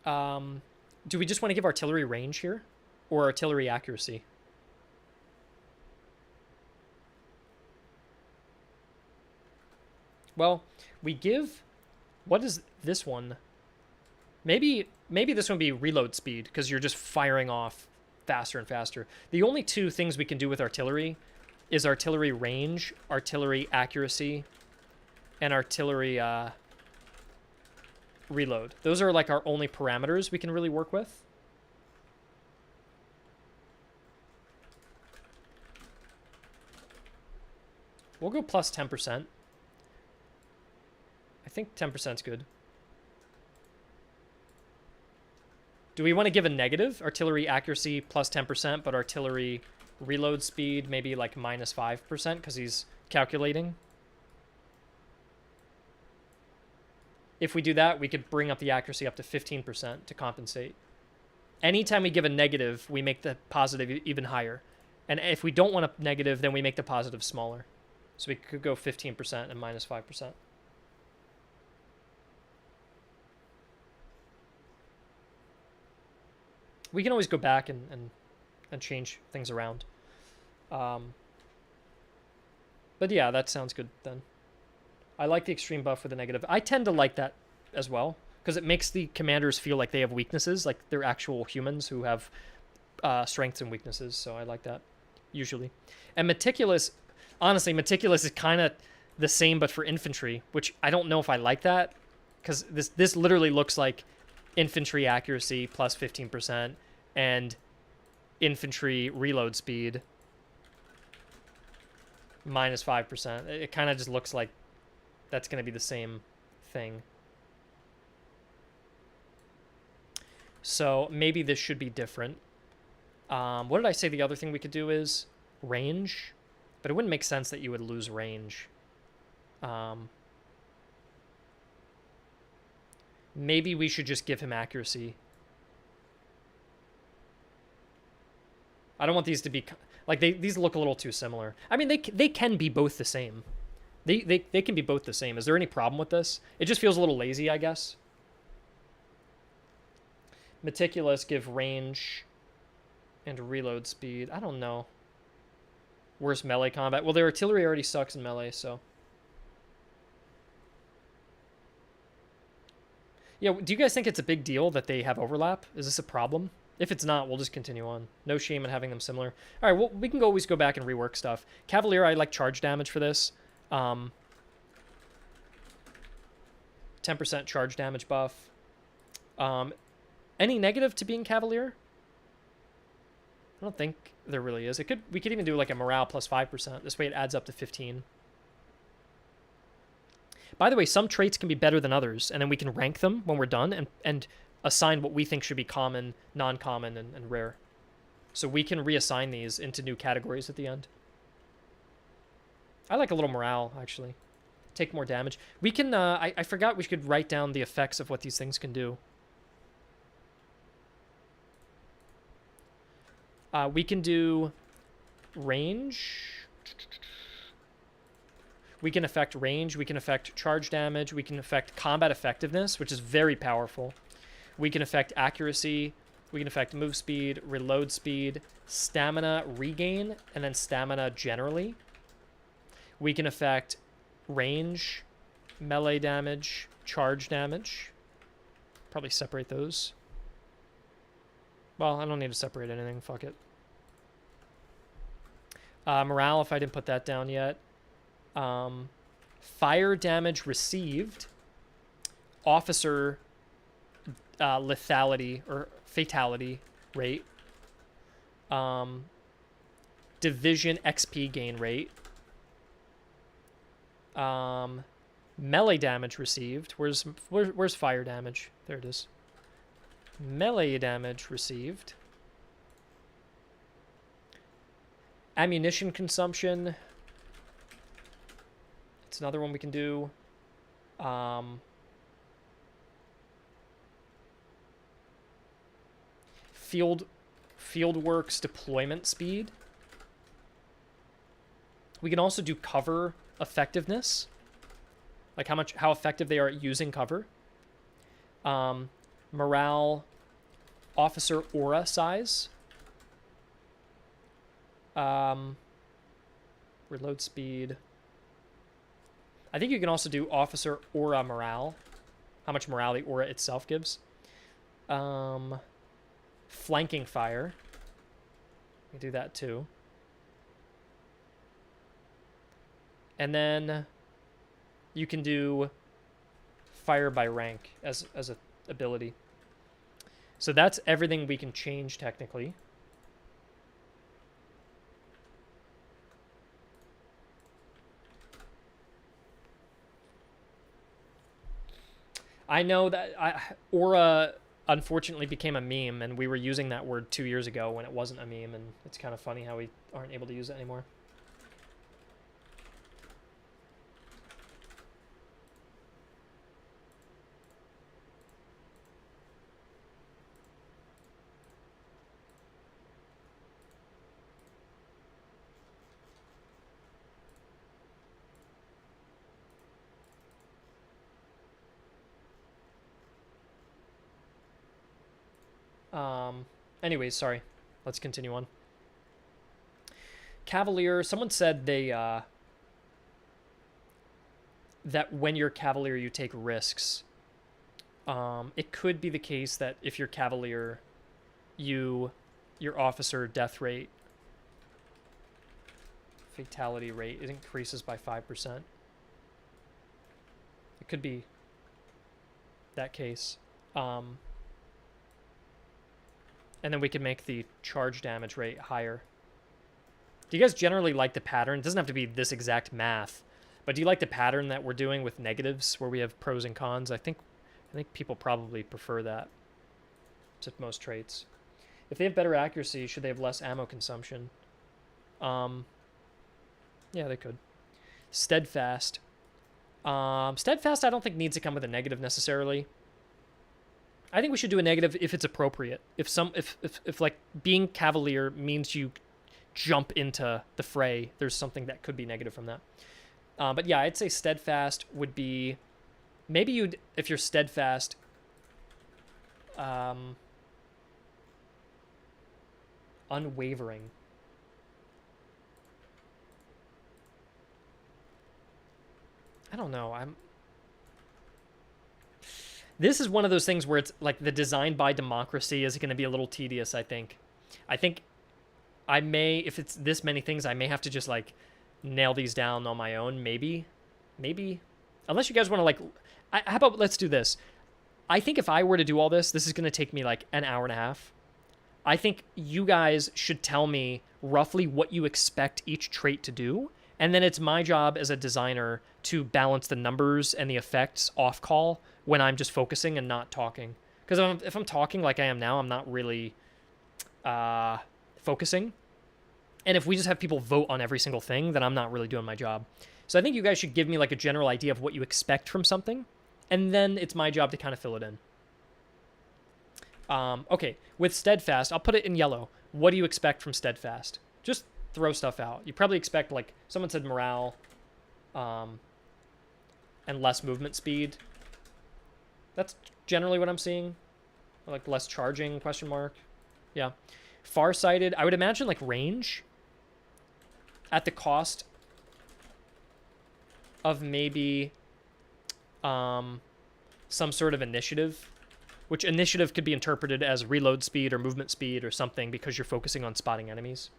Speaker 1: Do we just want to give artillery range here, or artillery accuracy? Well, we give, what is this one? Maybe this one be reload speed, because you're just firing off faster and faster. The only two things we can do with artillery is artillery range, artillery accuracy, and artillery reload. Those are like our only parameters we can really work with. We'll go plus 10%. I think 10% is good. Do we want to give a negative? Artillery accuracy plus 10%, but artillery reload speed maybe like minus 5% because he's calculating. If we do that, we could bring up the accuracy up to 15% to compensate. Anytime we give a negative, we make the positive even higher. And if we don't want a negative, then we make the positive smaller. So we could go 15% and minus 5%. We can always go back and change things around. But yeah, that sounds good then. I like the extreme buff with the negative. I tend to like that as well because it makes the commanders feel like they have weaknesses, like they're actual humans who have strengths and weaknesses. So I like that usually. And meticulous, honestly, meticulous is kind of the same but for infantry, which I don't know if I like that because this literally looks like infantry accuracy plus 15% and infantry reload speed minus 5%. It kind of just looks like that's going to be the same thing. So maybe this should be different. What did I say the other thing we could do is? Range? But it wouldn't make sense that you would lose range. Maybe we should just give him accuracy. I don't want these to be... Like, these look a little too similar. I mean, they can be both the same. They can be both the same. Is there any problem with this? It just feels a little lazy, I guess. Meticulous, give range and reload speed. I don't know. Worse melee combat. Well, their artillery already sucks in melee, so... Yeah, do you guys think it's a big deal that they have overlap? Is this a problem? If it's not, we'll just continue on. No shame in having them similar. All right, well, we can always go back and rework stuff. Cavalier, I like charge damage for this. 10% charge damage buff. Any negative to being Cavalier? I don't think there really is. We could even do like a morale plus 5%. This way it adds up to 15. By the way, some traits can be better than others, and then we can rank them when we're done and assign what we think should be common, non-common, and rare. So we can reassign these into new categories at the end. I like a little morale, actually. Take more damage. We can, I forgot we could write down the effects of what these things can do. We can do range. We can affect range. We can affect charge damage. We can affect combat effectiveness, which is very powerful. We can affect accuracy. We can affect move speed, reload speed, stamina regain, and then stamina generally. We can affect range, melee damage, charge damage. Probably separate those. Well, I don't need to separate anything. Fuck it. Morale, if I didn't put that down yet. Fire damage received. Officer lethality or fatality rate. Division XP gain rate. Melee damage received. Where's fire damage? There it is. Melee damage received. Ammunition consumption. It's another one we can do. Fieldworks deployment speed. We can also do cover effectiveness, like how effective they are at using cover. Morale, officer aura size. Reload speed. I think you can also do officer aura morale. How much morale the aura itself gives. Flanking fire. You can do that too. And then you can do fire by rank as a ability. So that's everything we can change technically. I know that aura unfortunately became a meme, and we were using that word 2 years ago when it wasn't a meme, and it's kind of funny how we aren't able to use it anymore. Anyways, sorry. Let's continue on. Cavalier, someone said they that when you're Cavalier, you take risks. It could be the case that if you're Cavalier, your officer death rate, fatality rate, it increases by 5%. It could be that case. And then we can make the charge damage rate higher. Do you guys generally like the pattern? It doesn't have to be this exact math, but do you like the pattern that we're doing with negatives where we have pros and cons? I think people probably prefer that to most traits. If they have better accuracy, should they have less ammo consumption? Yeah, they could. Steadfast. Steadfast I don't think needs to come with a negative necessarily. I think we should do a negative if it's appropriate. If like being Cavalier means you jump into the fray, there's something that could be negative from that. But yeah, I'd say steadfast would be, maybe you'd, if you're steadfast, unwavering. I don't know. This is one of those things where it's like the design by democracy is going to be a little tedious, I think. I may, if it's this many things, I may have to just like nail these down on my own. Maybe. Unless you guys want to like, how about let's do this. I think if I were to do all this, this is going to take me like an hour and a half. I think you guys should tell me roughly what you expect each trait to do. And then it's my job as a designer to balance the numbers and the effects off call when I'm just focusing and not talking. Because if I'm talking like I am now, I'm not really focusing. And if we just have people vote on every single thing, then I'm not really doing my job. So I think you guys should give me like a general idea of what you expect from something. And then it's my job to kind of fill it in. Okay, with steadfast, I'll put it in yellow. What do you expect from steadfast? Just throw stuff out. You probably expect, like, someone said morale, and less movement speed. That's generally what I'm seeing. Like, less charging, question mark. Yeah. Farsighted, I would imagine, like, range at the cost of maybe some sort of initiative, which initiative could be interpreted as reload speed or movement speed or something because you're focusing on spotting enemies.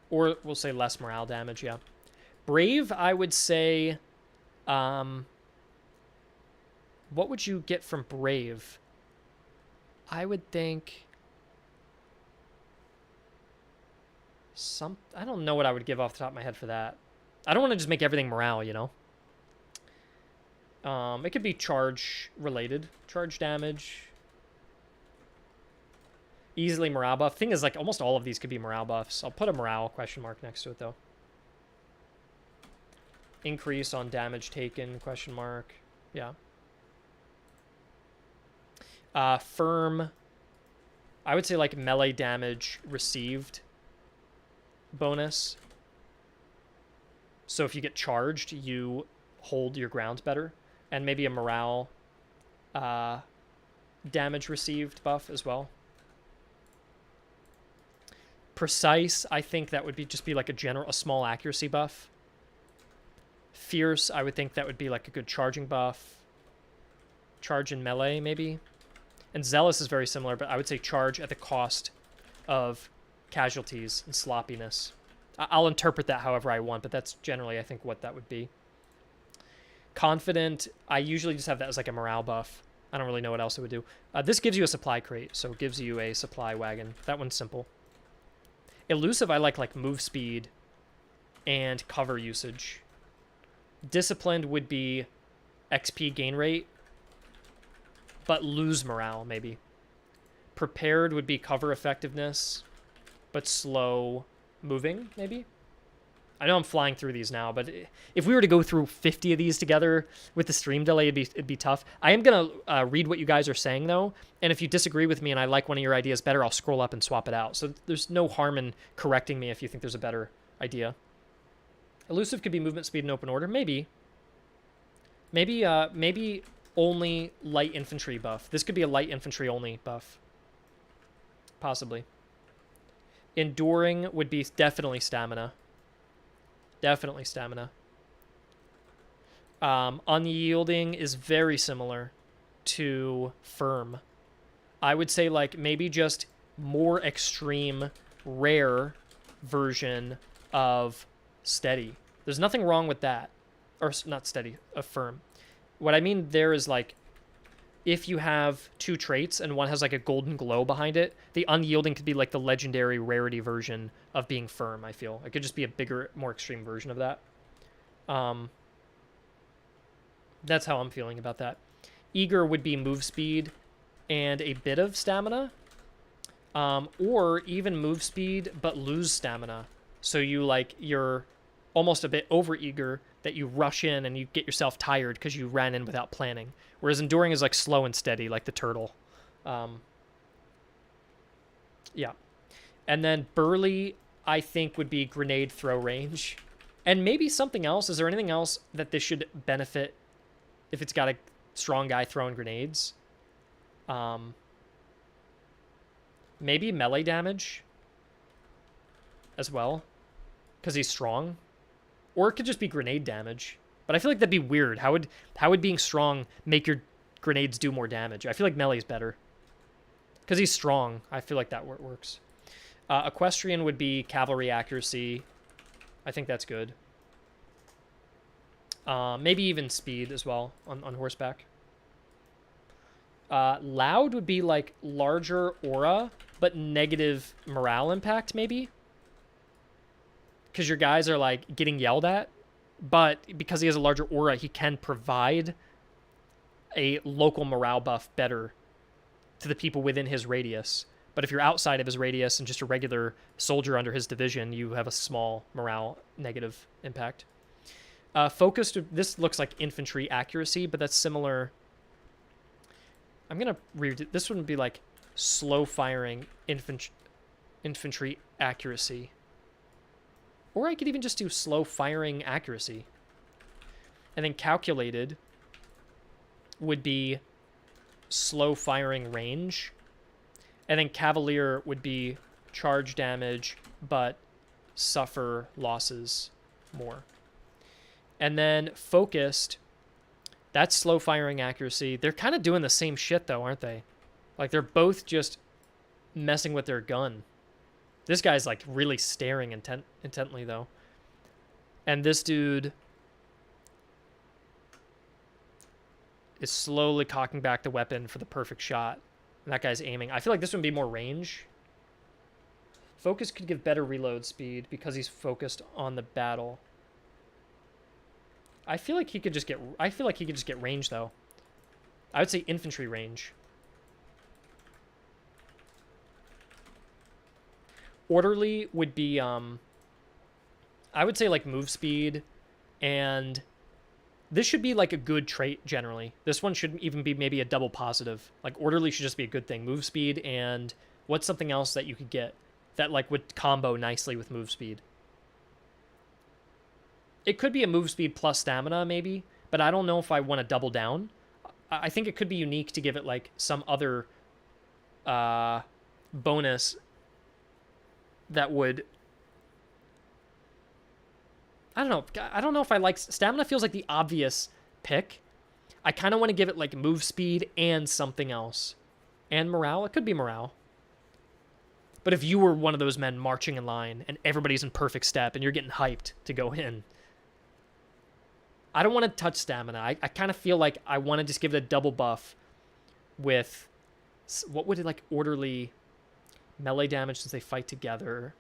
Speaker 1: Or we'll say less morale damage, yeah. Brave, I would say, what would you get from Brave? I would think I don't know what I would give off the top of my head for that. I don't want to just make everything morale, you know? It could be charge related. Charge damage. Easily morale buff. Thing is, like, almost all of these could be morale buffs. I'll put a morale question mark next to it, though. Increase on damage taken, question mark. Yeah. Firm. I would say, like, melee damage received bonus. So if you get charged, you hold your ground better. And maybe a morale damage received buff as well. Precise, I think that would be just be like a small accuracy buff. Fierce, I would think that would be like a good charging buff. Charge in melee, maybe. And zealous is very similar, but I would say charge at the cost of casualties and sloppiness. I'll interpret that however I want, but that's generally, I think, what that would be. Confident, I usually just have that as like a morale buff. I don't really know what else it would do. This gives you a supply crate, so it gives you a supply wagon. That one's simple. Elusive, I like move speed and cover usage. Disciplined would be XP gain rate, but lose morale, maybe. Prepared would be cover effectiveness, but slow moving, maybe. I know I'm flying through these now, but if we were to go through 50 of these together with the stream delay, it'd be tough. I am going to read what you guys are saying, though, and if you disagree with me and I like one of your ideas better, I'll scroll up and swap it out. So there's no harm in correcting me if you think there's a better idea. Elusive could be movement speed in open order. Maybe. Maybe only light infantry buff. This could be a light infantry only buff. Possibly. Enduring would be definitely stamina. Definitely stamina. Unyielding is very similar to firm. I would say like maybe just more extreme, rare version of steady. There's nothing wrong with that. Or not steady, a firm. What I mean there is like if you have two traits and one has like a golden glow behind it, the unyielding could be like the legendary rarity version of being firm, I feel. It could just be a bigger, more extreme version of that. Um, that's how I'm feeling about that. Eager would be move speed and a bit of stamina. Or even move speed but lose stamina. So you like you're almost a bit over eager that you rush in and you get yourself tired because you ran in without planning. Whereas enduring is like slow and steady, like the turtle. Yeah. And then burly, I think, would be grenade throw range. And maybe something else. Is there anything else that this should benefit if it's got a strong guy throwing grenades? Maybe melee damage as well, because he's strong. Or it could just be grenade damage. But I feel like that'd be weird. How would being strong make your grenades do more damage? I feel like melee's better. Because he's strong. I feel like that works. Equestrian would be cavalry accuracy. I think that's good. Maybe even speed as well on horseback. Loud would be like larger aura, but negative morale impact, maybe. Because your guys are like getting yelled at, but because he has a larger aura, he can provide a local morale buff better to the people within his radius. But if you're outside of his radius and just a regular soldier under his division, you have a small morale negative impact. Focused, this looks like infantry accuracy, but that's similar. I'm going to read this one would be like slow firing infantry accuracy. Or I could even just do slow firing accuracy. And then calculated would be slow firing range. And then cavalier would be charge damage, but suffer losses more. And then focused, that's slow firing accuracy. They're kind of doing the same shit though, aren't they? Like they're both just messing with their gun. This guy's like really staring intently though. And this dude is slowly cocking back the weapon for the perfect shot. And that guy's aiming. I feel like this would be more range. Focus could give better reload speed because he's focused on the battle. I feel like he could just get range though. I would say infantry range. Orderly would be I would say like move speed, and this should be like a good trait generally. This one should even be maybe a double positive. Like orderly should just be a good thing. Move speed, and what's something else that you could get that like would combo nicely with move speed? It could be a move speed plus stamina maybe, but I don't know if I want to double down. I think it could be unique to give it like some other bonus that would, I don't know if I like stamina. Feels like the obvious pick. I kind of want to give it like move speed and something else. And morale. It could be morale. But if you were one of those men marching in line and everybody's in perfect step and you're getting hyped to go in, I don't want to touch stamina. I kind of feel like I want to just give it a double buff with, what would it like, orderly melee damage since they fight together,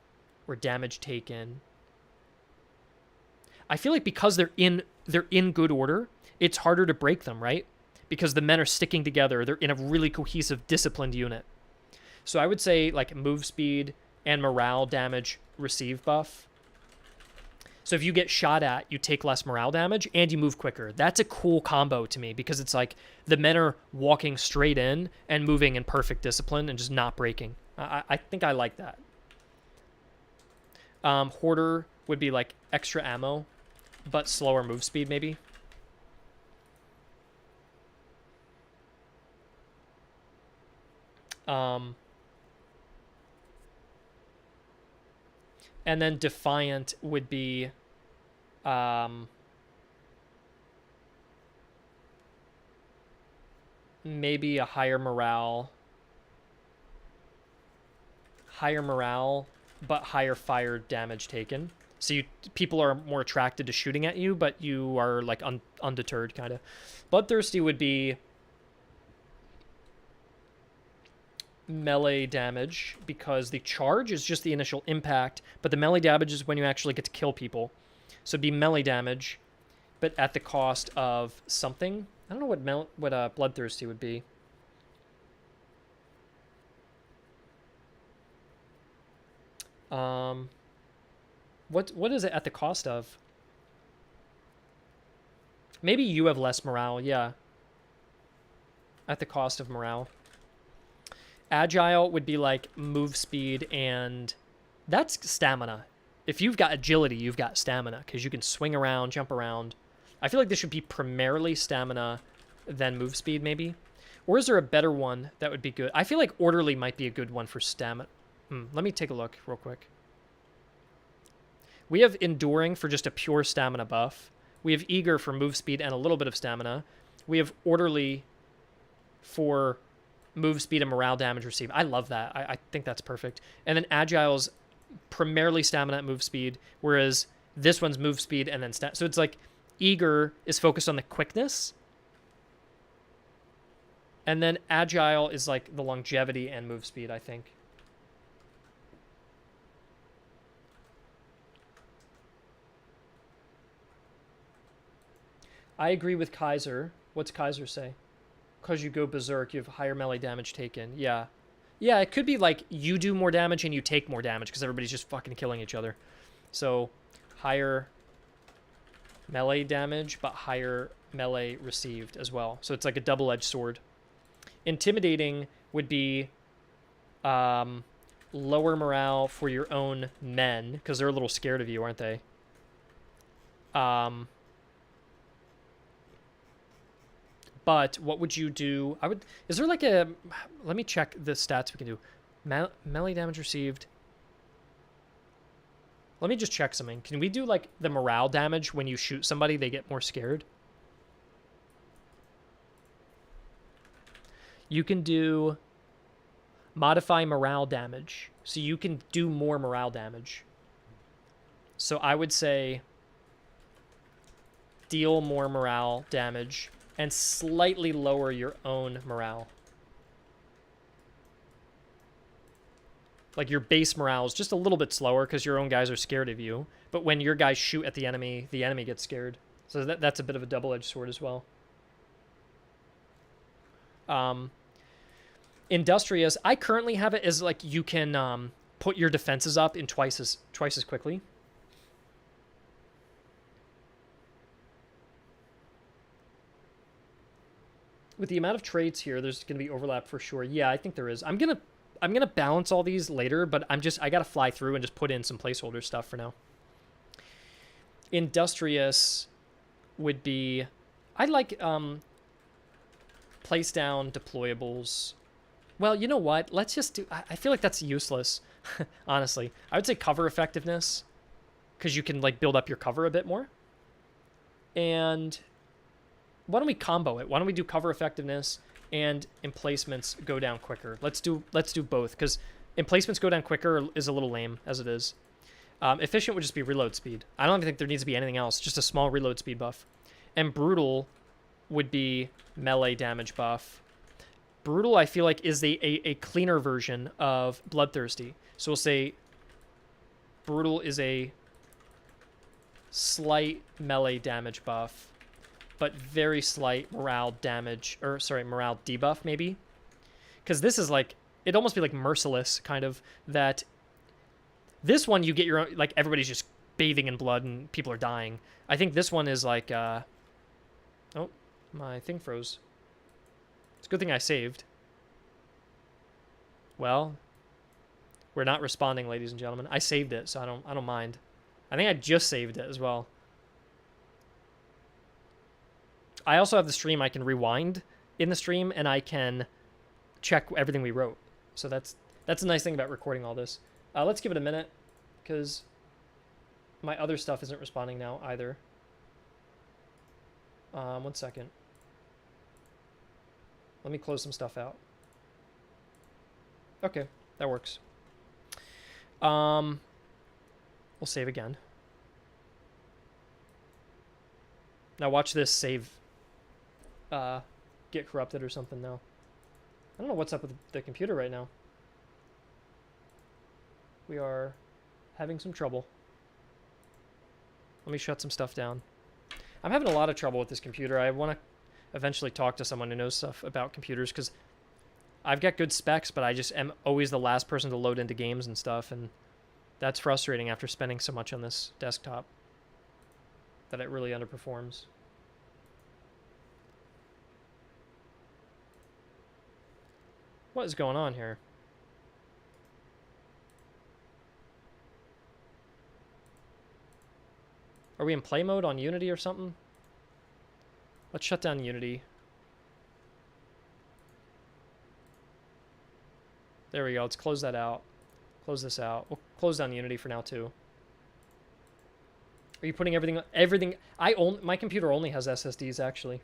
Speaker 1: or damage taken. I feel like because they're in good order, it's harder to break them, right? Because the men are sticking together. They're in a really cohesive, disciplined unit. So I would say like move speed and morale damage receive buff. So if you get shot at, you take less morale damage and you move quicker. That's a cool combo to me because it's like the men are walking straight in and moving in perfect discipline and just not breaking. I think I like that. Hoarder would be like extra ammo, but slower move speed maybe. And then Defiant would be Maybe a higher morale, but higher fire damage taken. So people are more attracted to shooting at you, but you are like undeterred, kind of. Bloodthirsty would be melee damage because the charge is just the initial impact, but the melee damage is when you actually get to kill people. So it'd be melee damage, but at the cost of something. I don't know what bloodthirsty would be. What is it at the cost of? Maybe you have less morale, yeah. At the cost of morale. Agile would be like move speed, and that's stamina. If you've got agility, you've got stamina, because you can swing around, jump around. I feel like this should be primarily stamina, then move speed, maybe. Or is there a better one that would be good? I feel like orderly might be a good one for stamina. Let me take a look real quick. We have enduring for just a pure stamina buff. We have eager for move speed and a little bit of stamina. We have orderly for move speed and morale damage received. I love that. I think that's perfect. And then agile's primarily stamina at move speed, whereas this one's move speed and then so it's like eager is focused on the quickness, and then agile is like the longevity and move speed, I think. I agree with Kaiser. What's Kaiser say? Because you go berserk, you have higher melee damage taken. Yeah. Yeah, it could be like you do more damage and you take more damage because everybody's just fucking killing each other. So higher melee damage, but higher melee received as well. So it's like a double-edged sword. Intimidating would be lower morale for your own men because they're a little scared of you, aren't they? But what would you do? Is there like a, let me check the stats we can do. Melee damage received. Let me just check something. Can we do like the morale damage when you shoot somebody, they get more scared? You can do modify morale damage. So you can do more morale damage. So I would say deal more morale damage and slightly lower your own morale. Like your base morale is just a little bit slower because your own guys are scared of you. But when your guys shoot at the enemy gets scared. So that's a bit of a double-edged sword as well. Industrious, I currently have it as like you can put your defenses up in twice as quickly. With the amount of traits here, there's going to be overlap for sure. Yeah, I think there is. I'm gonna balance all these later, but I gotta fly through and just put in some placeholder stuff for now. Industrious would be, I'd like place down deployables. Well, you know what? Let's just do. I feel like that's useless, honestly. I would say cover effectiveness, because you can like build up your cover a bit more. And why don't we combo it? Why don't we do cover effectiveness and emplacements go down quicker? Let's do both, because emplacements go down quicker is a little lame as it is. Efficient would just be reload speed. I don't even think there needs to be anything else, just a small reload speed buff. And brutal would be melee damage buff. Brutal, I feel like, is a cleaner version of bloodthirsty. So we'll say brutal is a slight melee damage buff, but very slight morale damage, or sorry, morale debuff maybe. Because this is like, it'd almost be like merciless, kind of, that this one you get your own, like everybody's just bathing in blood and people are dying. I think this one is like, oh, my thing froze. It's a good thing I saved. Well, we're not responding, ladies and gentlemen. I saved it, so I don't mind. I think I just saved it as well. I also have the stream. I can rewind in the stream, and I can check everything we wrote. So that's a nice thing about recording all this. Let's give it a minute, because My other stuff isn't responding now either. 1 second. Let me close some stuff out. Okay, that works. We'll save again. Now watch this save get corrupted or something now. I don't know what's up with the computer right now. We are having some trouble. Let me shut some stuff down. I'm having a lot of trouble with this computer. I want to eventually talk to someone who knows stuff about computers, because I've got good specs, but I just am always the last person to load into games and stuff, and that's frustrating after spending so much on this desktop that it really underperforms. What is going on here? Are we in play mode on Unity or something? Let's shut down Unity. There we go. Let's close that out. Close this out. We'll close down Unity for now too. Are you putting everything? My computer only has SSDs actually.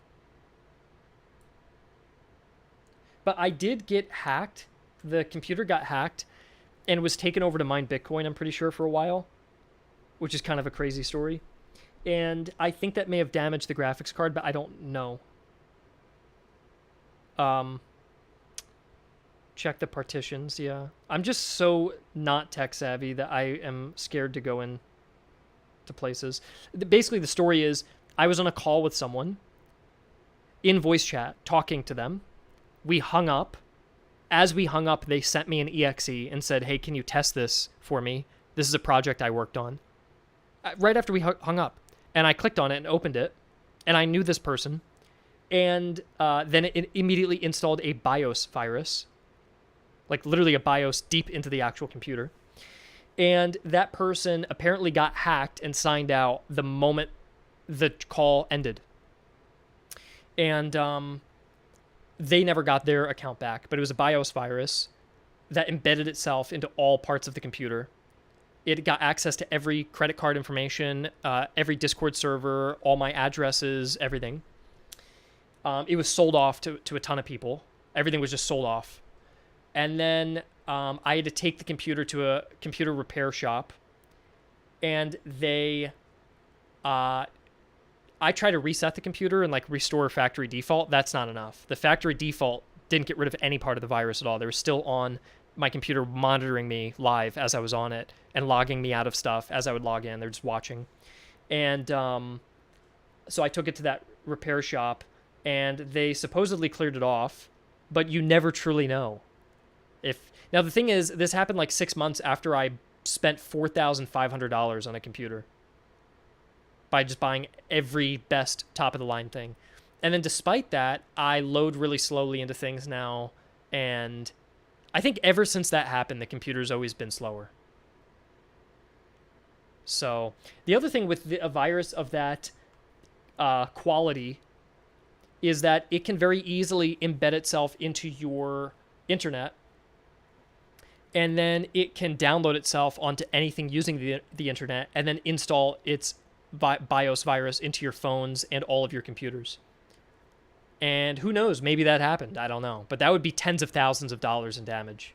Speaker 1: But I did get hacked. The computer got hacked and was taken over to mine Bitcoin, I'm pretty sure, for a while, which is kind of a crazy story. And I think that may have damaged the graphics card, but I don't know. Check the partitions, yeah. I'm just so not tech savvy that I am scared to go in to places. Basically, the story is I was on a call with someone in voice chat talking to them. We hung up. As we hung up, they sent me an exe and said, hey, can you test this for me? This is a project I worked on. Right after we hung up. And I clicked on it and opened it. And I knew this person. And then it immediately installed a BIOS virus. Like literally a BIOS deep into the actual computer. And that person apparently got hacked and signed out the moment the call ended. And they never got their account back, but it was a BIOS virus that embedded itself into all parts of the computer. It got access to every credit card information, every Discord server, all my addresses, everything. It was sold off to a ton of people. Everything was just sold off. And then I had to take the computer to a computer repair shop. And I tried to reset the computer and like restore factory default. That's not enough. The factory default didn't get rid of any part of the virus at all. They were still on my computer monitoring me live as I was on it and logging me out of stuff as I would log in. They're just watching. And so I took it to that repair shop and they supposedly cleared it off, but you never truly know. Now the thing is, this happened like 6 months after I spent $4,500 on a computer by just buying every best top of the line thing. And then despite that, I load really slowly into things now. And I think ever since that happened, the computer's always been slower. So the other thing with a virus of that quality is that it can very easily embed itself into your internet. And then it can download itself onto anything using the internet and then install its BIOS virus into your phones and all of your computers. And who knows, maybe that happened. I don't know. But that would be tens of thousands of dollars in damage.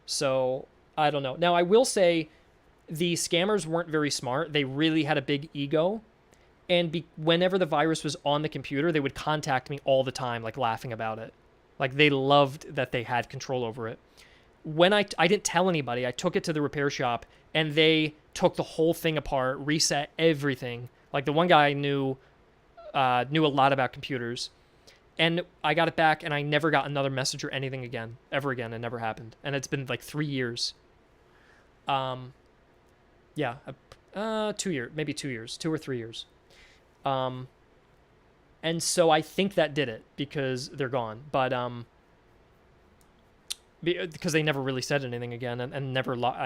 Speaker 1: So, I don't know. Now, I will say the scammers weren't very smart. They really had a big ego. And whenever the virus was on the computer, they would contact me all the time, like laughing about it. Like they loved that they had control over it. When I didn't tell anybody, I took it to the repair shop and they took the whole thing apart, reset everything. Like the one guy I knew a lot about computers. And I got it back and I never got another message or anything again, ever again. It never happened. And it's been like 3 years. 2 years, maybe 2 years, 2 or 3 years. And so I think that did it because they're gone. But because they never really said anything again, and I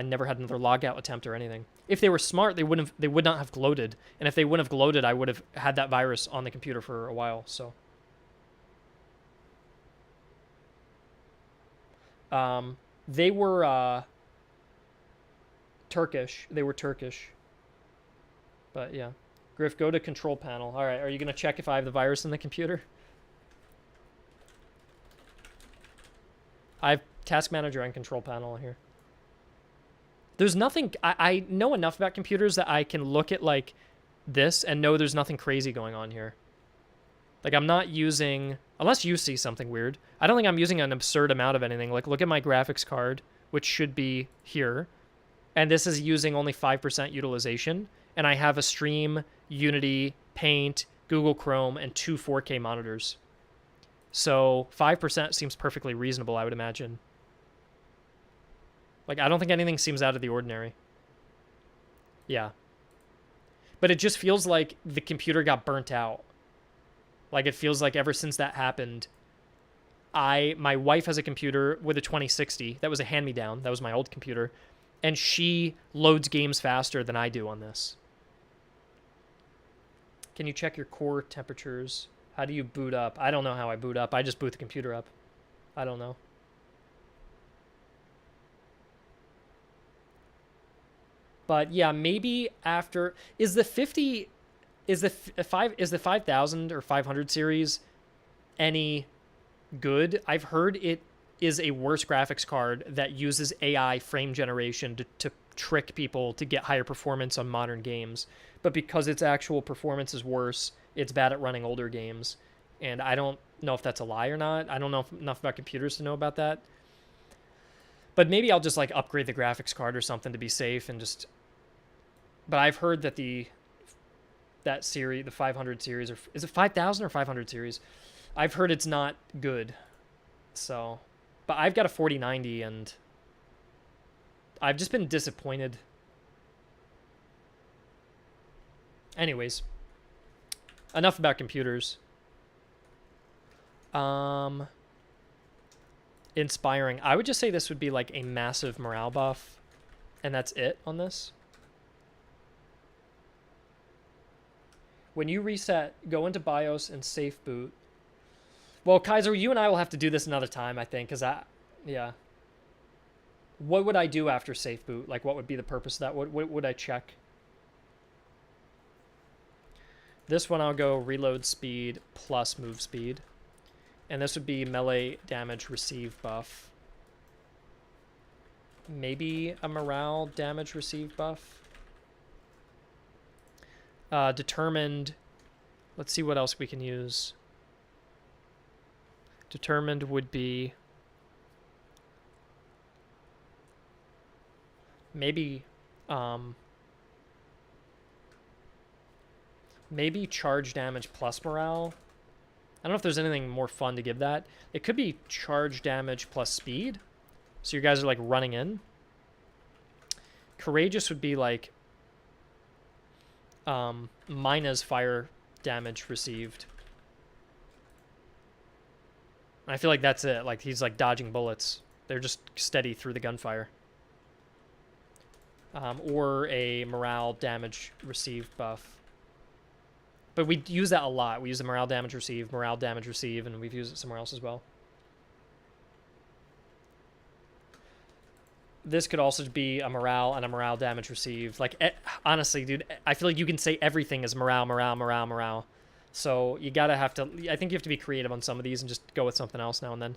Speaker 1: never had another logout attempt or anything. If they were smart, they would not have gloated. And if they wouldn't have gloated, I would have had that virus on the computer for a while. So they were Turkish. They were Turkish. But yeah. Griff, go to control panel. All right, are you going to check if I have the virus in the computer? I have task manager and control panel here. There's nothing, I know enough about computers that I can look at like this and know there's nothing crazy going on here. Like I'm not using, unless you see something weird, I don't think I'm using an absurd amount of anything. Like look at my graphics card, which should be here. And this is using only 5% utilization. And I have a Stream, Unity, Paint, Google Chrome, and 2 4K monitors. So 5% seems perfectly reasonable, I would imagine. Like, I don't think anything seems out of the ordinary. Yeah. But it just feels like the computer got burnt out. Like, it feels like ever since that happened, my wife has a computer with a 2060. That was a hand-me-down. That was my old computer. And she loads games faster than I do on this. Can you check your core temperatures? How do you boot up? I don't know how I boot up. I just boot the computer up. I don't know. But yeah, maybe after is the 5000 or 500 series any good? I've heard it is a worse graphics card that uses AI frame generation to trick people to get higher performance on modern games. But because its actual performance is worse, it's bad at running older games. And I don't know if that's a lie or not. I don't know enough about computers to know about that. But maybe I'll just like upgrade the graphics card or something to be safe and just... But I've heard that that series, the 500 series, or is it 5000 or 500 series? I've heard it's not good. So, but I've got a 4090 and I've just been disappointed. Anyways, enough about computers. Inspiring. I would just say this would be like a massive morale buff, and that's it on this. When you reset, go into BIOS and safe boot. Well, Kaiser, you and I will have to do this another time, I think, because yeah. What would I do after safe boot? Like, what would be the purpose of that? What would I check? This one I'll go reload speed plus move speed. And this would be melee damage receive buff. Maybe a morale damage receive buff. Determined. Let's see what else we can use. Determined would be maybe maybe charge damage plus morale. I don't know if there's anything more fun to give that. It could be charge damage plus speed. So you guys are like running in. Courageous would be like minus fire damage received. I feel like that's it. Like he's like dodging bullets. They're just steady through the gunfire. Or a morale damage received buff. But we use that a lot. We use the morale damage receive, and we've used it somewhere else as well. This could also be a morale and a morale damage received. Like, honestly, dude, I feel like you can say everything is morale, morale, morale, morale. So you gotta have to, I think you have to be creative on some of these and just go with something else now and then.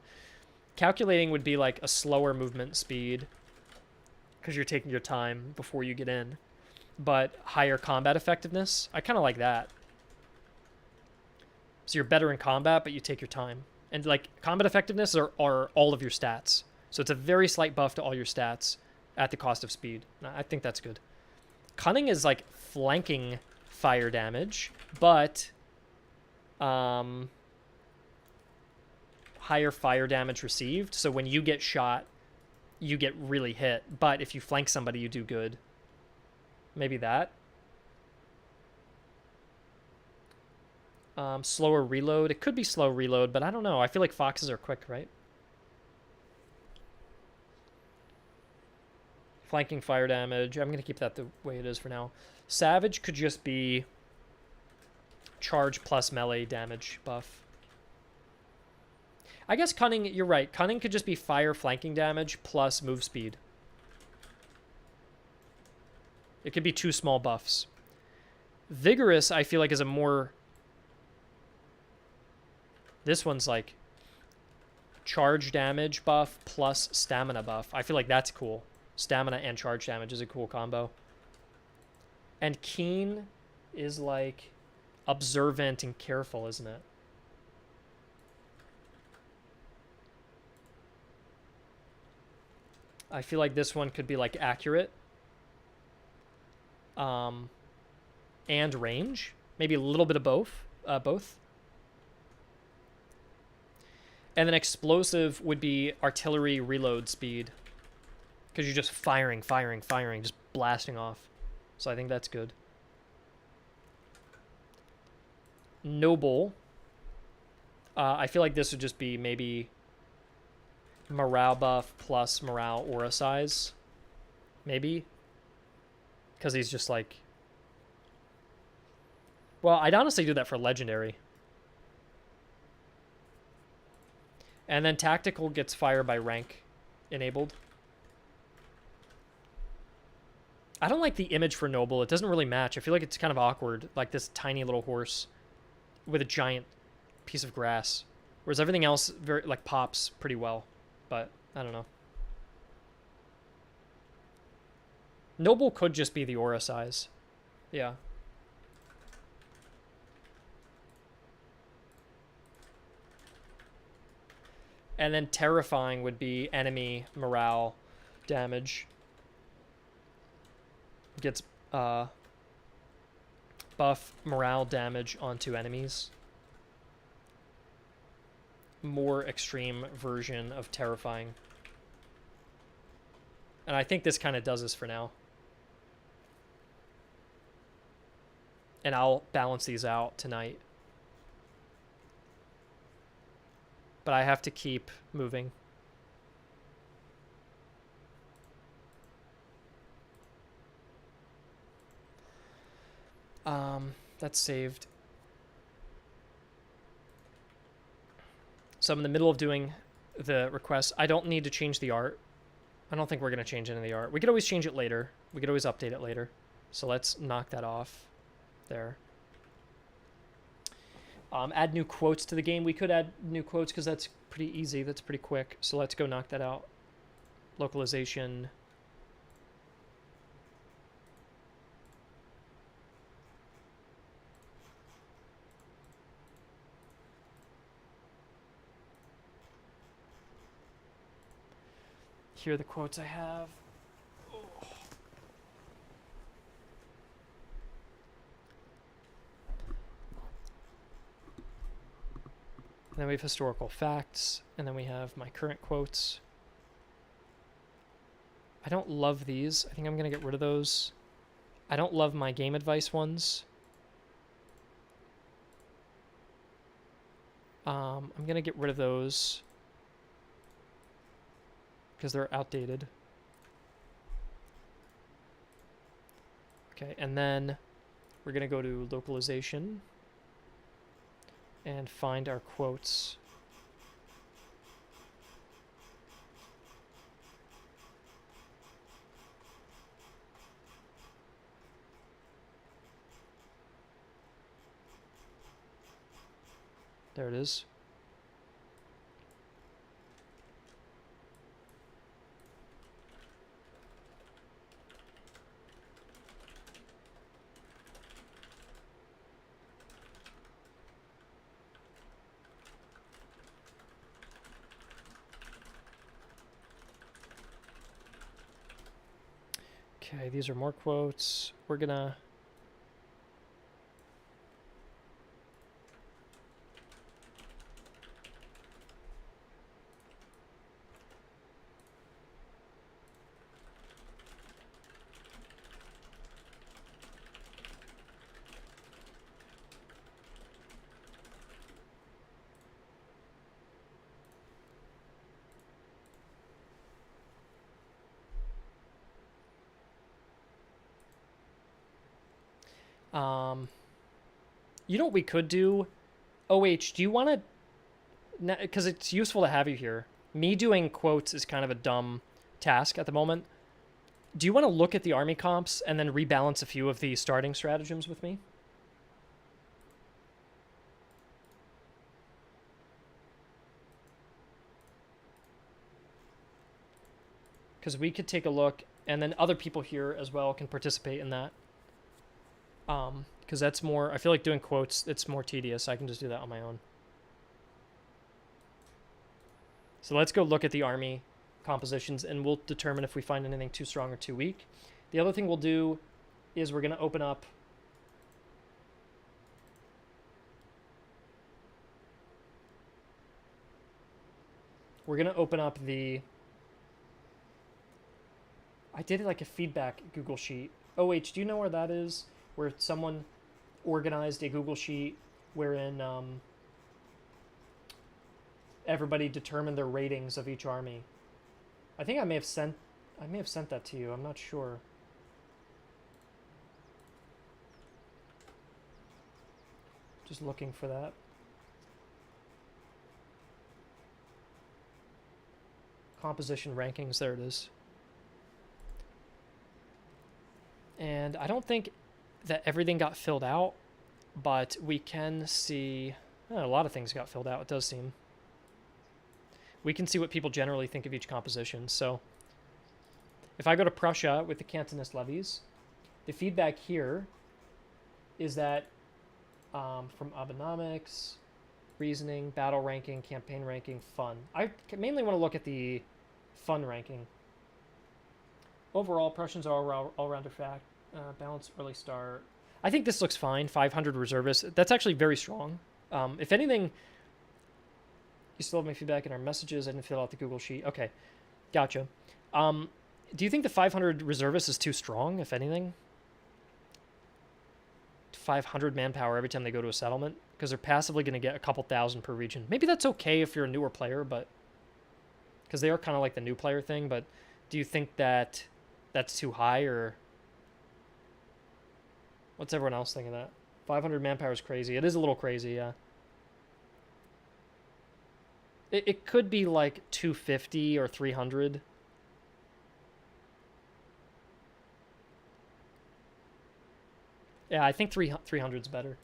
Speaker 1: Calculating would be like a slower movement speed because you're taking your time before you get in. But higher combat effectiveness, I kind of like that. So you're better in combat, but you take your time. And like combat effectiveness are all of your stats. So it's a very slight buff to all your stats at the cost of speed. I think that's good. Cunning is like flanking fire damage, but higher fire damage received. So when you get shot, you get really hit. But if you flank somebody, you do good. Maybe that. Slower reload. It could be slow reload, but I don't know. I feel like foxes are quick, right? Flanking fire damage. I'm going to keep that the way it is for now. Savage could just be charge plus melee damage buff. I guess Cunning, you're right. Cunning could just be fire flanking damage plus move speed. It could be 2 small buffs. Vigorous, I feel like, is a more... This one's like charge damage buff plus stamina buff. I feel like that's cool. Stamina and charge damage is a cool combo. And keen is like observant and careful, isn't it? I feel like this one could be like accurate. And range. Maybe a little bit of both. And then explosive would be artillery reload speed. Because you're just firing, just blasting off. So I think that's good. Noble. I feel like this would just be maybe morale buff plus morale aura size. Maybe. Because he's just like... Well, I'd honestly do that for legendary. And then tactical gets fire by rank enabled. I don't like the image for noble. It doesn't really match. I feel like it's kind of awkward. Like this tiny little horse with a giant piece of grass. Whereas everything else very like pops pretty well. But I don't know. Noble could just be the aura size. Yeah. And then terrifying would be enemy morale damage. Gets buff morale damage onto enemies. More extreme version of terrifying. And I think this kind of does this for now. And I'll balance these out tonight. But I have to keep moving. That's saved. So I'm in the middle of doing the request. I don't need to change the art. I don't think we're going to change any of the art. We could always change it later. We could always update it later. So let's knock that off there. Add new quotes to the game. We could add new quotes because that's pretty easy. That's pretty quick. So let's go knock that out. Localization. Here are the quotes I have. Oh. And then we have historical facts, and then we have my current quotes. I don't love these. I think I'm going to get rid of those. I don't love my game advice ones. I'm going to get rid of those because they're outdated. Okay, and then we're going to go to localization and find our quotes. There it is. Okay, these are more quotes. We're gonna... you know what we could do? OH, do you want to... Because it's useful to have you here. Me doing quotes is kind of a dumb task at the moment. Do you want to look at the army comps and then rebalance a few of the starting stratagems with me? Because we could take a look, and then other people here as well can participate in that. Because that's more, I feel like doing quotes, it's more tedious. I can just do that on my own. So let's go look at the army compositions, and we'll determine if we find anything too strong or too weak. The other thing we'll do is we're going to open up the, I did like a feedback Google Sheet. OH, do you know where that is? Where someone organized a Google Sheet wherein everybody determined their ratings of each army. I think I may have sent that to you. I'm not sure. Just looking for that. Composition rankings, there it is. And I don't think that everything got filled out, but we can see a lot of things got filled out, it does seem. We can see what people generally think of each composition. So if I go to Prussia with the Cantonist levies, the feedback here is that from Abenomics, reasoning, battle ranking, campaign ranking, fun. I mainly want to look at the fun ranking. Overall, Prussians are all-rounder fact. Balanced early start. I think this looks fine. 500 reservists. That's actually very strong. If anything, you still have my feedback in our messages. I didn't fill out the Google Sheet. Okay, gotcha. Do you think the 500 reservists is too strong, if anything? 500 manpower every time they go to a settlement? Because they're passively going to get a couple thousand per region. Maybe that's okay if you're a newer player, but... because they are kind of like the new player thing, but do you think that that's too high, or... what's everyone else thinking of that? 500 manpower is crazy. It is a little crazy, yeah. It could be like 250 or 300. Yeah, I think 300 is better.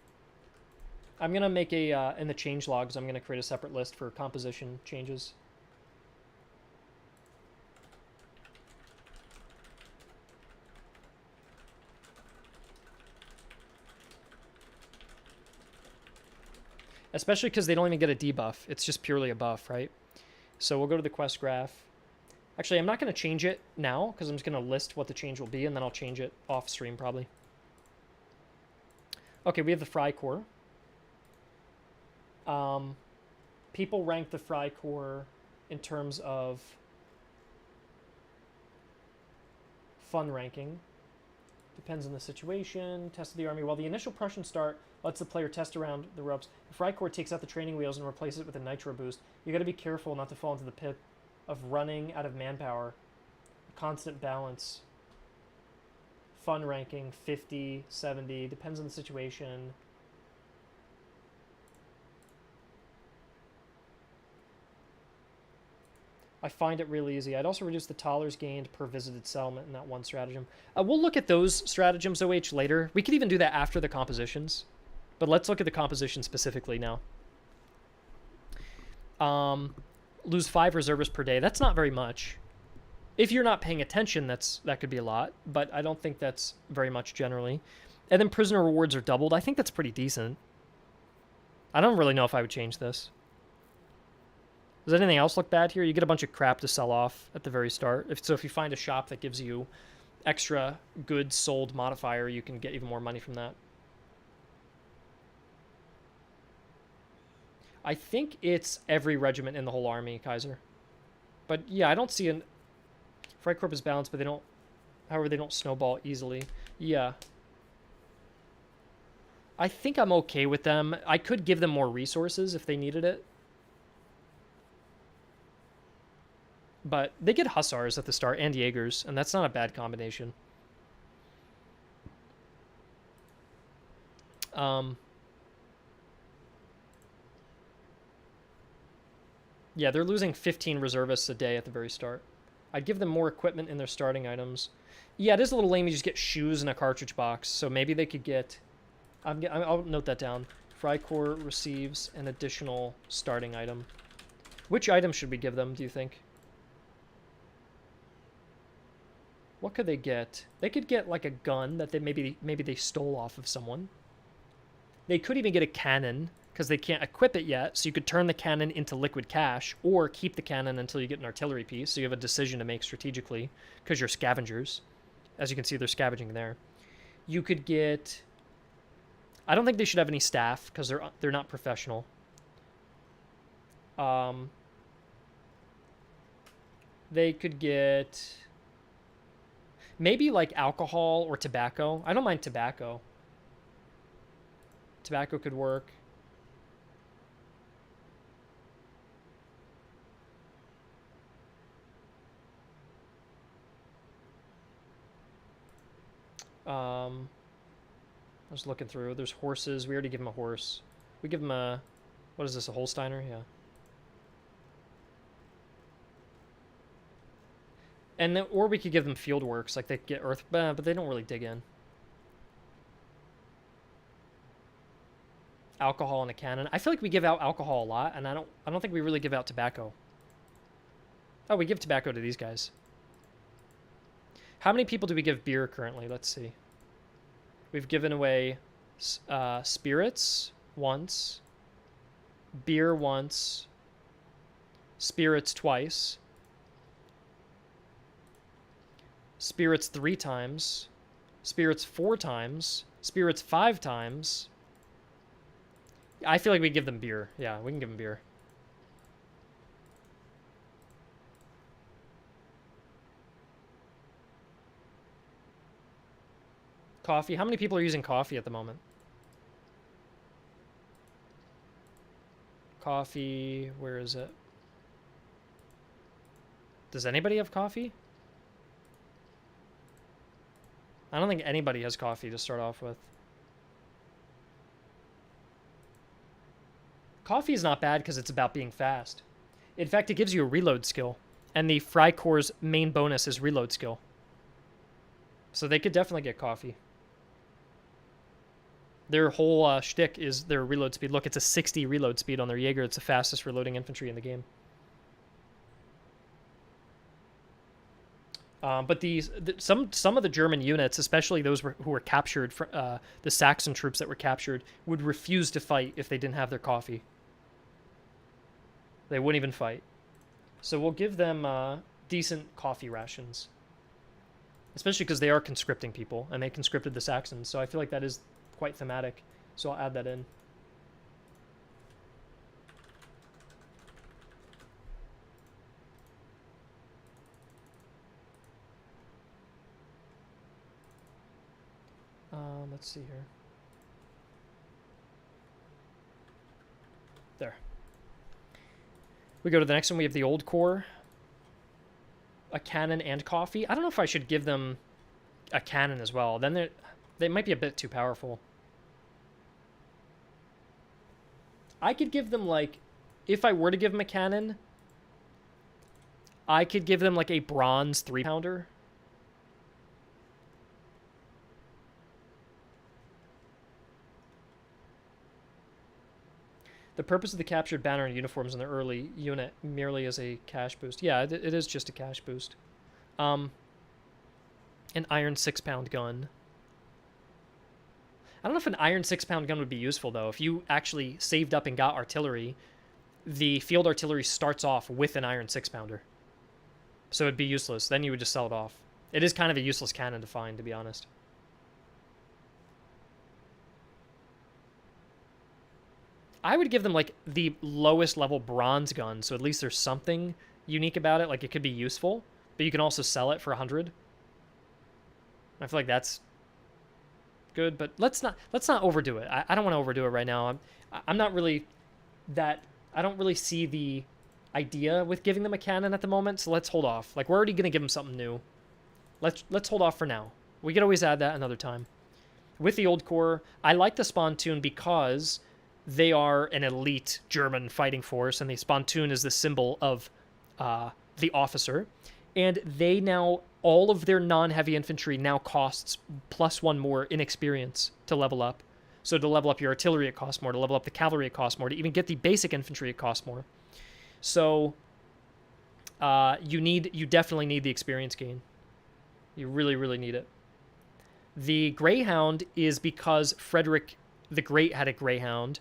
Speaker 1: I'm going to make a, in the change logs, I'm going to create a separate list for composition changes. Especially because they don't even get a debuff. It's just purely a buff, right? So we'll go to the quest graph. Actually, I'm not going to change it now because I'm just going to list what the change will be, and then I'll change it off stream probably. Okay, we have the Freikorps. People rank the Freikorps in terms of fun ranking. Depends on the situation. Test of the army. While the initial Prussian start lets the player test around the ropes, the Freikorps takes out the training wheels and replaces it with a nitro boost. You got to be careful not to fall into the pit of running out of manpower. Constant balance. Fun ranking, 50, 70, depends on the situation. I find it really easy. I'd also reduce the dollars gained per visited settlement in that one stratagem. We'll look at those stratagems, OH, later. We could even do that after the compositions. But let's look at the composition specifically now. Lose 5 reservists per day. That's not very much. If you're not paying attention, that could be a lot. But I don't think that's very much generally. And then prisoner rewards are doubled. I think that's pretty decent. I don't really know if I would change this. Does anything else look bad here? You get a bunch of crap to sell off at the very start. So if you find a shop that gives you extra goods sold modifier, you can get even more money from that. I think it's every regiment in the whole army, Kaiser. But yeah, I don't see an... Freikorps is balanced, but they don't... However, they don't snowball easily. Yeah. I think I'm okay with them. I could give them more resources if they needed it. But they get Hussars at the start and Jaegers, and that's not a bad combination. Yeah, they're losing 15 reservists a day at the very start. I'd give them more equipment in their starting items. Yeah, it is a little lame. You just get shoes in a cartridge box. So maybe they could get... I'll note that down. Frycore receives an additional starting item. Which item should we give them, do you think? What could they get? They could get like a gun that they maybe they stole off of someone. They could even get a cannon because they can't equip it yet. So you could turn the cannon into liquid cash or keep the cannon until you get an artillery piece. So you have a decision to make strategically because you're scavengers. As you can see, they're scavenging there. You could get... I don't think they should have any staff because they're not professional. They could get maybe like alcohol or tobacco. I don't mind tobacco. Tobacco could work. I was looking through. There's horses. We already give him a horse. We give him a... What is this, a Holsteiner? Yeah. And then, or we could give them field works. Like they get earth... But they don't really dig in. Alcohol and a cannon. I feel like we give out alcohol a lot, and I don't think we really give out tobacco. Oh, we give tobacco to these guys. How many people do we give beer currently? Let's see. We've given away spirits once, beer once, spirits twice, spirits 3 times, spirits 4 times, spirits 5 times. I feel like we give them beer. Yeah, we can give them beer. Coffee. How many people are using coffee at the moment? Coffee. Where is it? Does anybody have coffee? I don't think anybody has coffee to start off with. Coffee is not bad because it's about being fast. In fact, it gives you a reload skill. And the Frycore's main bonus is reload skill. So they could definitely get coffee. Their whole shtick is their reload speed. Look, it's a 60 reload speed on their Jaeger. It's the fastest reloading infantry in the game. But some of the German units, especially those who were captured, the Saxon troops that were captured, would refuse to fight if they didn't have their coffee. They wouldn't even fight. So we'll give them decent coffee rations. Especially because they are conscripting people, and they conscripted the Saxons. So I feel like that is quite thematic. So I'll add that in. Let's see here. There. We go to the next one. We have the Old Corps. A cannon and coffee. I don't know if I should give them a cannon as well. Then they might be a bit too powerful. I could give them, like, if I were to give them a cannon, I could give them, like, a bronze 3-pounder. The purpose of the captured banner and uniforms in the early unit merely as a cash boost. Yeah, it is just a cash boost. An iron 6-pound gun. I don't know if an iron 6-pound gun would be useful, though. If you actually saved up and got artillery, the field artillery starts off with an iron 6-pounder. So it'd be useless. Then you would just sell it off. It is kind of a useless cannon to find, to be honest. I would give them, like, the lowest level bronze gun, so at least there's something unique about it. Like, it could be useful, but you can also sell it for 100. I feel like that's good, but let's not overdo it. I don't want to overdo it right now. I'm not really that... I don't really see the idea with giving them a cannon at the moment, so let's hold off. Like, we're already going to give them something new. Let's hold off for now. We could always add that another time. With the Old Corps, I like the Spontoon because they are an elite German fighting force, and the Spontoon is the symbol of the officer. And they now all of their non-heavy infantry now costs +1 more in experience to level up. So to level up your artillery, it costs more. To level up the cavalry, it costs more. To even get the basic infantry, it costs more. So you definitely need the experience gain. You really, really need it. The Greyhound is because Frederick the Great had a Greyhound,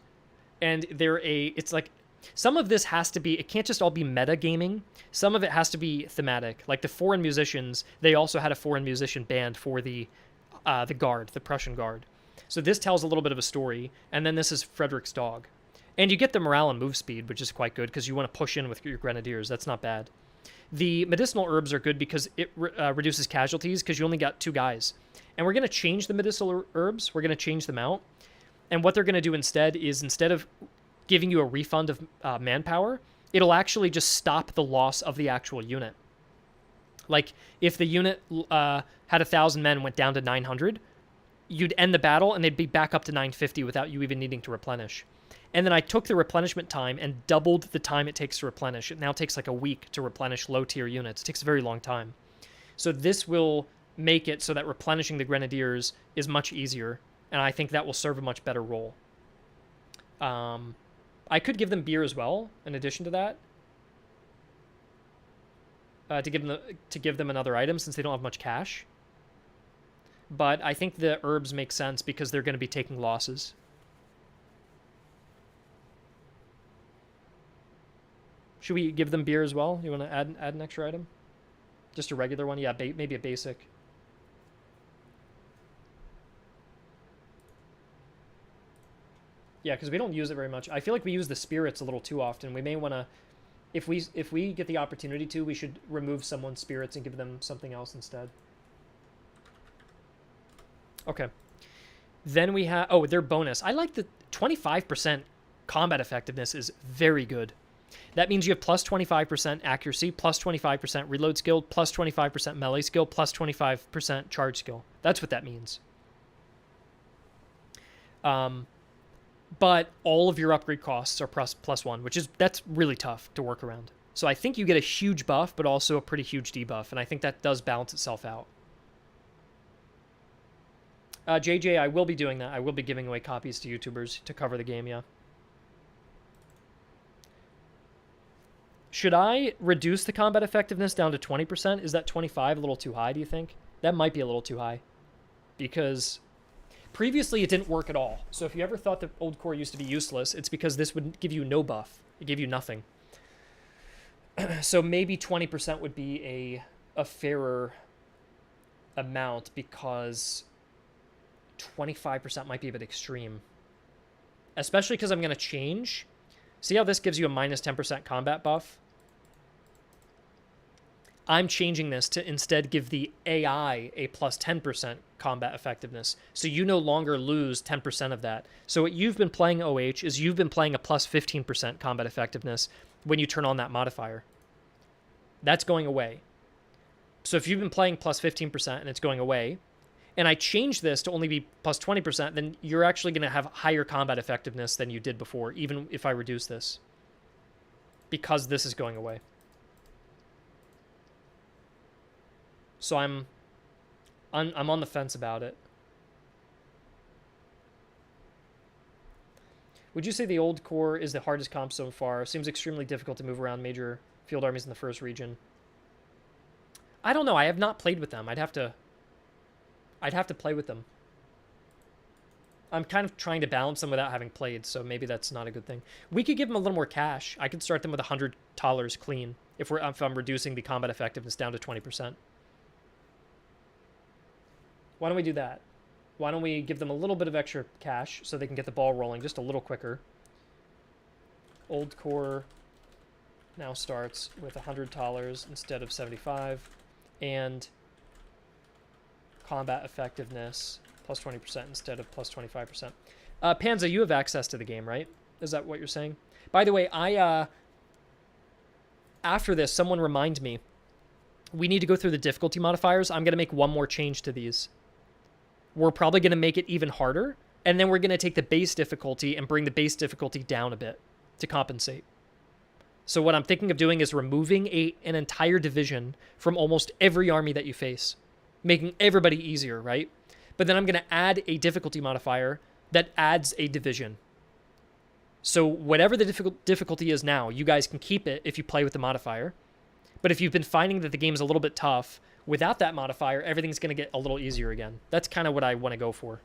Speaker 1: and it's like, some of this has to be, it can't just all be meta gaming. Some of it has to be thematic. Like the foreign musicians, they also had a foreign musician band for the Guard, the Prussian Guard. So this tells a little bit of a story, and then this is Frederick's dog. And you get the morale and move speed, which is quite good, because you want to push in with your grenadiers. That's not bad. The medicinal herbs are good because it reduces casualties, because you only got 2 guys. And we're going to change the medicinal herbs. We're going to change them out. And what they're going to do instead is, instead of giving you a refund of manpower, it'll actually just stop the loss of the actual unit. Like, if the unit had 1,000 men, went down to 900, you'd end the battle and they'd be back up to 950 without you even needing to replenish. And then I took the replenishment time and doubled the time it takes to replenish. It now takes like a week to replenish low-tier units. It takes a very long time. So this will make it so that replenishing the grenadiers is much easier, and I think that will serve a much better role. I could give them beer as well, in addition to that, to give them another item since they don't have much cash. But I think the herbs make sense because they're going to be taking losses. Should we give them beer as well? You want to add an extra item? Just a regular one? Yeah, maybe a basic. Yeah, because we don't use it very much. I feel like we use the spirits a little too often. We may want to, if we get the opportunity to, we should remove someone's spirits and give them something else instead. Okay. Then we have, oh, their bonus. I like the 25% combat effectiveness is very good. That means you have plus 25% accuracy, plus 25% reload skill, plus 25% melee skill, plus 25% charge skill. That's what that means. But all of your upgrade costs are plus 1, that's really tough to work around. So I think you get a huge buff, but also a pretty huge debuff, and I think that does balance itself out. JJ, I will be doing that. I will be giving away copies to YouTubers to cover the game, yeah. Should I reduce the combat effectiveness down to 20%? Is that 25 a little too high, do you think? That might be a little too high. Because previously it didn't work at all. So if you ever thought the old core used to be useless, it's because this would give you no buff. It gave you nothing. So maybe 20% would be a fairer amount, because 25% might be a bit extreme. Especially because I'm going to change. See how this gives you a minus 10% combat buff? I'm changing this to instead give the AI a plus 10% combat effectiveness. So you no longer lose 10% of that. So what you've been playing, OH, is you've been playing a plus 15% combat effectiveness when you turn on that modifier. That's going away. So if you've been playing plus 15% and it's going away, and I change this to only be plus 20%, then you're actually going to have higher combat effectiveness than you did before, even if I reduce this. Because this is going away. So I'm on the fence about it. Would you say the old core is the hardest comp so far? Seems extremely difficult to move around major field armies in the first region. I don't know. I have not played with them. I'd have to play with them. I'm kind of trying to balance them without having played, so maybe that's not a good thing. We could give them a little more cash. I could start them with $100 clean if I'm reducing the combat effectiveness down to 20%. Why don't we do that? Why don't we give them a little bit of extra cash so they can get the ball rolling just a little quicker? Old core now starts with $100 instead of 75, and combat effectiveness plus 20% instead of plus 25%. Panza, you have access to the game, right? Is that what you're saying? By the way, after this, someone remind me, we need to go through the difficulty modifiers. I'm going to make one more change to these. We're probably going to make it even harder, and then we're going to take the base difficulty and bring the base difficulty down a bit to compensate. So what I'm thinking of doing is removing an entire division from almost every army that you face, making everybody easier, right? But then I'm going to add a difficulty modifier that adds a division. So whatever the difficulty is now, you guys can keep it if you play with the modifier. But if you've been finding that the game's a little bit tough, without that modifier, everything's going to get a little easier again. That's kind of what I want to go for.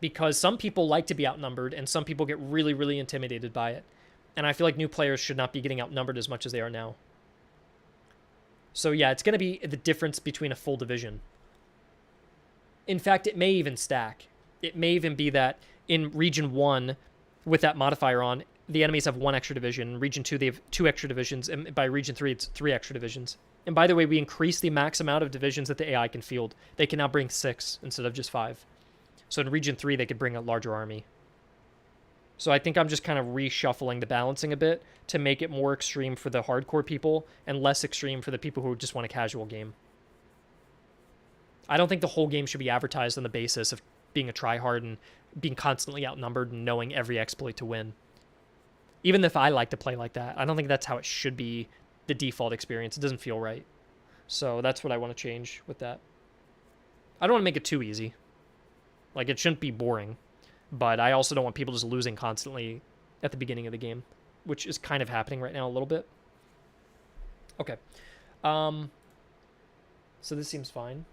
Speaker 1: Because some people like to be outnumbered, and some people get really, really intimidated by it. And I feel like new players should not be getting outnumbered as much as they are now. So yeah, it's going to be the difference between a full division. In fact, it may even stack. It may even be that in Region 1, with that modifier on, the enemies have 1 extra division. In Region 2, they have 2 extra divisions. And by Region 3, it's 3 extra divisions. And by the way, we increased the max amount of divisions that the AI can field. They can now bring 6 instead of just 5. So in Region 3, they could bring a larger army. So I think I'm just kind of reshuffling the balancing a bit to make it more extreme for the hardcore people and less extreme for the people who just want a casual game. I don't think the whole game should be advertised on the basis of being a tryhard and being constantly outnumbered and knowing every exploit to win. Even if I like to play like that, I don't think that's how it should be the default experience. It doesn't feel right. So that's what I want to change with that. I don't want to make it too easy. Like, it shouldn't be boring. But I also don't want people just losing constantly at the beginning of the game, which is kind of happening right now a little bit. Okay. So this seems fine.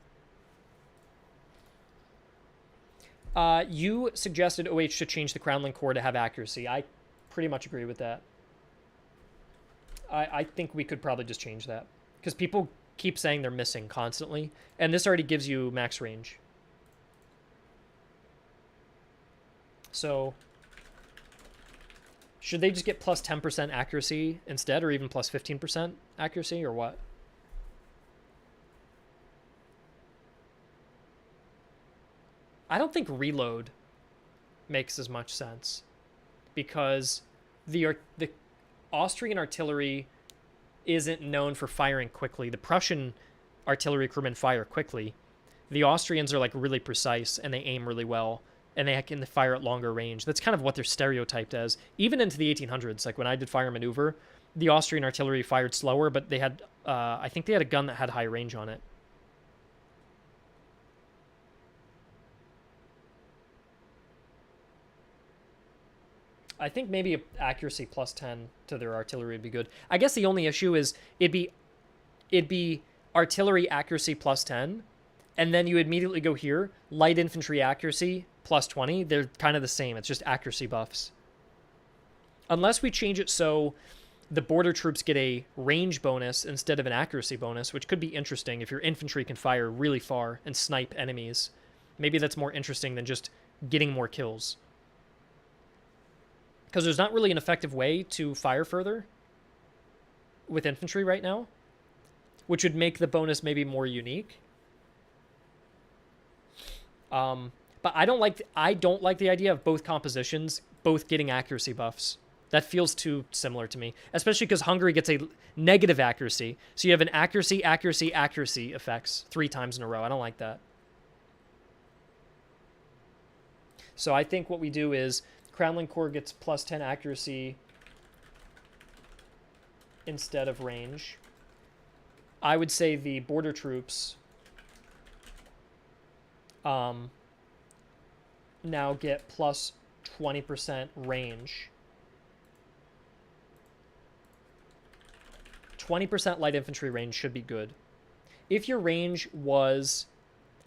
Speaker 1: You suggested OH to change the Crownland core to have accuracy. I pretty much agree with that. I think we could probably just change that. Because people keep saying they're missing constantly. And this already gives you max range. So should they just get plus 10% accuracy instead, or even plus 15% accuracy, or what? I don't think reload makes as much sense because the Austrian artillery isn't known for firing quickly. The Prussian artillery crewmen fire quickly. The Austrians are like really precise and they aim really well. And they can fire at longer range. That's kind of what they're stereotyped as. Even into the 1800s, like when I did fire maneuver, the Austrian artillery fired slower, but they had, I think they had a gun that had high range on it. I think maybe accuracy plus 10 to their artillery would be good. I guess the only issue is it'd be artillery accuracy plus 10, and then you immediately go here, light infantry accuracy plus 20. They're kind of the same. It's just accuracy buffs. Unless we change it so the border troops get a range bonus instead of an accuracy bonus, which could be interesting if your infantry can fire really far and snipe enemies. Maybe that's more interesting than just getting more kills. Because there's not really an effective way to fire further with infantry right now, which would make the bonus maybe more unique. But I don't like the idea of both compositions both getting accuracy buffs. That feels too similar to me, especially because Hungary gets a negative accuracy. So you have an accuracy effects 3 times in a row. I don't like that. So I think what we do is Crownland Corps gets plus 10 accuracy instead of range. I would say the border troops now get plus 20% range. 20% light infantry range should be good. If your range was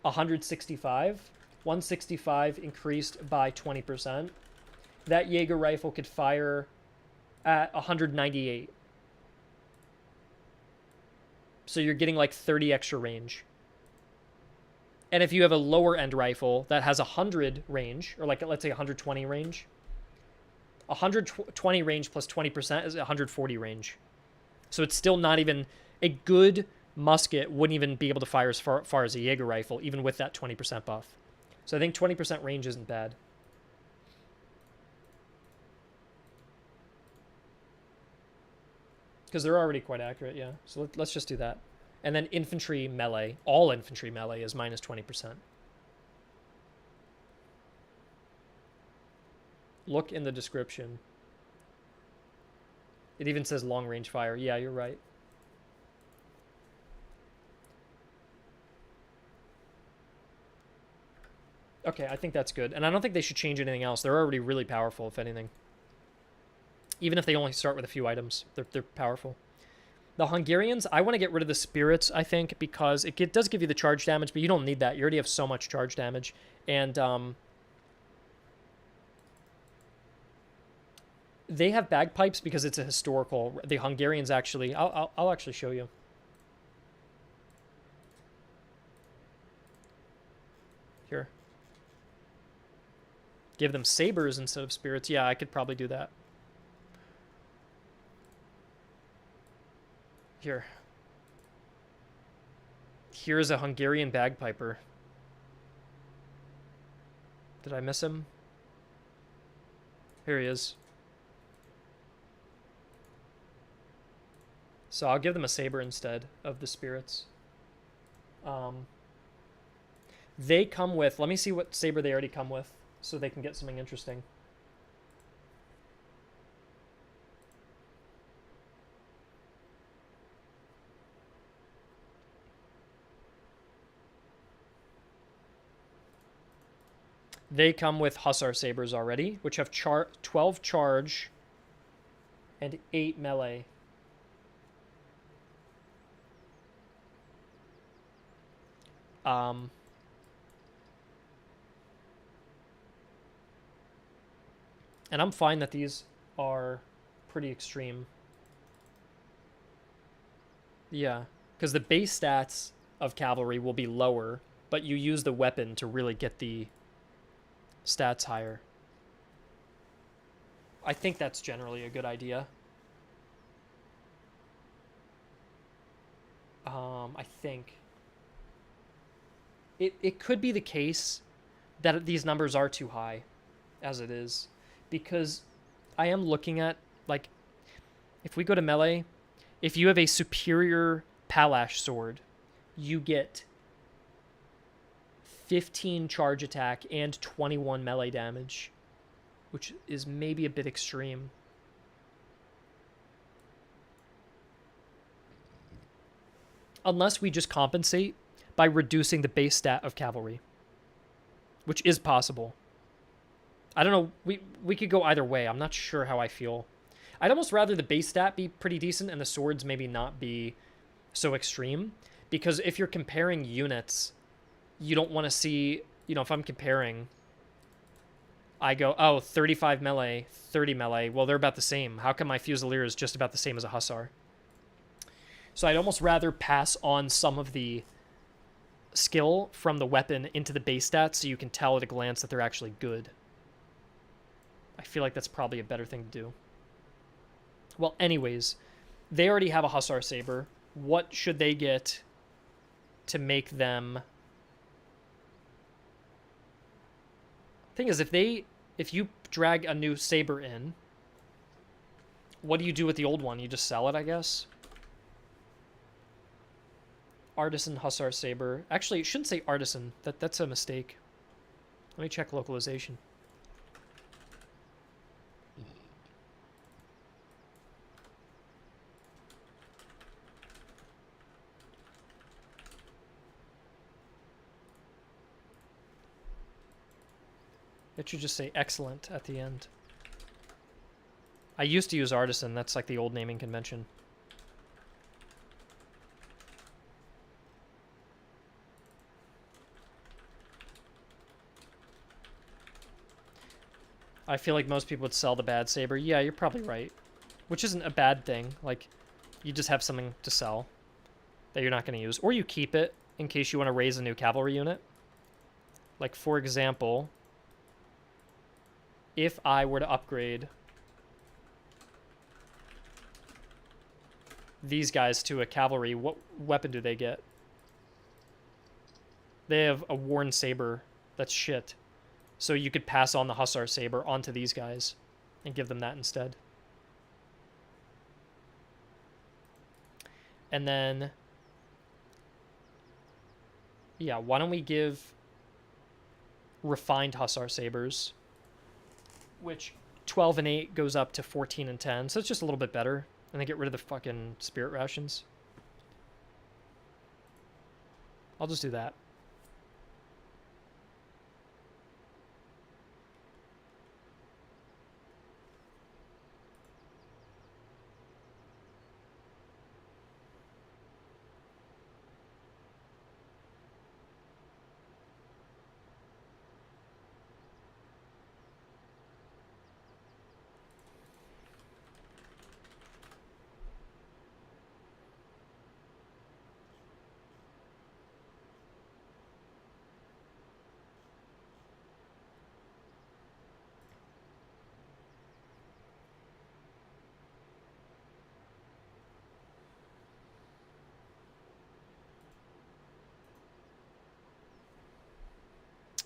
Speaker 1: 165 increased by 20%, that Jaeger rifle could fire at 198. So you're getting like 30 extra range. And if you have a lower end rifle that has 100 range, or like let's say 120 range, 120 range plus 20% is 140 range. So it's still not even a good musket wouldn't even be able to fire as far as a Jaeger rifle, even with that 20% buff. So I think 20% range isn't bad. Because they're already quite accurate, yeah. So let's just do that. And then infantry melee, all infantry melee is minus 20%. Look in the description. It even says long range fire. Yeah, you're right. Okay, I think that's good. And I don't think they should change anything else. They're already really powerful, if anything. Even if they only start with a few items, they're powerful. The Hungarians, I want to get rid of the spirits, I think, because it does give you the charge damage, but you don't need that. You already have so much charge damage. And they have bagpipes because it's a historical. The Hungarians actually, I'll actually show you. Here. Give them sabers instead of spirits. Yeah, I could probably do that. Here. Here's a Hungarian bagpiper. Did I miss him? Here he is. So I'll give them a saber instead of the spirits. They come with... Let me see what saber they already come with so they can get something interesting. They come with Hussar sabers already, which have 12 charge and 8 melee. And I'm fine that these are pretty extreme. Yeah, because the base stats of cavalry will be lower, but you use the weapon to really get the stats higher. I think that's generally a good idea. I think it could be the case that these numbers are too high as it is, because I am looking at, like, if we go to melee, if you have a superior Palash sword, you get 15 charge attack and 21 melee damage, which is maybe a bit extreme. Unless we just compensate by reducing the base stat of cavalry, which is possible. I don't know. We could go either way. I'm not sure how I feel. I'd almost rather the base stat be pretty decent and the swords maybe not be so extreme, because if you're comparing units, you don't want to see, you know, if I'm comparing, I go, oh, 35 melee, 30 melee. Well, they're about the same. How come my Fusilier is just about the same as a Hussar? So I'd almost rather pass on some of the skill from the weapon into the base stats so you can tell at a glance that they're actually good. I feel like that's probably a better thing to do. Well, anyways, they already have a Hussar saber. What should they get to make them... Thing is, if you drag a new saber in, what do you do with the old one? You just sell it, I guess. Artisan Hussar saber. Actually, it shouldn't say artisan. That's a mistake. Let me check localization. It should just say excellent at the end. I used to use artisan. That's like the old naming convention. I feel like most people would sell the bad saber. Yeah, you're probably right. Which isn't a bad thing. Like, you just have something to sell that you're not going to use. Or you keep it in case you want to raise a new cavalry unit. Like, for example, if I were to upgrade these guys to a cavalry, what weapon do they get? They have a worn saber. That's shit. So you could pass on the Hussar saber onto these guys and give them that instead. And then, yeah, why don't we give refined Hussar sabers, which 12 and 8 goes up to 14 and 10, so it's just a little bit better. And then get rid of the fucking spirit rations. I'll just do that.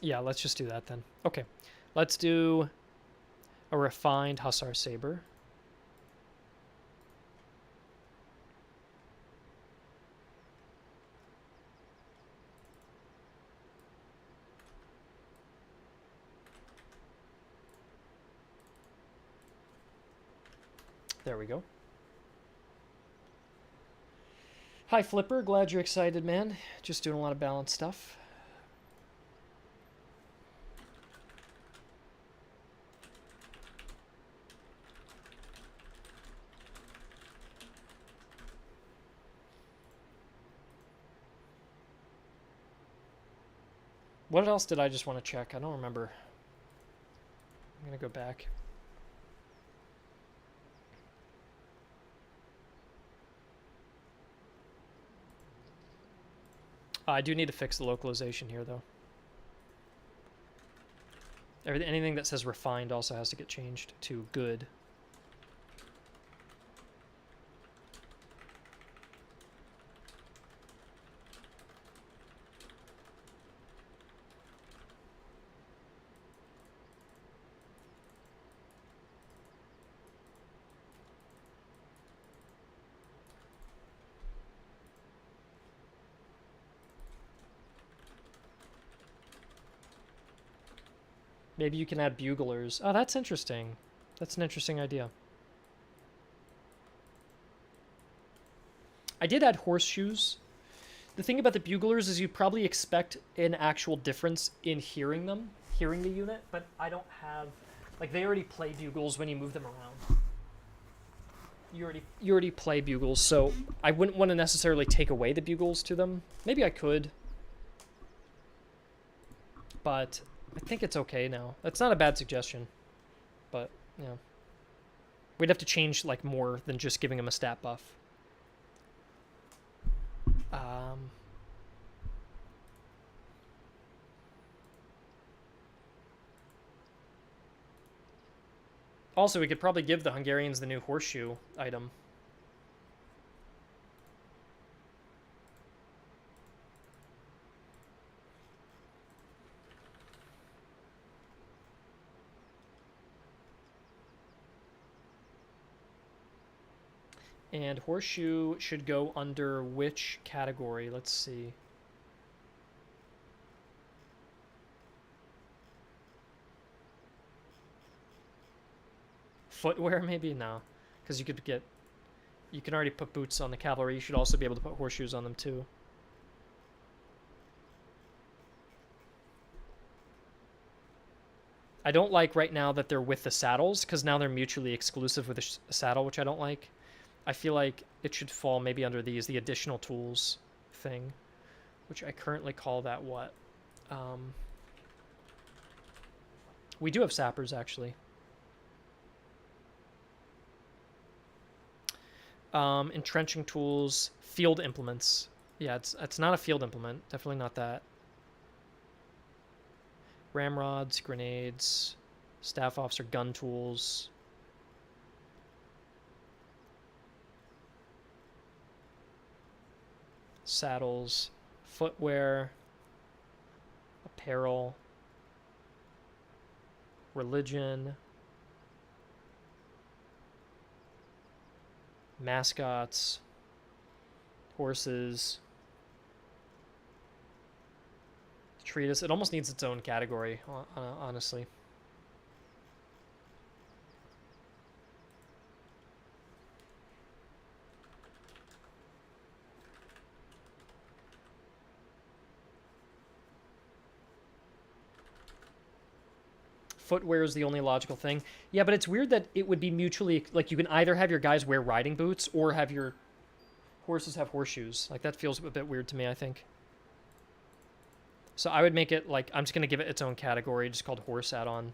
Speaker 1: Yeah, let's just do that then. Okay, let's do a refined Hussar Saber. There we go. Hi, Flipper. Glad you're excited, man. Just doing a lot of balanced stuff. What else did I just want to check? I don't remember. I'm going to go back. I do need to fix the localization here, though. Anything that says refined also has to get changed to good. Maybe you can add buglers. Oh, that's interesting. That's an interesting idea. I did add horseshoes. The thing about the buglers is you probably expect an actual difference in hearing them, hearing the unit, but I don't have... Like, they already play bugles when you move them around. You already play bugles, so I wouldn't want to necessarily take away the bugles to them. Maybe I could. But I think it's okay now. That's not a bad suggestion. But, yeah. We'd have to change, like, more than just giving him a stat buff. Also, we could probably give the Hungarians the new horseshoe item. And horseshoe should go under which category? Let's see. Footwear, maybe? No. Because you can already put boots on the cavalry. You should also be able to put horseshoes on them, too. I don't like right now that they're with the saddles, because now they're mutually exclusive with a saddle, which I don't like. I feel like it should fall maybe under these, the additional tools thing, which I currently call that what? We do have sappers, actually. Entrenching tools, field implements. Yeah, it's not a field implement. Definitely not that. Ramrods, grenades, staff officer gun tools. Saddles, footwear, apparel, religion, mascots, horses, treatise. It almost needs its own category, honestly. footwear is the only logical thing. Yeah, but it's weird that it would be mutually, like, you can either have your guys wear riding boots or have your horses have horseshoes. Like, that feels a bit weird to me, I think. So I would make it, like, I'm just going to give it its own category, just called horse add-on.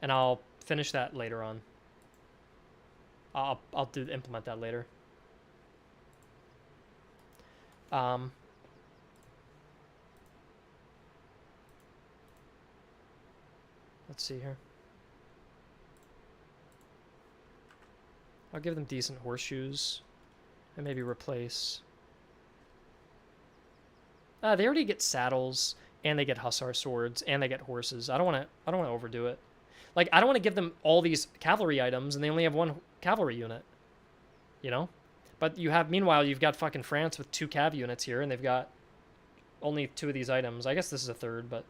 Speaker 1: And I'll finish that later on. I'll implement that later. Let's see here. I'll give them decent horseshoes and maybe replace. They already get saddles and they get hussar swords and they get horses. I don't want to overdo it. Like, I don't want to give them all these cavalry items and they only have one cavalry unit. You know? But meanwhile, you've got fucking France with 2 cav units here and they've got only 2 of these items. I guess this is a third, but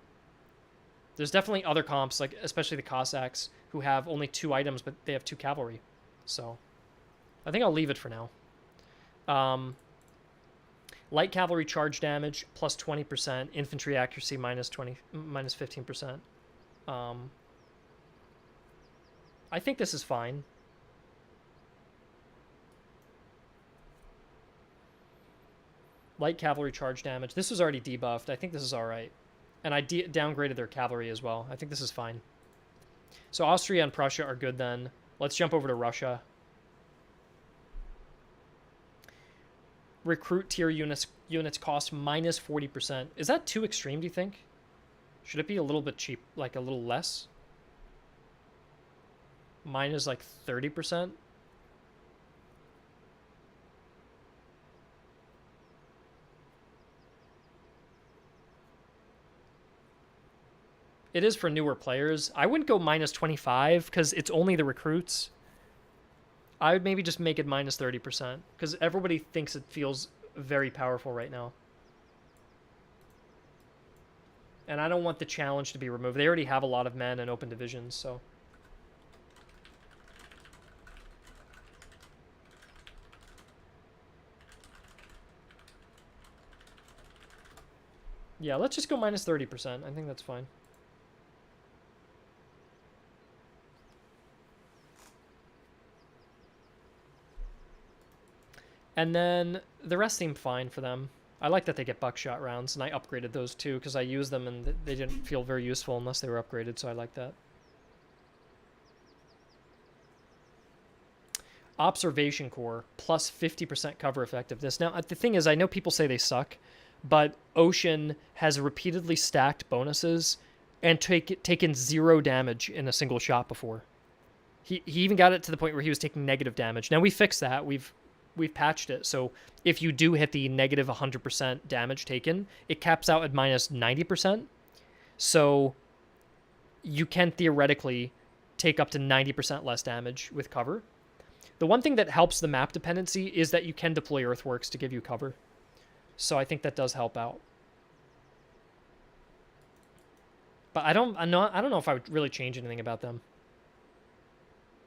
Speaker 1: there's definitely other comps, like especially the Cossacks, who have only 2 items, but they have 2 cavalry. So I think I'll leave it for now. Light cavalry charge damage plus 20%, infantry accuracy minus 15%. I think this is fine. Light cavalry charge damage. This was already debuffed. I think this is all right. And I downgraded their cavalry as well. I think this is fine. So Austria and Prussia are good then. Let's jump over to Russia. Recruit tier units cost minus 40%. Is that too extreme, do you think? Should it be a little bit cheap, like a little less? Minus like 30%? It is for newer players. I wouldn't go minus 25 because it's only the recruits. I would maybe just make it minus 30% because everybody thinks it feels very powerful right now. And I don't want the challenge to be removed. They already have a lot of men in open divisions, so. Yeah, let's just go minus 30%. I think that's fine. And then the rest seem fine for them. I like that they get buckshot rounds, and I upgraded those too because I used them and they didn't feel very useful unless they were upgraded, so I like that. Observation Corps, plus 50% cover effectiveness. Now, the thing is, I know people say they suck, but Ocean has repeatedly stacked bonuses and taken 0 damage in a single shot before. He even got it to the point where he was taking negative damage. Now, we fixed that. We've patched it, so if you do hit the negative 100% damage taken, it caps out at minus 90%. So you can theoretically take up to 90% less damage with cover. The one thing that helps the map dependency is that you can deploy earthworks to give you cover. So I think that does help out. But I don't know if I would really change anything about them.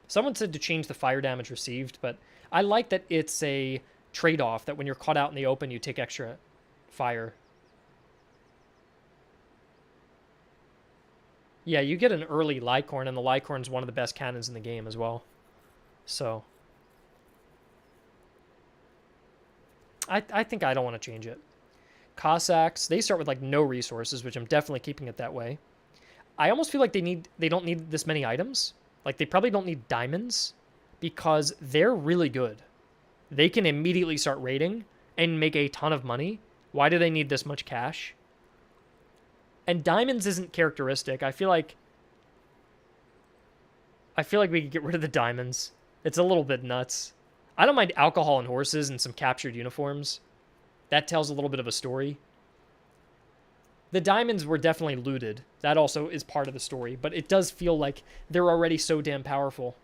Speaker 1: Someone said to change the fire damage received, but I like that it's a trade-off, that when you're caught out in the open, you take extra fire. Yeah, you get an early Lycorn, and the Lycorn's one of the best cannons in the game as well. So I think I don't want to change it. Cossacks, they start with like no resources, which I'm definitely keeping it that way. I almost feel like they don't need this many items. Like, they probably don't need diamonds because they're really good. They can immediately start raiding and make a ton of money. Why do they need this much cash? And diamonds isn't characteristic. I feel like we could get rid of the diamonds. It's a little bit nuts. I don't mind alcohol and horses and some captured uniforms. That tells a little bit of a story. The diamonds were definitely looted. That also is part of the story, but it does feel like they're already so damn powerful.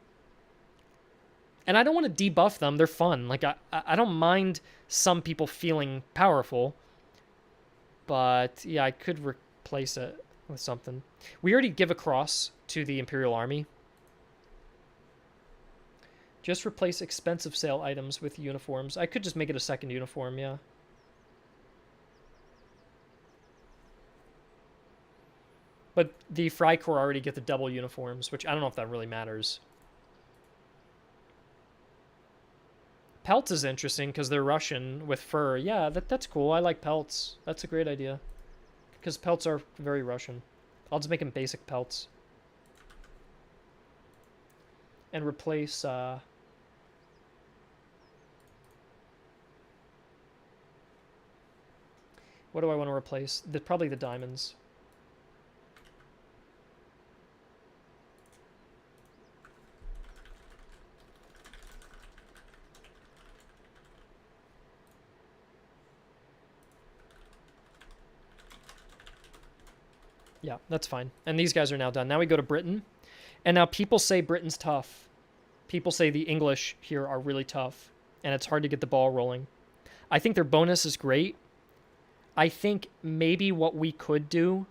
Speaker 1: And I don't want to debuff them. They're fun. Like, I don't mind some people feeling powerful, but yeah, I could replace it with something. We already give a cross to the Imperial Army. Just replace expensive sale items with uniforms. I could just make it a second uniform, yeah. But the Freikorps already get the double uniforms, which I don't know if that really matters. Pelts is interesting because they're Russian with fur. Yeah, that's cool. I like pelts. That's a great idea. Because pelts are very Russian. I'll just make them basic pelts. And replace... what do I want to replace? Probably the diamonds. Yeah, that's fine. And these guys are now done. Now we go to Britain. And now people say Britain's tough. People say the English here are really tough. And it's hard to get the ball rolling. I think their bonus is great. I think maybe what we could do,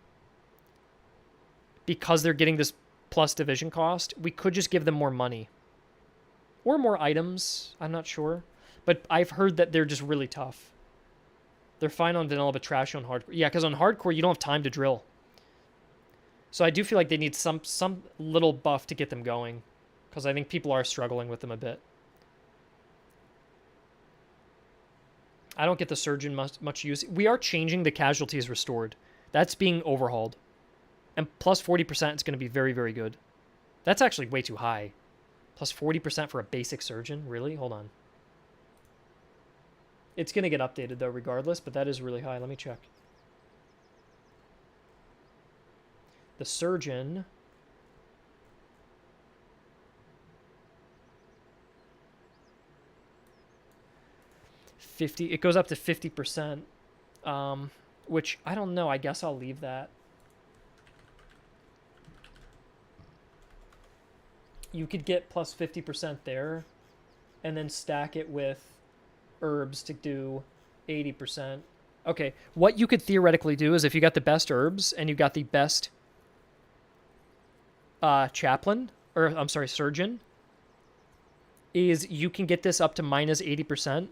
Speaker 1: because they're getting this plus division cost, we could just give them more money. Or more items. I'm not sure. But I've heard that they're just really tough. They're fine on vanilla, but trash on hardcore. Yeah, because on hardcore, you don't have time to drill. So I do feel like they need some little buff to get them going. Because I think people are struggling with them a bit. I don't get the surgeon much use. We are changing the casualties restored. That's being overhauled. And plus 40% is going to be very, very good. That's actually way too high. Plus 40% for a basic surgeon? Really? Hold on. It's going to get updated though regardless, but that is really high. Let me check. The surgeon... 50, it goes up to 50%, which I don't know. I guess I'll leave that. You could get plus 50% there and then stack it with herbs to do 80%. Okay, what you could theoretically do is if you got the best herbs and you got the best chaplain, or I'm sorry, surgeon, is you can get this up to minus 80%.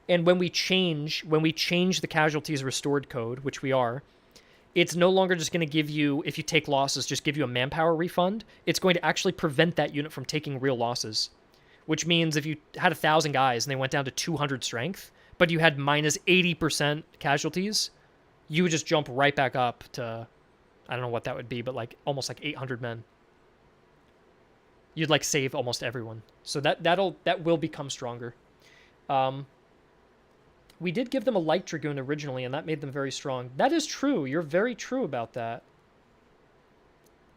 Speaker 1: And when we change the casualties restored code, which we are, it's no longer just going to give you, if you take losses, just give you a manpower refund. It's going to actually prevent that unit from taking real losses, which means if you had 1,000 guys and they went down to 200 strength, but you had minus 80% casualties, you would just jump right back up to, I don't know what that would be, but like almost like 800 men. You'd like save almost everyone. So that will become stronger. We did give them a light dragoon originally, and that made them very strong. That is true. You're very true about that.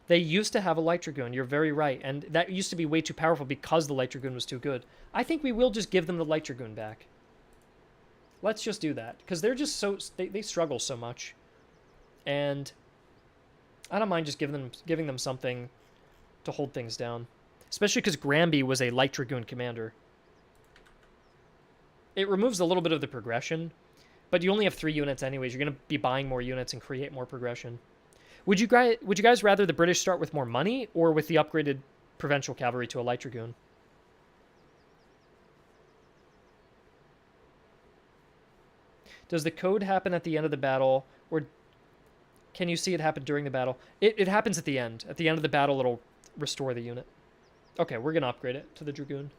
Speaker 1: They used to have a light dragoon. You're very right. And that used to be way too powerful because the light dragoon was too good. I think we will just give them the light dragoon back. Let's just do that. Because they're just so... They struggle so much. And I don't mind just giving them something to hold things down. Especially because Granby was a light dragoon commander. It removes a little bit of the progression, but you only have 3 units anyways. You're going to be buying more units and create more progression. Would you guys rather the British start with more money or with the upgraded provincial cavalry to a light dragoon? Does the code happen at the end of the battle, or can you see it happen during the battle? It happens at the end. At the end of the battle, it'll restore the unit. Okay, we're going to upgrade it to the dragoon.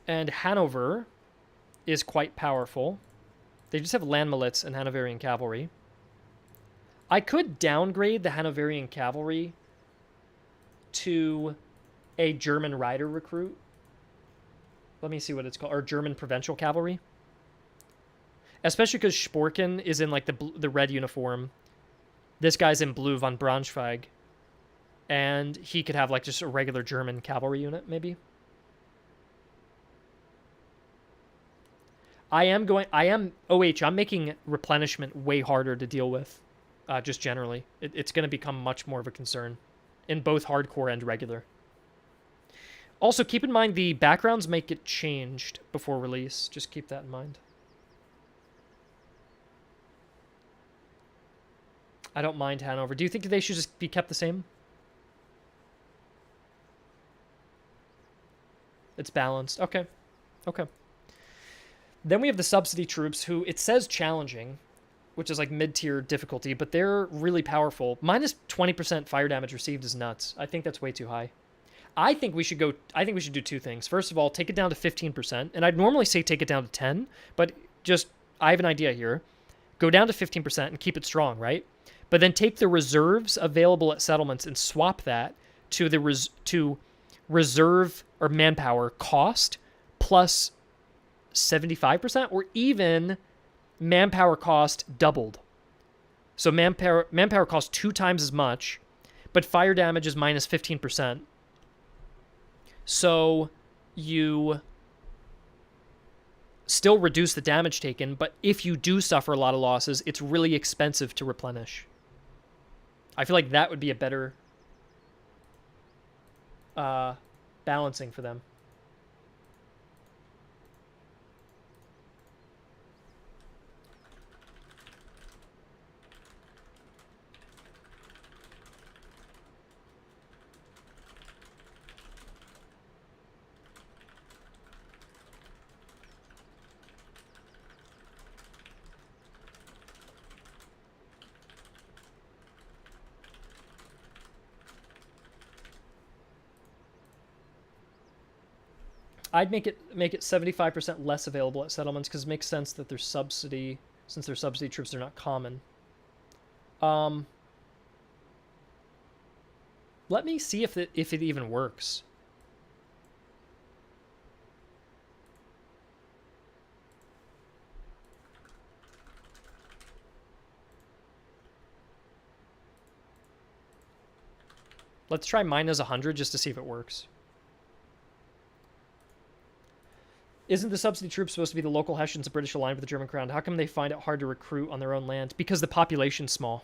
Speaker 1: And Hanover is quite powerful. They just have land millets and Hanoverian cavalry. I could downgrade the Hanoverian cavalry to a German rider recruit. Let me see what it's called. Or German provincial cavalry. Especially because Sporkin is in like the red uniform. This guy's in blue, von Braunschweig. And he could have like just a regular German cavalry unit, maybe. I'm making replenishment way harder to deal with, just generally. It's going to become much more of a concern in both hardcore and regular. Also, keep in mind the backgrounds might get changed before release. Just keep that in mind. I don't mind Hanover. Do you think they should just be kept the same? It's balanced. Okay. Okay. Then we have the subsidy troops who, it says challenging, which is like mid-tier difficulty, but they're really powerful. Minus 20% fire damage received is nuts. I think that's way too high. I think we should do two things. First of all, take it down to 15%, and I'd normally say take it down to 10, but just, I have an idea here. Go down to 15% and keep it strong, right? But then take the reserves available at settlements and swap that to the reserve or manpower cost plus 75%, or even manpower cost doubled. So manpower cost 2 times as much, but fire damage is minus 15%. So you still reduce the damage taken, but if you do suffer a lot of losses, it's really expensive to replenish. I feel like that would be a better balancing for them. I'd make it 75% less available at settlements because it makes sense that there's subsidy, since they're subsidy troops, they're not common. Let me see if it even works. Let's try minus 100 just to see if it works. Isn't the subsidy troops supposed to be the local Hessians of British aligned with the German crown? How come they find it hard to recruit on their own land? Because the population's small.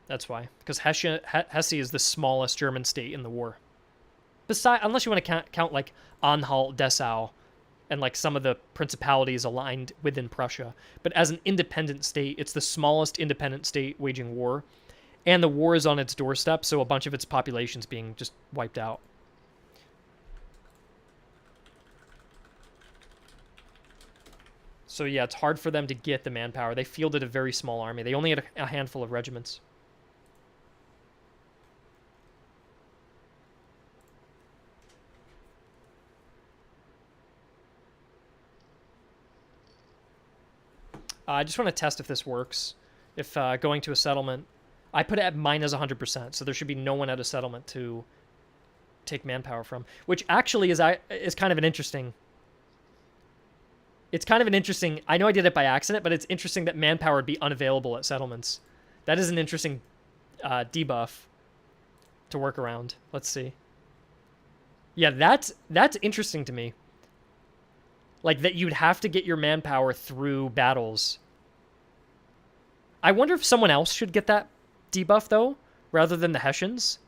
Speaker 1: That's why. Because Hesse is the smallest German state in the war. Unless you want to count like Anhalt, Dessau, and like some of the principalities aligned within Prussia. But as an independent state, it's the smallest independent state waging war. And the war is on its doorstep, so a bunch of its population's being just wiped out. So yeah, it's hard for them to get the manpower. They fielded a very small army. They only had a handful of regiments. I just want to test if this works. If going to a settlement, I put it at minus 100%, so there should be no one at a settlement to take manpower from, which actually is kind of an interesting. It's kind of an interesting. I know I did it by accident, but it's interesting that manpower would be unavailable at settlements. That is an interesting debuff to work around. Let's see. Yeah, that's interesting to me. Like that you'd have to get your manpower through battles. I wonder if someone else should get that debuff though, rather than the Hessians.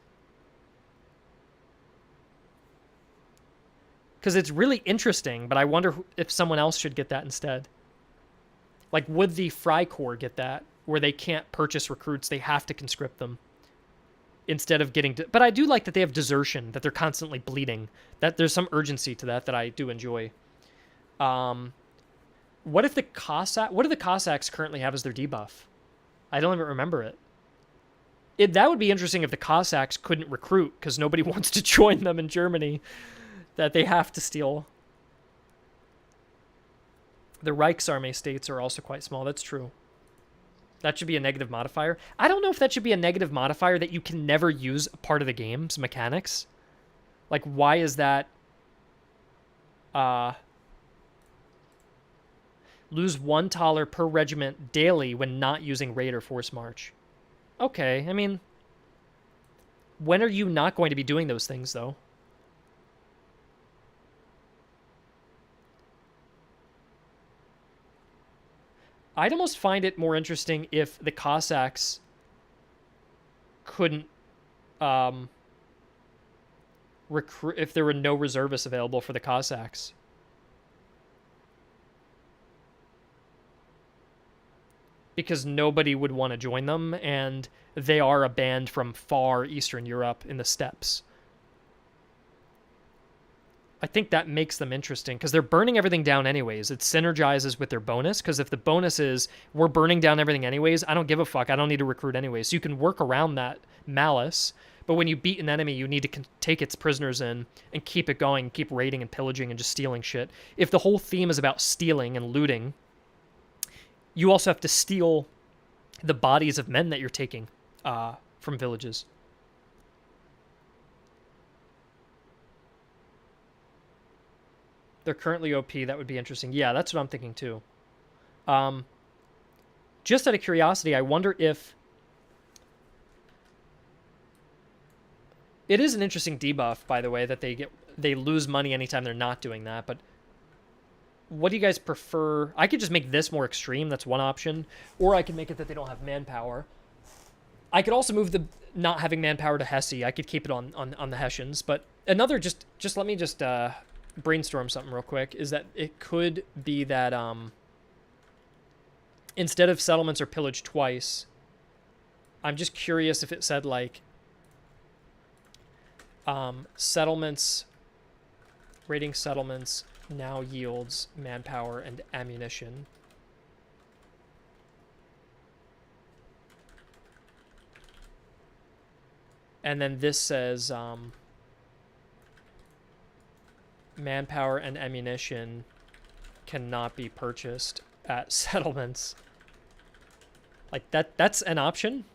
Speaker 1: Because it's really interesting, but I wonder if someone else should get that instead. Like, would the Freikorps get that, where they can't purchase recruits, they have to conscript them instead of getting... But I do like that they have desertion, that they're constantly bleeding. That there's some urgency to that I do enjoy. What if the Cossack... What do the Cossacks currently have as their debuff? I don't even remember it. That would be interesting if the Cossacks couldn't recruit, because nobody wants to join them in Germany. That they have to steal. The Reichsarmee states are also quite small. That's true. That should be a negative modifier. I don't know if that should be a negative modifier that you can never use a part of the game's mechanics. Like, why is that... lose 1 taler per regiment daily when not using raid or force march. Okay, I mean... When are you not going to be doing those things, though? I'd almost find it more interesting if the Cossacks couldn't recruit if there were no reservists available for the Cossacks. Because nobody would want to join them, and they are a band from far Eastern Europe in the steppes. I think that makes them interesting because they're burning everything down anyways. It synergizes with their bonus, because if the bonus is we're burning down everything anyways, I don't give a fuck. I don't need to recruit anyways. So you can work around that malice, but when you beat an enemy, you need to take its prisoners in and keep it going, keep raiding and pillaging and just stealing shit. If the whole theme is about stealing and looting, you also have to steal the bodies of men that you're taking from villages. They're currently OP. That would be interesting. Yeah, that's what I'm thinking too. Just out of curiosity, I wonder if it is an interesting debuff, by the way, that they lose money anytime they're not doing that. But what do you guys prefer? I could just make this more extreme. That's one option, or I could make it that they don't have manpower. I could also move the not having manpower to Hesse. I could keep it on the Hessians. But another just let me just brainstorm something real quick, is that it could be that instead of settlements are pillaged twice, I'm just curious if it said like settlements, raiding settlements now yields manpower and ammunition. And then this says manpower and ammunition cannot be purchased at settlements. Like that's an option.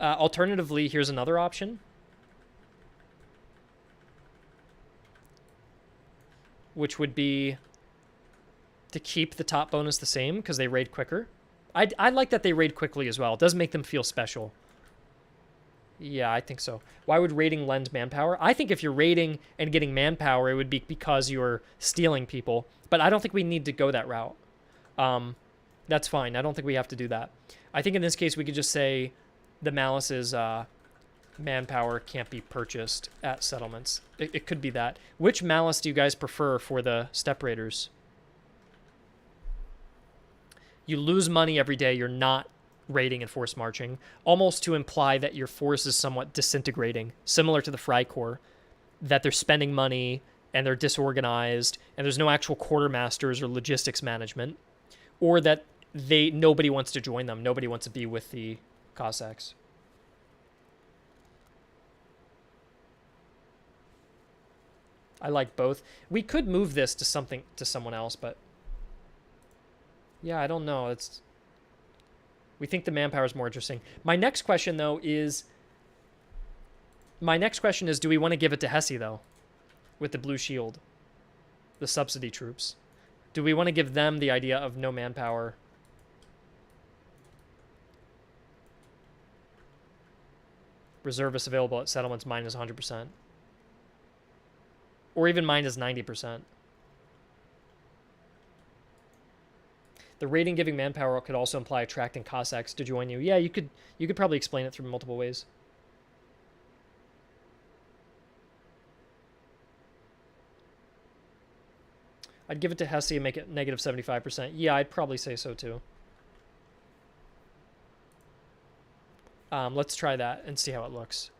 Speaker 1: Alternatively, here's another option, which would be to keep the top bonus the same because they raid quicker. I like that they raid quickly as well. It does make them feel special. Yeah, I think so. Why would raiding lend manpower? I think if you're raiding and getting manpower, it would be because you're stealing people. But I don't think we need to go that route. That's fine. I don't think we have to do that. I think in this case, we could just say the malice is manpower can't be purchased at settlements. It could be that. Which malice do you guys prefer for the steppe raiders? You lose money every day. You're not raiding and force marching, almost to imply that your force is somewhat disintegrating, similar to the Freikorps, that they're spending money and they're disorganized and there's no actual quartermasters or logistics management, or that nobody wants to join them. Nobody wants to be with the Cossacks. I like both. We could move this to someone else, but yeah, I don't know. We think the manpower is more interesting. My next question though is do we want to give it to Hesse though, with the blue shield, the subsidy troops? Do we want to give them the idea of no manpower? Reservists available at settlements minus 100%. Or even minus 90%. The raiding giving manpower could also imply attracting Cossacks to join you. Yeah, you could probably explain it through multiple ways. I'd give it to Hesse and make it negative 75%. Yeah, I'd probably say so too. Let's try that and see how it looks.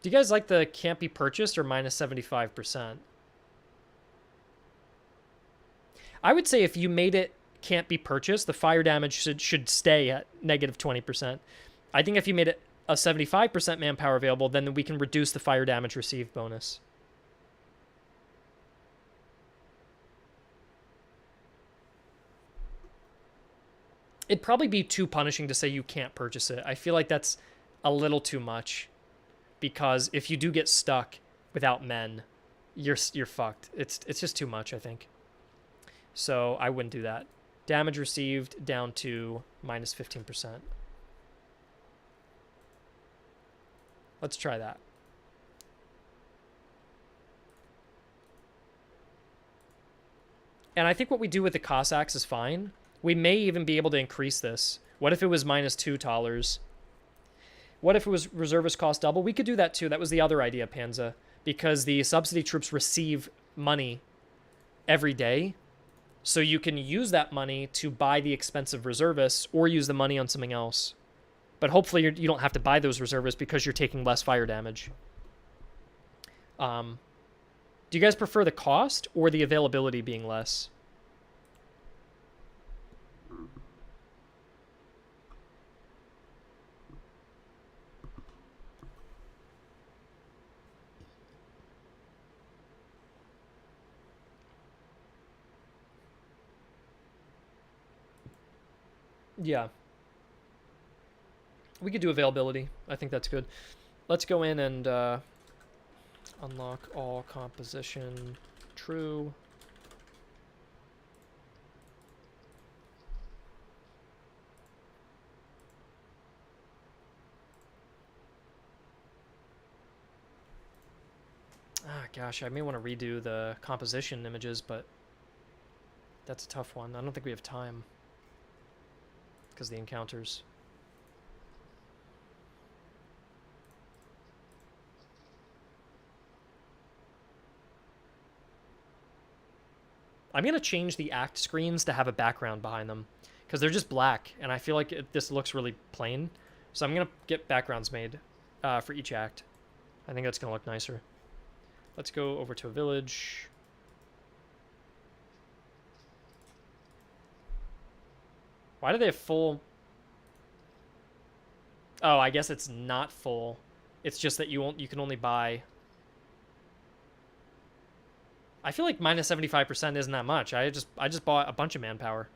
Speaker 1: Do you guys like the can't be purchased or minus 75%? I would say if you made it can't be purchased, the fire damage should stay at negative 20%. I think if you made it a 75% manpower available, then we can reduce the fire damage received bonus. It'd probably be too punishing to say you can't purchase it. I feel like that's a little too much, because if you do get stuck without men, you're fucked. It's just too much, I think. So I wouldn't do that. Damage received down to minus 15%. Let's try that. And I think what we do with the Cossacks is fine. We may even be able to increase this. What if it was minus $2? What if it was reservist cost double? We could do that too. That was the other idea, Panza. Because the subsidy troops receive money every day. So you can use that money to buy the expensive reservists or use the money on something else. But hopefully you don't have to buy those reservists because you're taking less fire damage. Do you guys prefer the cost or the availability being less? Yeah. We could do availability. I think that's good. Let's go in and unlock all composition true. Ah, gosh, I may want to redo the composition images, but that's a tough one. I don't think we have time because of the encounters. I'm going to change the act screens to have a background behind them because they're just black, and I feel like this looks really plain. So I'm going to get backgrounds made for each act. I think that's going to look nicer. Let's go over to a village. Why do they have full... Oh, I guess it's not full. It's just that you can only buy... I feel like minus 75% isn't that much. I just bought a bunch of manpower.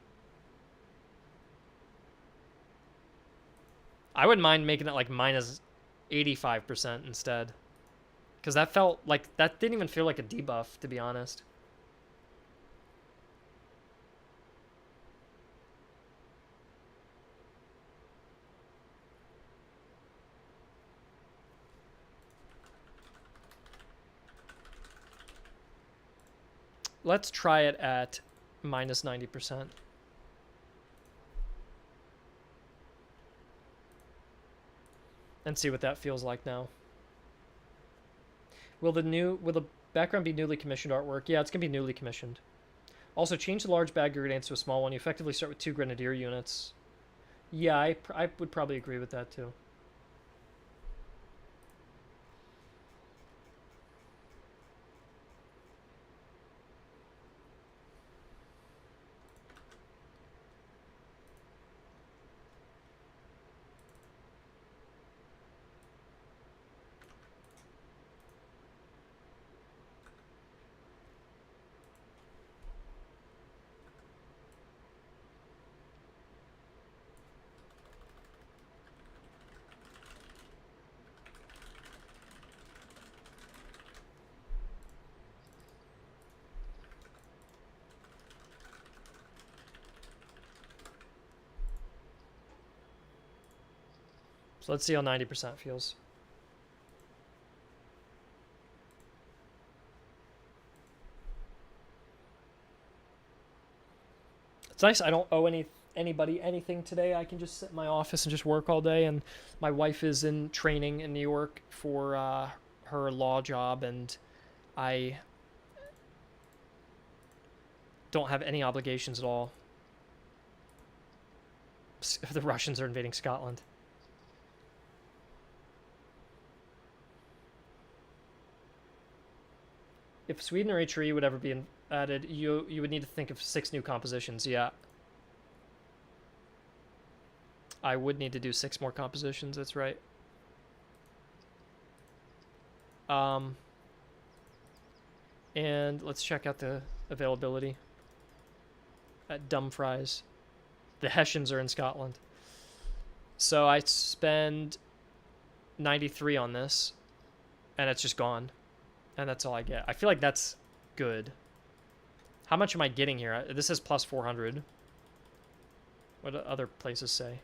Speaker 1: I wouldn't mind making it like minus 85% instead. Because that felt like... That didn't even feel like a debuff, to be honest. Let's try it at minus 90%. And see what that feels like now. Will the background be newly commissioned artwork? Yeah, it's gonna be newly commissioned. Also, change the large bag grenades to a small one. You effectively start with 2 grenadier units. Yeah, I would probably agree with that too. So let's see how 90% feels. It's nice I don't owe anybody anything today. I can just sit in my office and just work all day. And my wife is in training in New York for her law job, and I don't have any obligations at all. The Russians are invading Scotland. If Sweden or HRE would ever be added, you would need to think of 6 new compositions. Yeah. I would need to do 6 more compositions, that's right. And let's check out the availability at Dumfries. The Hessians are in Scotland. So I spend 93 on this, and it's just gone. And that's all I get. I feel like that's good. How much am I getting here? This is plus 400. What do other places say?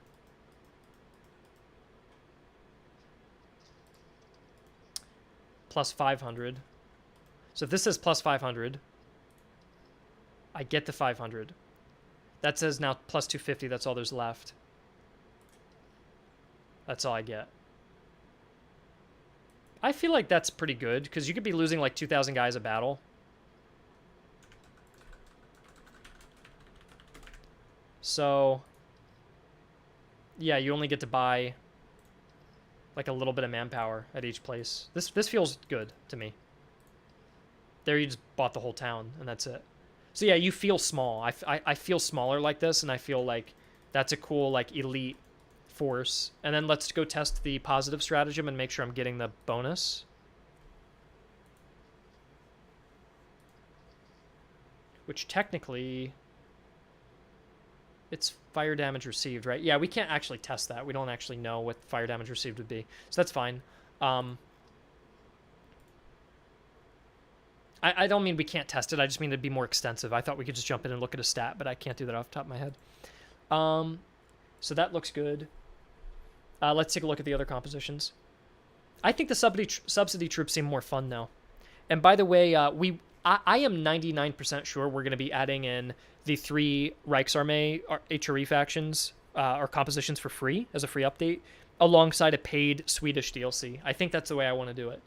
Speaker 1: Plus 500. So if this says plus 500, I get the 500. That says now plus 250. That's all there's left. That's all I get. I feel like that's pretty good, because you could be losing like 2,000 guys a battle. So, yeah, you only get to buy like a little bit of manpower at each place. This feels good to me. There you just bought the whole town, and that's it. So yeah, you feel small. I feel smaller like this, and I feel like that's a cool like elite force. And then let's go test the positive stratagem and make sure I'm getting the bonus. Which technically, it's fire damage received, right? Yeah, we can't actually test that. We don't actually know what fire damage received would be. So that's fine. I don't mean we can't test it. I just mean it'd be more extensive. I thought we could just jump in and look at a stat, but I can't do that off the top of my head. So that looks good. Let's take a look at the other compositions. I think the subsidy troops seem more fun now. And by the way, I am 99% sure we're going to be adding in the 3 Reichsarmee HRE factions or compositions for free as a free update alongside a paid Swedish DLC. I think that's the way I want to do it.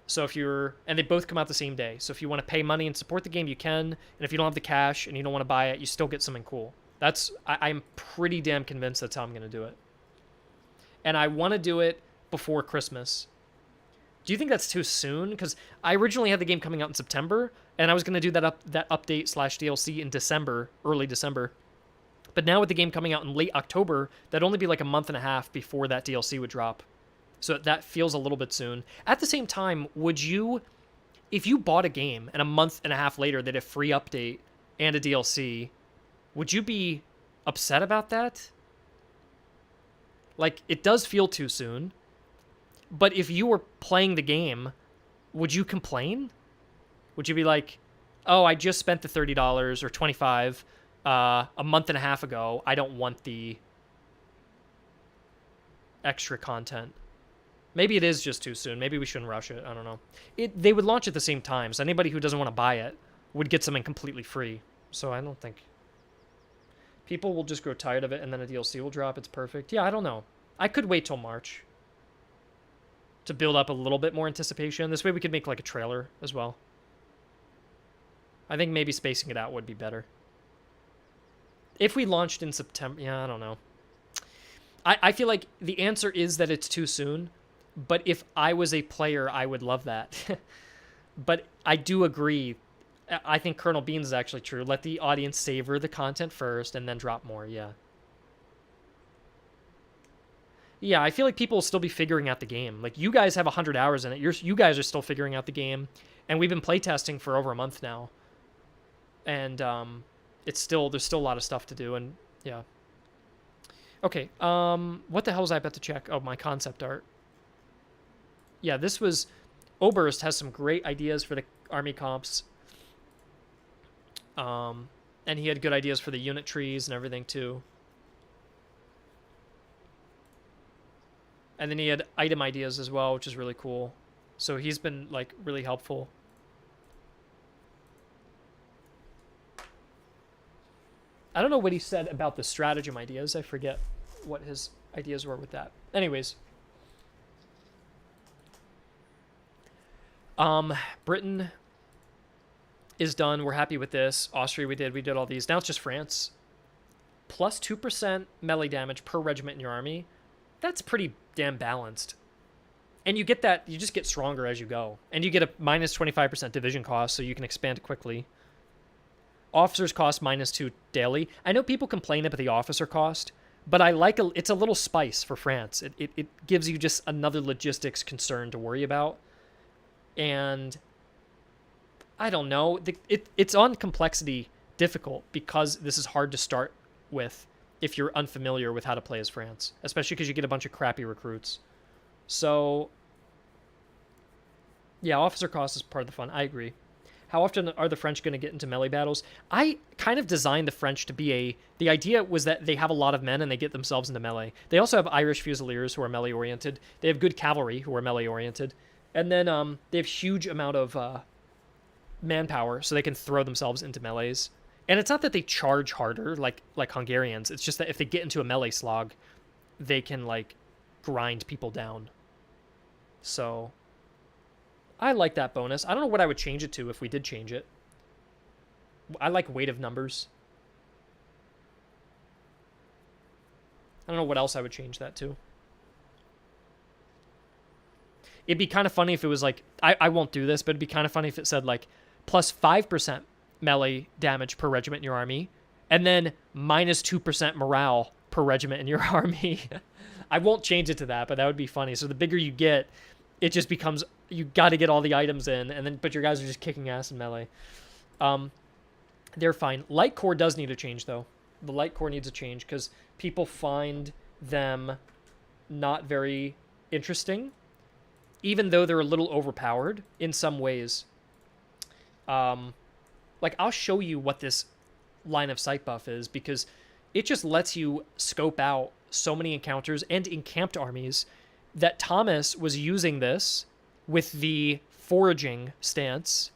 Speaker 1: So if you're, and they both come out the same day. So if you want to pay money and support the game, you can. And if you don't have the cash and you don't want to buy it, you still get something cool. I'm pretty damn convinced that's how I'm going to do it. And I want to do it before Christmas. Do you think that's too soon? Because I originally had the game coming out in September, and I was going to do that update / DLC in December, early December. But now with the game coming out in late October, that'd only be like a month and a half before that DLC would drop. So that feels a little bit soon. At the same time, would you, if you bought a game and a month and a half later they had a free update and a DLC, would you be upset about that? Like, it does feel too soon. But if you were playing the game, would you complain? Would you be like, oh, I just spent the $30 or $25 a month and a half ago. I don't want the extra content. Maybe it is just too soon. Maybe we shouldn't rush it. I don't know. They would launch at the same time, so anybody who doesn't want to buy it would get something completely free. So I don't think... People will just grow tired of it, and then a DLC will drop. It's perfect. Yeah, I don't know. I could wait till March to build up a little bit more anticipation. This way we could make like a trailer as well. I think maybe spacing it out would be better. If we launched in September... Yeah, I don't know. I feel like the answer is that it's too soon. But if I was a player, I would love that. But I do agree. I think Colonel Beans is actually true. Let the audience savor the content first and then drop more. Yeah. Yeah, I feel like people will still be figuring out the game. Like, you guys have 100 hours in it. You guys are still figuring out the game. And we've been playtesting for over a month now. And there's still a lot of stuff to do. And yeah. Okay. What the hell was I about to check? Oh, my concept art. Yeah, this was... Oberst has some great ideas for the army comps. And he had good ideas for the unit trees and everything, too. And then he had item ideas as well, which is really cool. So he's been, like, really helpful. I don't know what he said about the stratagem ideas. I forget what his ideas were with that. Anyways. Britain is done. We're happy with this. Austria we did all these. Now it's just France. Plus 2% melee damage per regiment in your army. That's pretty damn balanced. And you get that, you just get stronger as you go. And you get a minus 25% division cost, so you can expand it quickly. Officers cost -2 daily. I know people complain about the officer cost, but I like it's a little spice for France. It gives you just another logistics concern to worry about. And I don't know, it's on complexity difficult because this is hard to start with if you're unfamiliar with how to play as France, especially because you get a bunch of crappy recruits. So yeah, officer cost is part of the fun. I agree. How often are the French going to get into melee battles? I kind of designed the French to be the idea was that they have a lot of men and they get themselves into melee. They also have Irish Fusiliers who are melee oriented. They have good cavalry who are melee oriented. And then they have huge amount of manpower, so they can throw themselves into melees. And it's not that they charge harder like Hungarians. It's just that if they get into a melee slog, they can like grind people down. So I like that bonus. I don't know what I would change it to if we did change it. I like weight of numbers. I don't know what else I would change that to. It'd be kind of funny if it was like, I won't do this, but it'd be kind of funny if it said like plus 5% melee damage per regiment in your army, and then minus 2% morale per regiment in your army. I won't change it to that, but that would be funny. So the bigger you get, it just becomes, you got to get all the items in, and then but your guys are just kicking ass in melee. They're fine. Light Corps does need a change, though. The Light Corps needs a change because people find them not very interesting, even though they're a little overpowered in some ways. Like, I'll show you what this line of sight buff is, because it just lets you scope out so many encounters and encamped armies that Thomas was using this with the foraging stance.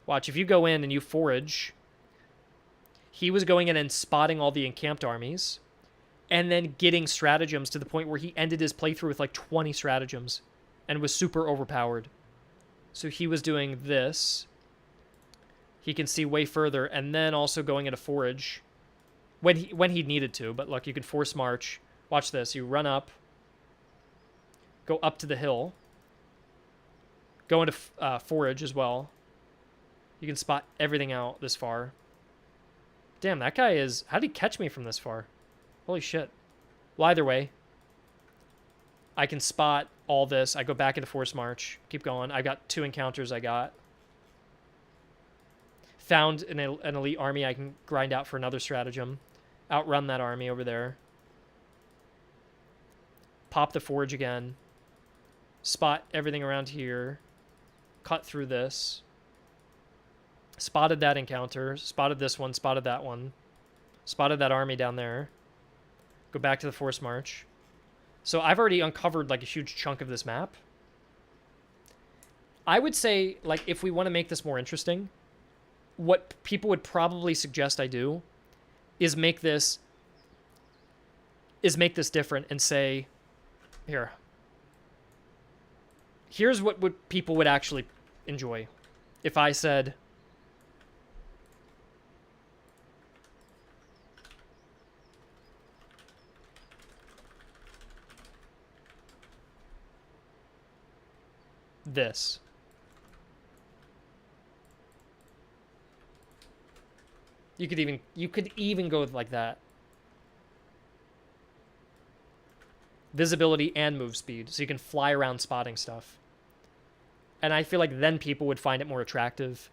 Speaker 1: Watch, if you go in and you forage, he was going in and spotting all the encamped armies and then getting stratagems to the point where he ended his playthrough with like 20 stratagems and was super overpowered. So he was doing this. He can see way further, and then also going into forage when he needed to. But look, you can force march. Watch this. You run up, go up to the hill, go into forage as well. You can spot everything out this far. Damn, that guy is... How did he catch me from this far? Holy shit. Well, either way, I can spot all this. I go back into force march. Keep going. I got 2 encounters I got. Found an elite army I can grind out for another stratagem. Outrun that army over there. Pop the forge again. Spot everything around here. Cut through this. Spotted that encounter. Spotted this one. Spotted that one. Spotted that army down there. Go back to the force march. So I've already uncovered like a huge chunk of this map. I would say, like, if we want to make this more interesting, what people would probably suggest I do is make this different and say, here's what people would actually enjoy. If I said, this. You could even go with like that. Visibility and move speed, so you can fly around spotting stuff. And I feel like then people would find it more attractive,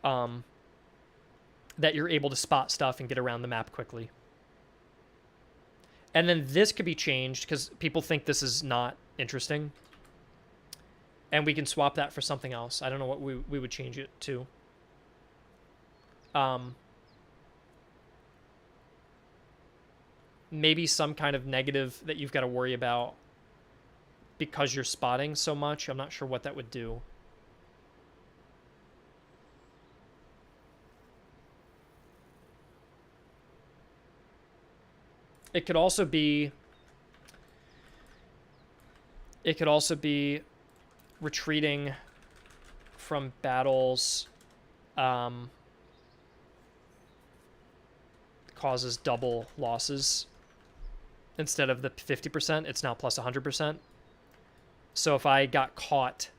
Speaker 1: that you're able to spot stuff and get around the map quickly. And then this could be changed because people think this is not interesting. And we can swap that for something else. I don't know what we would change it to. Maybe some kind of negative that you've got to worry about because you're spotting so much. I'm not sure what that would do. It could also be retreating from battles causes double losses. Instead of the 50%, it's now plus 100%. So if I got caught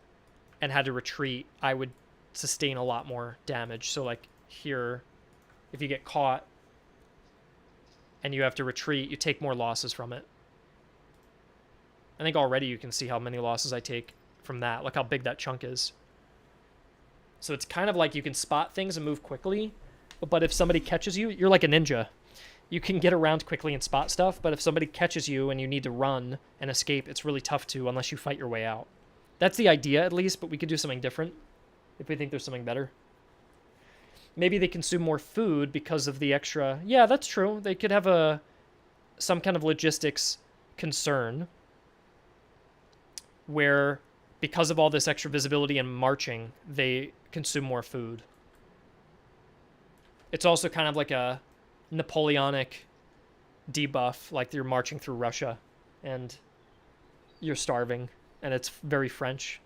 Speaker 1: and had to retreat, I would sustain a lot more damage. So like here, if you get caught and you have to retreat, you take more losses from it. I think already you can see how many losses I take from that. Look how big that chunk is. So it's kind of like you can spot things and move quickly, but if somebody catches you, you're like a ninja. You can get around quickly and spot stuff, but if somebody catches you and you need to run and escape, it's really tough to unless you fight your way out. That's the idea, at least, but we could do something different if we think there's something better. Maybe they consume more food because of the extra. Yeah, that's true. They could have some kind of logistics concern where because of all this extra visibility and marching, they consume more food. It's also kind of like a Napoleonic debuff, like you're marching through Russia and you're starving, and it's very French.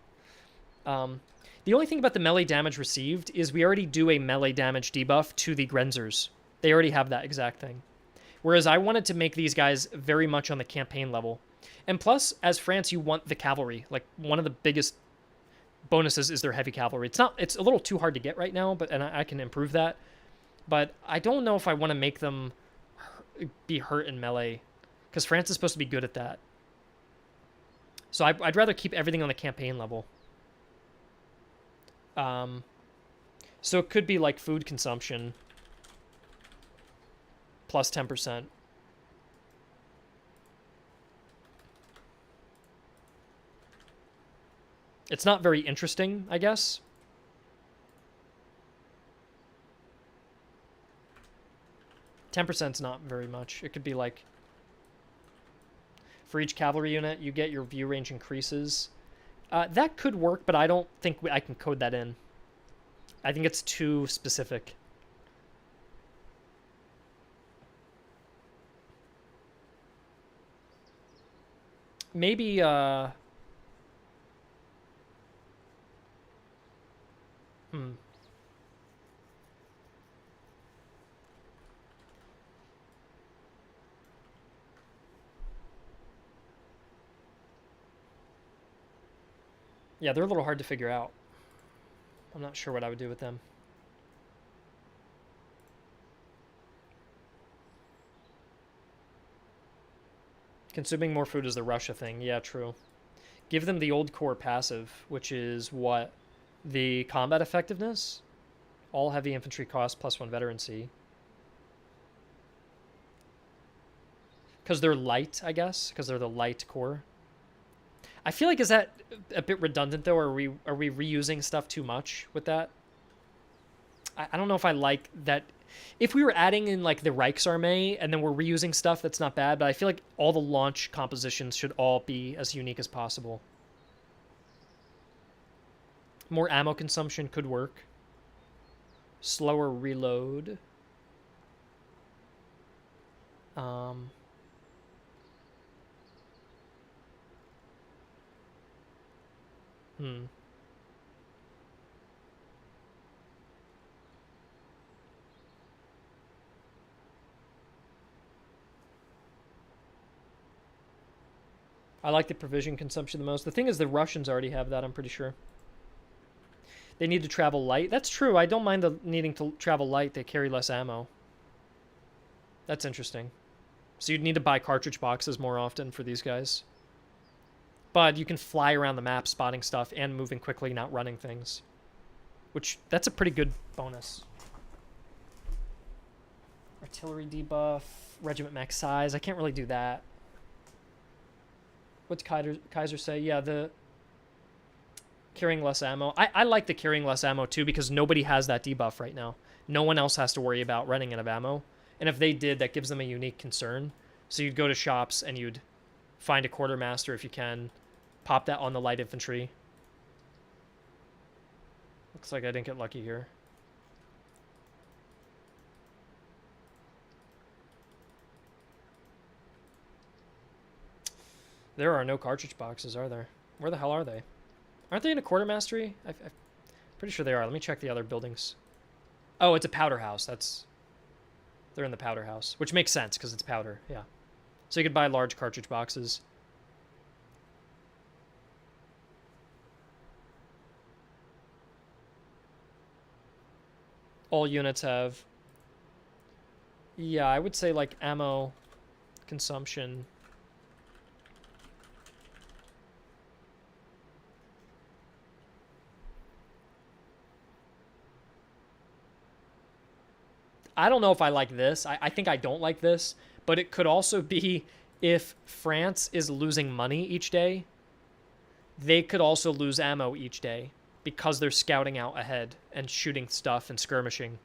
Speaker 1: The only thing about the melee damage received is we already do a melee damage debuff to the Grenzers. They already have that exact thing. Whereas I wanted to make these guys very much on the campaign level. And plus, as France, you want the cavalry. Like, one of the biggest bonuses is their heavy cavalry. It's a little too hard to get right now, and I can improve that. But I don't know if I want to make them be hurt in melee, because France is supposed to be good at that. So I'd rather keep everything on the campaign level. So it could be like food consumption plus 10%. It's not very interesting, I guess. %'s not very much. It could be like, for each cavalry unit, you get your view range increases. That could work, but I don't think I can code that in. I think it's too specific. Maybe, Yeah, they're a little hard to figure out. I'm not sure what I would do with them. Consuming more food is the Russia thing. Yeah, true. Give them the old core passive, which is what? The combat effectiveness? All heavy infantry cost +1 veterancy. Because they're light, I guess. Because they're the light core. I feel like, is that a bit redundant, though? Are we reusing stuff too much with that? I don't know if I like that. If we were adding in, like, the Reichsarmee and then we're reusing stuff, that's not bad. But I feel like all the launch compositions should all be as unique as possible. More ammo consumption could work. Slower reload. I like the provision consumption the most. The thing is, the Russians already have that, I'm pretty sure. They need to travel light. That's true. I don't mind the needing to travel light. They carry less ammo. That's interesting. So you'd need to buy cartridge boxes more often for these guys. But you can fly around the map spotting stuff and moving quickly, not running things. Which, that's a pretty good bonus. Artillery debuff, regiment max size. I can't really do that. What's Kaiser say? Yeah, the carrying less ammo. I like the carrying less ammo too, because nobody has that debuff right now. No one else has to worry about running out of ammo. And if they did, that gives them a unique concern. So you'd go to shops and you'd find a quartermaster if you can. Pop that on the light infantry. Looks like I didn't get lucky here. There are no cartridge boxes, are there? Where the hell are they? Aren't they in a quartermastery? I'm pretty sure they are. Let me check the other buildings. Oh, it's a powder house. They're in the powder house, which makes sense because it's powder. Yeah. So you could buy large cartridge boxes. All units have. Yeah, I would say like ammo consumption. I don't know if I like this. I think I don't like this, but it could also be if France is losing money each day, they could also lose ammo each day because they're scouting out ahead and shooting stuff and skirmishing.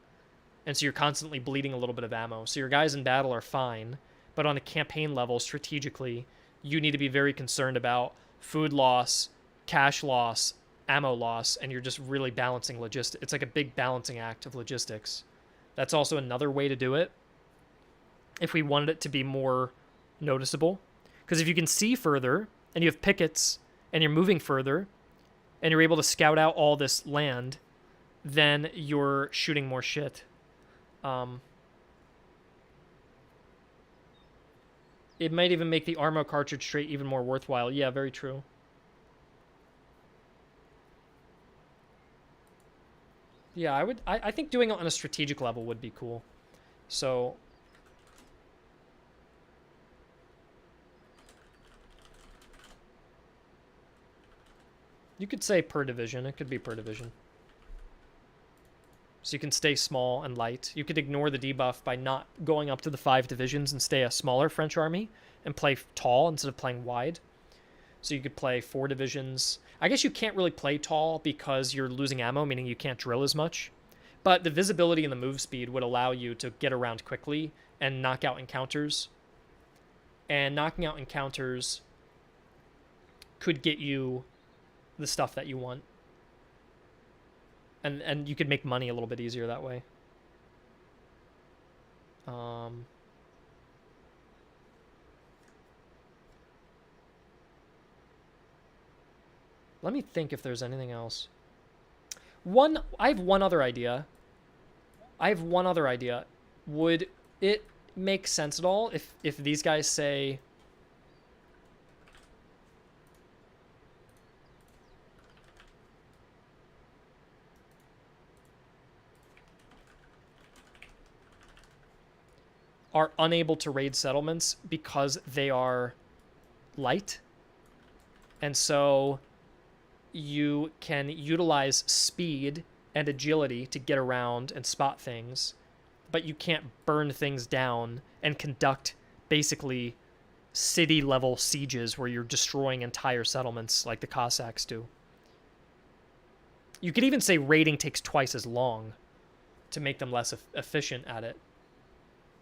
Speaker 1: And so you're constantly bleeding a little bit of ammo. So your guys in battle are fine, but on a campaign level, strategically, you need to be very concerned about food loss, cash loss, ammo loss, and you're just really balancing logistics. It's like a big balancing act of logistics. That's also another way to do it if we wanted it to be more noticeable. Because if you can see further and you have pickets and you're moving further and you're able to scout out all this land, then you're shooting more shit. It might even make the Armo cartridge trait even more worthwhile. Yeah, very true. Yeah, I think doing it on a strategic level would be cool. So you could say per division. It could be per division. So you can stay small and light. You could ignore the debuff by not going up to the 5 divisions and stay a smaller French army and play tall instead of playing wide. So you could play 4 divisions. I guess you can't really play tall because you're losing ammo, meaning you can't drill as much. But the visibility and the move speed would allow you to get around quickly and knock out encounters. And knocking out encounters could get you the stuff that you want. And you could make money a little bit easier that way. Let me think if there's anything else. I have one other idea. Would it make sense at all if these guys say are unable to raid settlements because they are light? And so you can utilize speed and agility to get around and spot things, but you can't burn things down and conduct basically city-level sieges where you're destroying entire settlements like the Cossacks do. You could even say raiding takes twice as long to make them less efficient at it.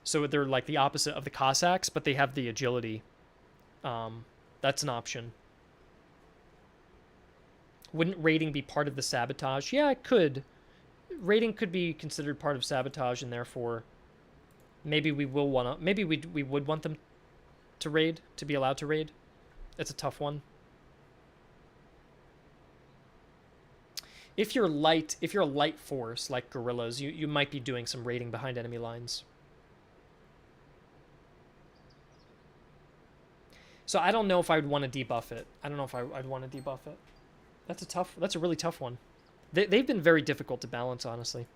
Speaker 1: So they're like the opposite of the Cossacks, but they have the agility. That's an option. Wouldn't raiding be part of the sabotage? Yeah, it could. Raiding could be considered part of sabotage, and therefore maybe we will want to. Maybe we would want them to raid, to be allowed to raid. It's a tough one. If you're a light force like guerrillas, you might be doing some raiding behind enemy lines. So I don't know if I would want to debuff it. I don't know if I'd want to debuff it. That's a really tough one. They've been very difficult to balance, honestly.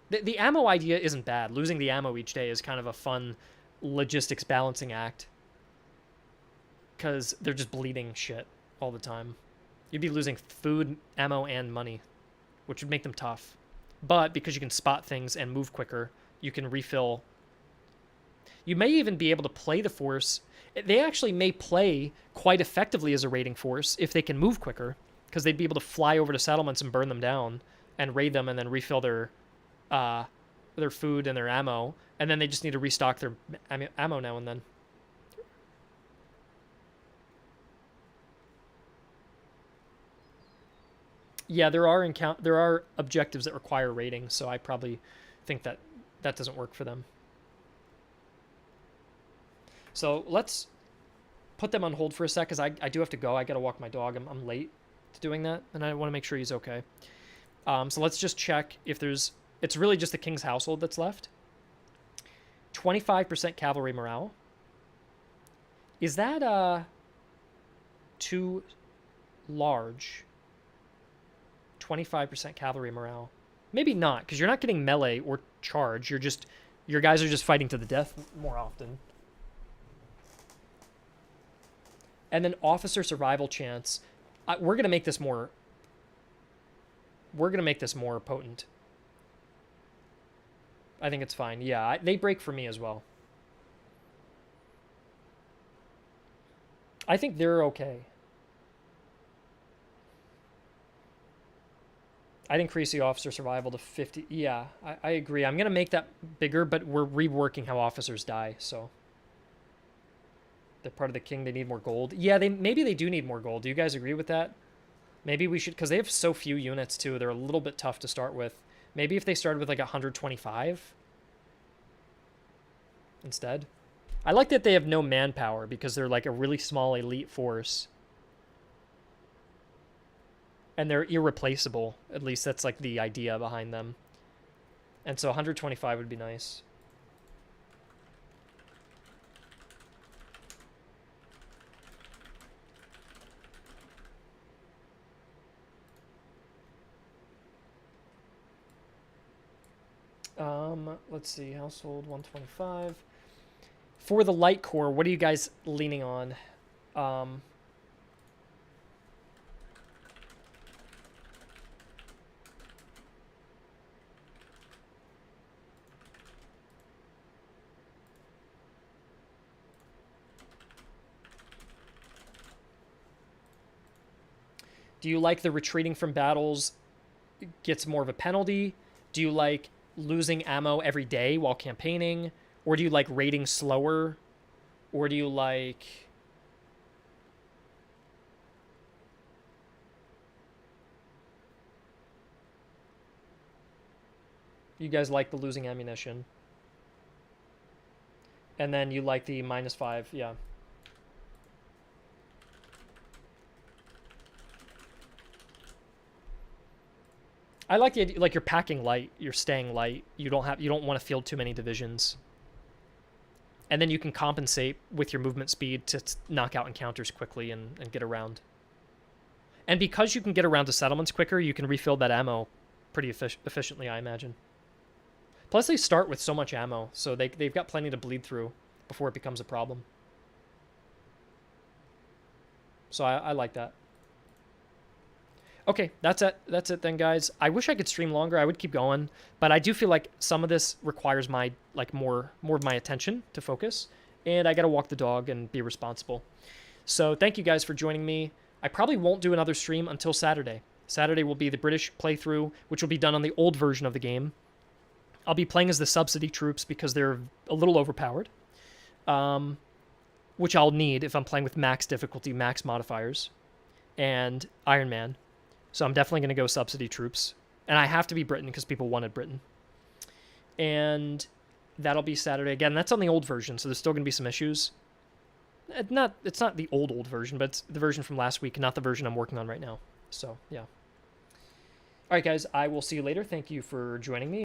Speaker 1: The ammo idea isn't bad. Losing the ammo each day is kind of a fun logistics balancing act. Because they're just bleeding shit all the time. You'd be losing food, ammo, and money, which would make them tough. But because you can spot things and move quicker, you can refill. You may even be able to play the force. They actually may play quite effectively as a raiding force if they can move quicker, because they'd be able to fly over to settlements and burn them down and raid them and then refill their food and their ammo, and then they just need to restock their ammo now and then. Yeah, there are objectives that require raiding, so I probably think that doesn't work for them. So let's put them on hold for a sec, because I do have to go. I got to walk my dog. I'm late to doing that, and I want to make sure he's okay. So let's just check if there's... It's really just the King's Household that's left. 25% cavalry morale. Is that too large? 25% cavalry morale. Maybe not, because you're not getting melee or charge. Your guys are just fighting to the death more often. And then officer survival chance. We're gonna make this more potent. I think it's fine. Yeah, they break for me as well. I think they're okay. I'd increase the officer survival to 50. Yeah, I agree. I'm going to make that bigger, but we're reworking how officers die, so. They're part of the king. They need more gold. Yeah, maybe they do need more gold. Do you guys agree with that? Maybe we should, because they have so few units, too. They're a little bit tough to start with. Maybe if they started with, like, 125 instead. I like that they have no manpower, because they're, like, a really small elite force. And they're irreplaceable. At least that's, like, the idea behind them. And so 125 would be nice. Let's see, household 125. For the light core, what are you guys leaning on? Do you like the retreating from battles gets more of a penalty? Do you like losing ammo every day while campaigning? Or do you like raiding slower? Or do you like... You guys like the losing ammunition. And then you like the -5, yeah. I like the idea, like you're packing light, you're staying light. You don't want to field too many divisions. And then you can compensate with your movement speed to knock out encounters quickly and get around. And because you can get around to settlements quicker, you can refill that ammo pretty efficiently, I imagine. Plus they start with so much ammo, so they've got plenty to bleed through before it becomes a problem. So I like that. Okay, that's it then, guys. I wish I could stream longer. I would keep going, but I do feel like some of this requires my more of my attention to focus, and I got to walk the dog and be responsible. So thank you guys for joining me. I probably won't do another stream until Saturday. Saturday will be the British playthrough, which will be done on the old version of the game. I'll be playing as the subsidy troops because they're a little overpowered, which I'll need if I'm playing with max difficulty, max modifiers, and Iron Man. So I'm definitely going to go subsidy troops. And I have to be Britain because people wanted Britain. And that'll be Saturday. Again, that's on the old version, so there's still going to be some issues. It's not the old version, but it's the version from last week, not the version I'm working on right now. So, yeah. All right, guys, I will see you later. Thank you for joining me.